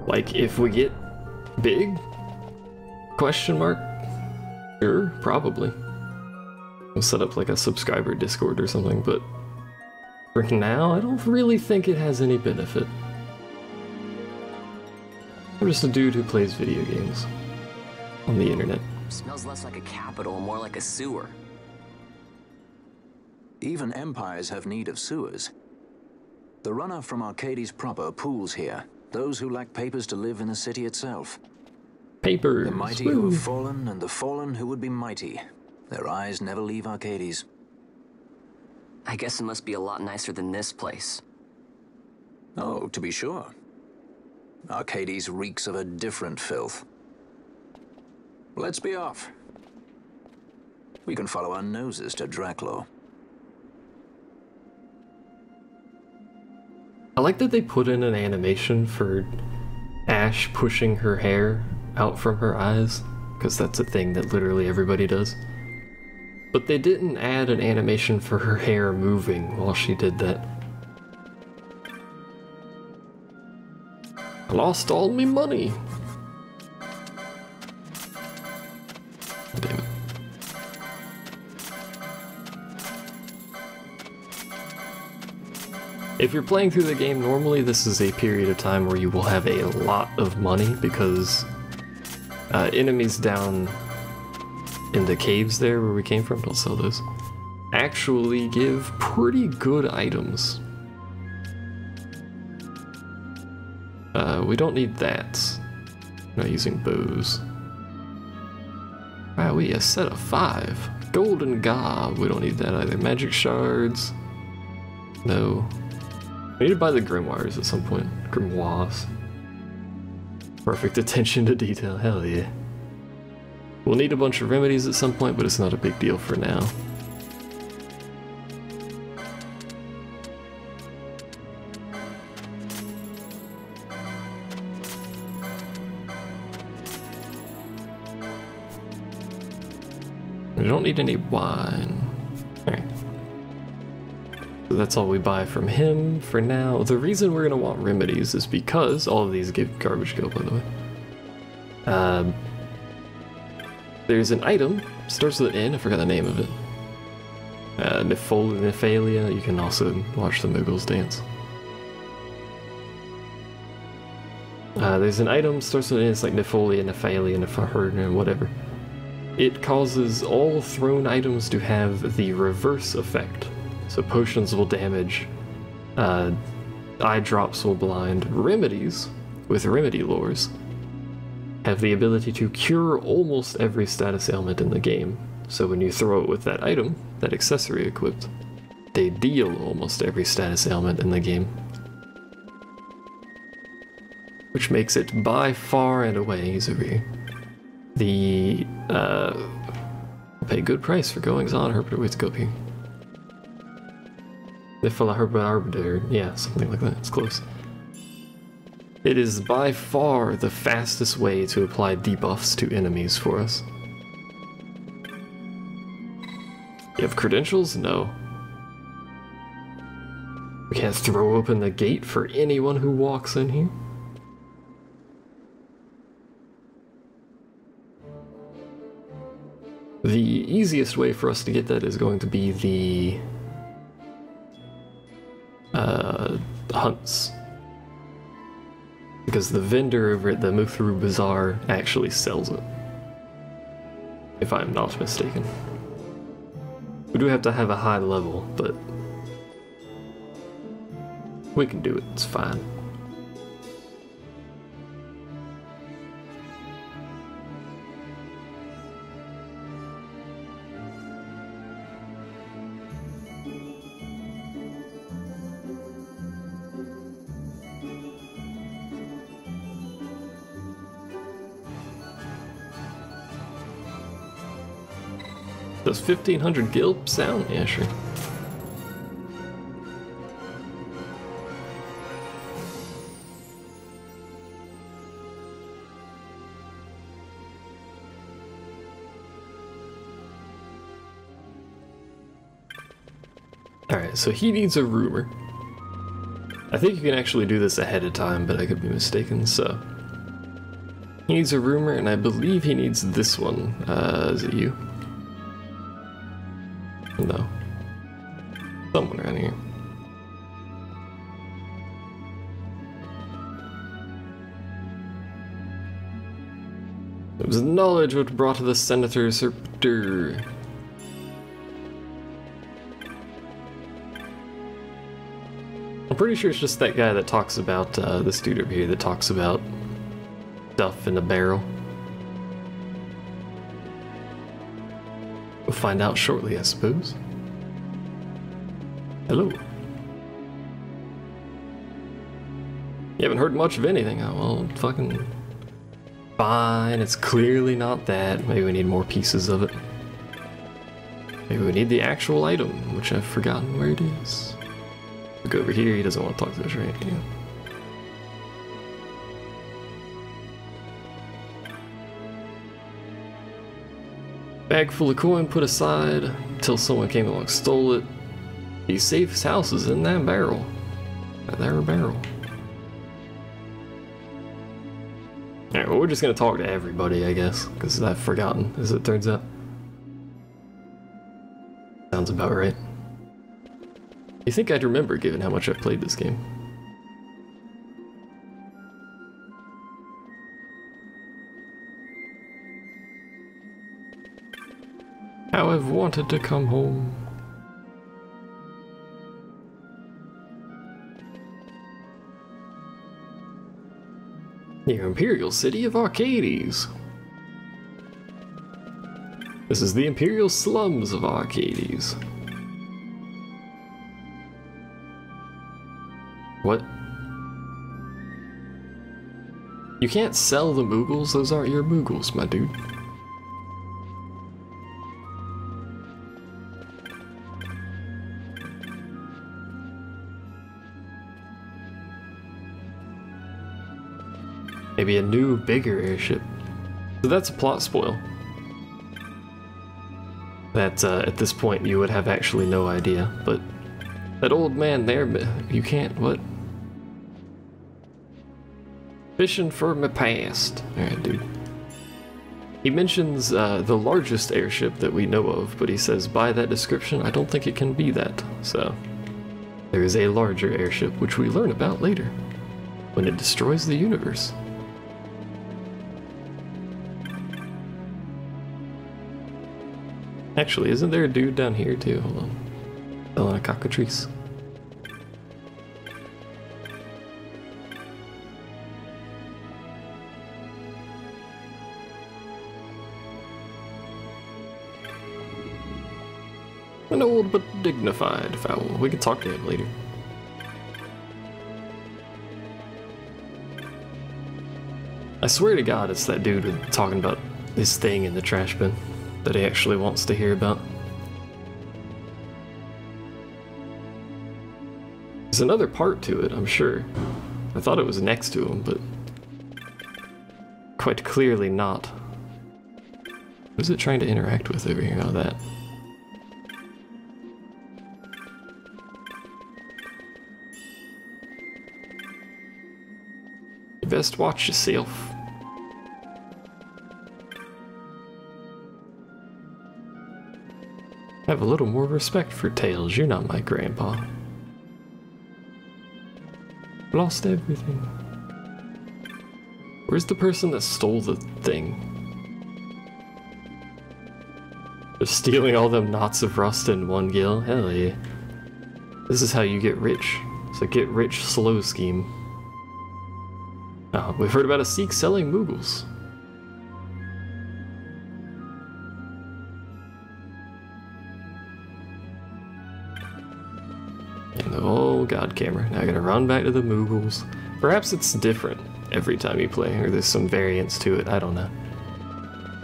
Like, if we get big? Question mark? Sure, probably. We'll set up like a subscriber Discord or something, but for now, I don't really think it has any benefit. I'm just a dude who plays video games on the internet. Smells less like a capital, more like a sewer. Even empires have need of sewers. The runner from Arcades proper pools here. Those who lack papers to live in the city itself. Papers. The mighty who have fallen, and the fallen who would be mighty. Their eyes never leave Arcades. I guess it must be a lot nicer than this place. Oh, to be sure. Arcades reeks of a different filth. Let's be off. We can follow our noses to Draclo. I like that they put in an animation for Ash pushing her hair out from her eyes, because that's a thing that literally everybody does. But they didn't add an animation for her hair moving while she did that. I lost all me money! Damn it. If you're playing through the game normally, this is a period of time where you will have a lot of money because enemies down in the caves there where we came from, don't sell those, actually give pretty good items. We don't need that. I'm not using bows. Wow, a set of 5. Golden Gob, we don't need that either. Magic shards. No. We need to buy the grimoires at some point. Grimoires. Perfect attention to detail, hell yeah. We'll need a bunch of remedies at some point, but it's not a big deal for now. We don't need any wine. Alright. So that's all we buy from him for now. The reason we're gonna want remedies is because all of these give garbage go, by the way. There's an item, starts with an N, I forgot the name of it. Nephalia, you can also watch the Muggles dance. There's an item, starts with an N, it's like Nephalia, Nephalia, whatever. It causes all thrown items to have the reverse effect. So potions will damage, eye drops will blind, remedies, with remedy lores, have the ability to cure almost every status ailment in the game. So when you throw it with that item, that accessory equipped, they deal almost every status ailment in the game. Which makes it by far and away, he's over here, the, I'll pay a good price for goings on, Herpeter, wait to go up here. Yeah, something like that, it's close. It is by far the fastest way to apply debuffs to enemies for us. You have credentials? No. We can't throw open the gate for anyone who walks in here. The easiest way for us to get that is going to be the hunts. Because the vendor over at the Muthru Bazaar actually sells it. If I'm not mistaken. We do have to have a high level, but We can do it, it's fine. Does 1500 gil sound? Yeah, sure. Alright, so he needs a rumor. I think you can actually do this ahead of time, but I could be mistaken, so. He needs a rumor, and I believe he needs this one. Is it you? No. Someone around here. It was knowledge which brought the Senator Serpter. I'm pretty sure it's just that guy that talks about, this dude over here that talks about stuff in a barrel. We'll find out shortly, I suppose. Hello. You haven't heard much of anything. Oh, well, fucking fine. It's clearly not that. Maybe we need more pieces of it. Maybe we need the actual item, which I've forgotten where it is. We'll go over here. He doesn't want to talk to us, right? Yeah. Bag full of coin put aside until someone came along and stole it. He safe house is in that barrel. That there barrel. Alright, well, we're just gonna talk to everybody, I guess, because I've forgotten, as it turns out. Sounds about right. You think I'd remember given how much I've played this game? How I've wanted to come home. The Imperial City of Arcades. This is the Imperial Slums of Arcades. What? You can't sell the Moogles, those aren't your Moogles, my dude. Maybe a new, bigger airship. So that's a plot spoil. That, at this point, you would have actually no idea, but that old man there, you can't, what? Fishing for my past. Alright, dude. He mentions the largest airship that we know of, but he says, by that description, I don't think it can be that. So, there is a larger airship, which we learn about later, when it destroys the universe. Actually, isn't there a dude down here too? Hold on. Selling a cockatrice. An old but dignified fowl. We can talk to him later. I swear to God it's that dude talking about this thing in the trash bin that he actually wants to hear about. There's another part to it, I'm sure. I thought it was next to him, but quite clearly not. What is it trying to interact with over here? Oh, that. You best watch yourself. Have a little more respect for Tails. You're not my grandpa. Lost everything. Where's the person that stole the thing? Just stealing all them knots of rust in one gil? Hell yeah. This is how you get rich. It's a get rich slow scheme. We've heard about a Sikh selling Mughals. And the old god camera. Now I gotta run back to the Mughals. Perhaps it's different every time you play, or there's some variance to it, I don't know.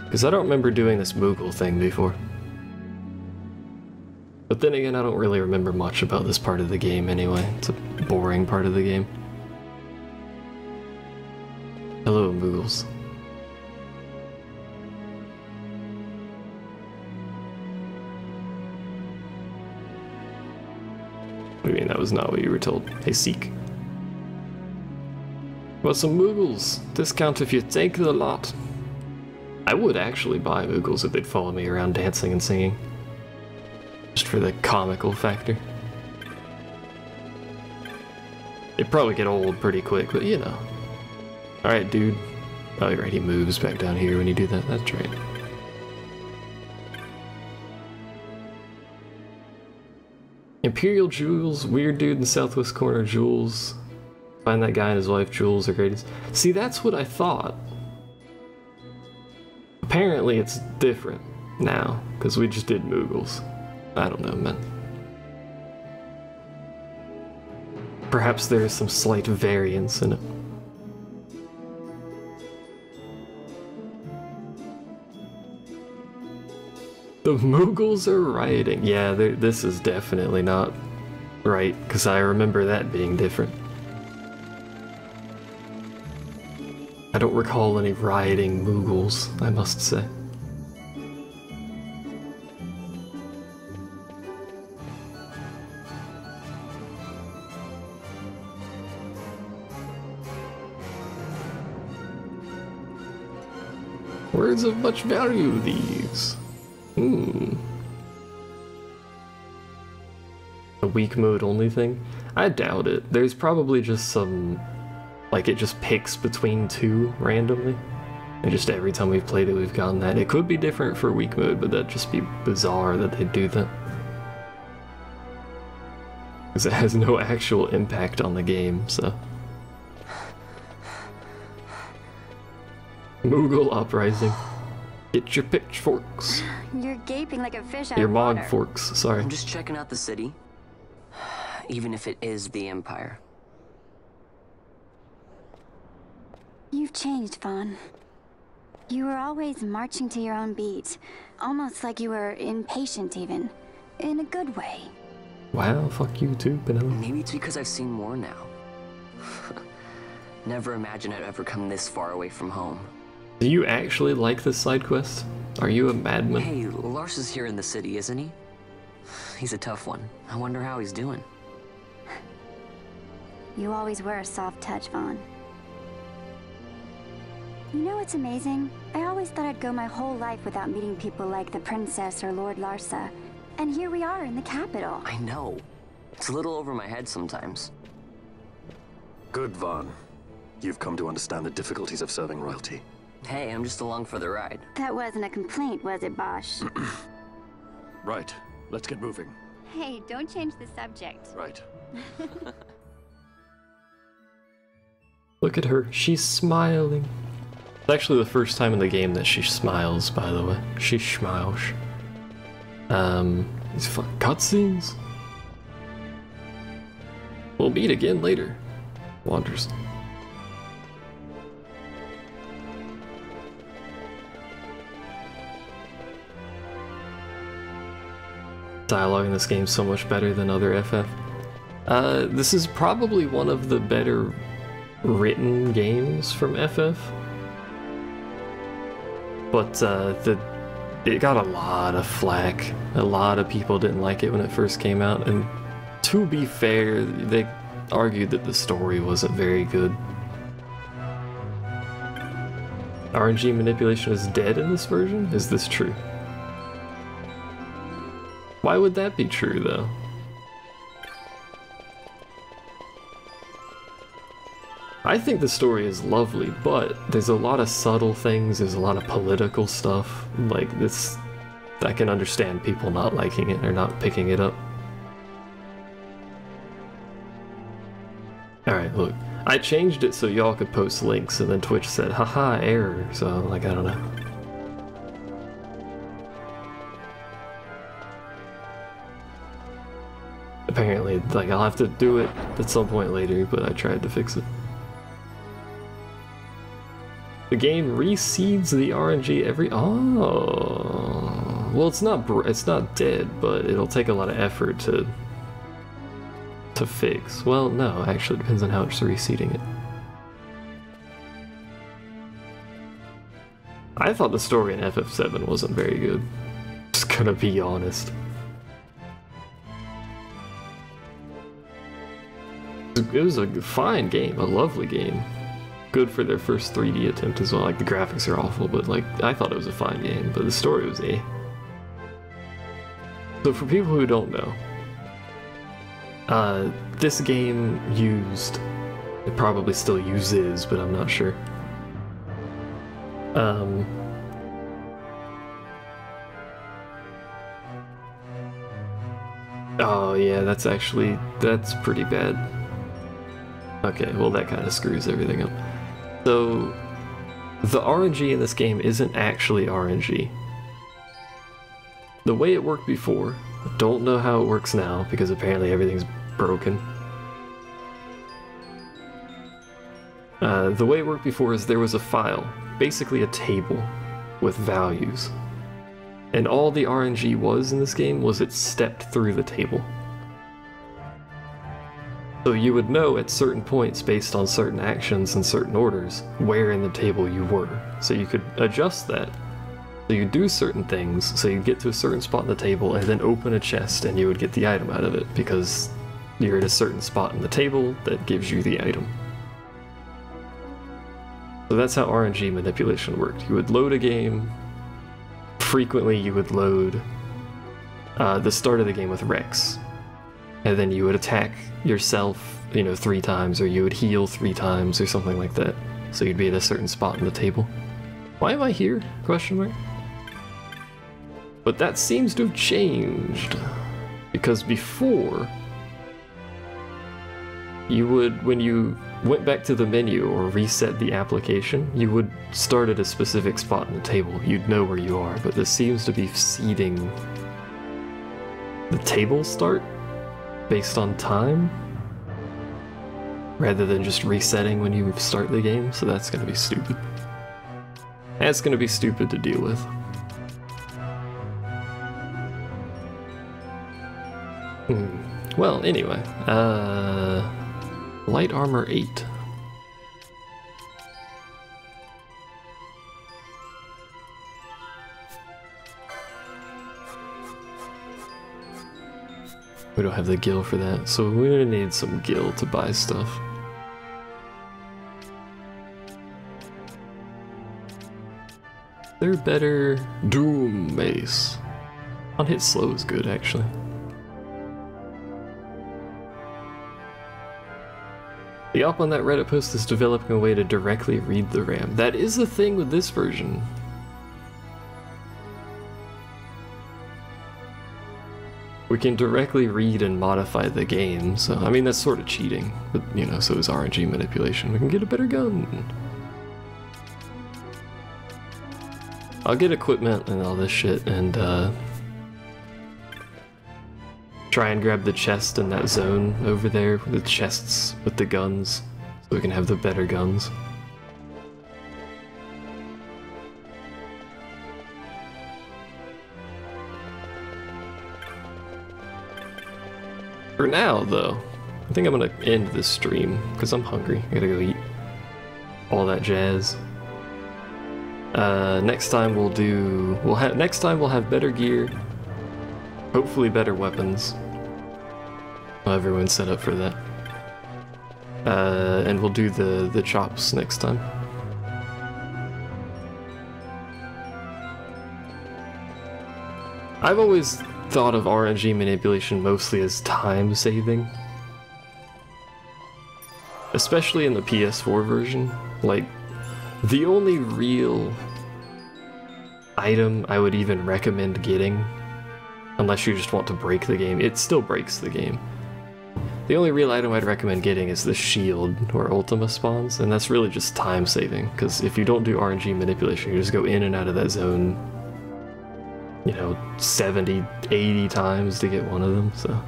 Because I don't remember doing this Mughal thing before. But then again, I don't really remember much about this part of the game anyway. It's a boring part of the game. Hello, Mughals. What do you mean that was not what you were told? Hey, Sikh. Well, some Mughals. Discount if you take the lot. I would actually buy Mughals if they'd follow me around dancing and singing. Just for the comical factor. It'd probably get old pretty quick, but you know. Alright, dude. Oh, you're right, he moves back down here when you do that. That's right. Imperial Jewels, weird dude in the southwest corner, Jules. Find that guy and his wife, Jules, are greatest. See, that's what I thought. Apparently it's different now, because we just did Mughals. I don't know, man. Perhaps there is some slight variance in it. The Mughals are rioting. Yeah, this is definitely not right, because I remember that being different. I don't recall any rioting Mughals, I must say. Words of much value, these. A weak mode only thing? I doubt it. There's probably just some... like, it just picks between two randomly. And just every time we've played it, we've gotten that. It could be different for weak mode, but that'd just be bizarre that they do that. Because it has no actual impact on the game, so... Mughal uprising. Get your pitchforks. You're gaping like a fish out Your of water. mog forks, sorry. I'm just checking out the city. Even if it is the Empire. You've changed, Vaughn. You were always marching to your own beat. Almost like you were impatient even. In a good way. Wow, fuck you too, Penelope. Maybe it's because I've seen more now. Never imagined I'd ever come this far away from home. Do you actually like this side quest? Are you a madman? Hey, Lars is here in the city, isn't he? He's a tough one. I wonder how he's doing. You always were a soft touch, Vaughn. You know what's amazing? I always thought I'd go my whole life without meeting people like the Princess or Lord Larsa. And here we are in the capital. I know. It's a little over my head sometimes. Good, Vaughn. You've come to understand the difficulties of serving royalty. Hey, I'm just along for the ride. That wasn't a complaint, was it, Bosch? Right. Let's get moving. Hey, don't change the subject. Right. Look at her, she's smiling. It's actually the first time in the game that she smiles, by the way. She smiles. These fucking cutscenes. We'll meet again later. Wanders. Dialogue in this game is so much better than other FF. This is probably one of the better written games from FF. But it got a lot of flack. A lot of people didn't like it when it first came out, and to be fair, they argued that the story wasn't very good. RNG manipulation is dead in this version? Is this true? Why would that be true, though? I think the story is lovely, but there's a lot of subtle things, there's a lot of political stuff. Like, this, I can understand people not liking it or not picking it up. Alright, look. I changed it so y'all could post links, and then Twitch said, haha, error. So, like, I don't know. Apparently, like, I'll have to do it at some point later, but I tried to fix it. The game reseeds the RNG every... Oh... Well, it's not dead, but it'll take a lot of effort to fix. Well, no, actually, it depends on how it's reseeding it. I thought the story in FF7 wasn't very good. Just gonna be honest. It was a fine game, a lovely game. Good for their first 3D attempt as well. Like, the graphics are awful, but like, I thought it was a fine game, but the story was eh. So for people who don't know, this game used, it probably still uses, but I'm not sure. Oh yeah, that's pretty bad. Okay, well that kind of screws everything up. So, the RNG in this game isn't actually RNG. The way it worked before, I don't know how it works now, because apparently everything's broken. The way it worked before is there was a file, basically a table, with values. And all the RNG was in this game was it stepped through the table. So you would know at certain points, based on certain actions and certain orders, where in the table you were. So you could adjust that. So you do certain things, so you get to a certain spot in the table, and then open a chest, and you would get the item out of it, because you're at a certain spot in the table that gives you the item. So that's how RNG manipulation worked. You would load a game. Frequently you would load the start of the game with Rex. And then you would attack yourself, 3 times, or you would heal 3 times, or something like that. So you'd be at a certain spot in the table. Why am I here? Question mark. But that seems to have changed. Because before, you would, when you went back to the menu or reset the application, you would start at a specific spot in the table. You'd know where you are, but this seems to be seeding the table start based on time, rather than just resetting when you start the game, so that's gonna be stupid. That's gonna be stupid to deal with. Well, anyway, light armor 8. We don't have the gil for that, so we're gonna need some gil to buy stuff. They're better. Doom Mace. On hit slow is good, actually. The op on that Reddit post is developing a way to directly read the RAM. That is the thing with this version. We can directly read and modify the game, so I mean that's sort of cheating, but so is RNG manipulation. We can get a better gun. I'll get equipment and all this shit and try and grab the chest in that zone over there, the chests with the guns, so we can have the better guns. For now, though, I think I'm gonna end this stream because I'm hungry. I gotta go eat. All that jazz. Next time we'll have better gear. Hopefully better weapons. Well, everyone's set up for that. And we'll do the chops next time. I've always thought of RNG manipulation mostly as time saving. Especially in the PS4 version. Like, the only real item I would even recommend getting, unless you just want to break the game, it still breaks the game. The only real item I'd recommend getting is the shield where Ultima spawns, and that's really just time saving, because if you don't do RNG manipulation, you just go in and out of that zone, you know, 70, 80 times to get one of them, so.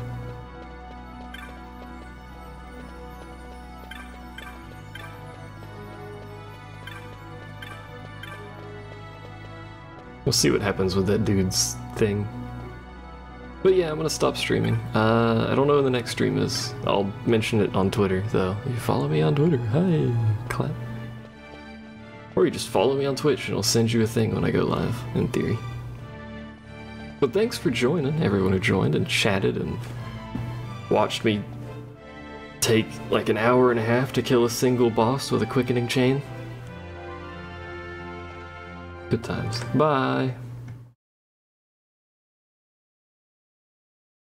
We'll see what happens with that dude's thing. But yeah, I'm gonna stop streaming. I don't know when the next stream is. I'll mention it on Twitter, though. You follow me on Twitter. Hi, clap. Or you just follow me on Twitch, and I'll send you a thing when I go live, in theory. But thanks for joining, everyone who joined and chatted and watched me take like an hour and a half to kill a single boss with a quickening chain. Good times. Bye.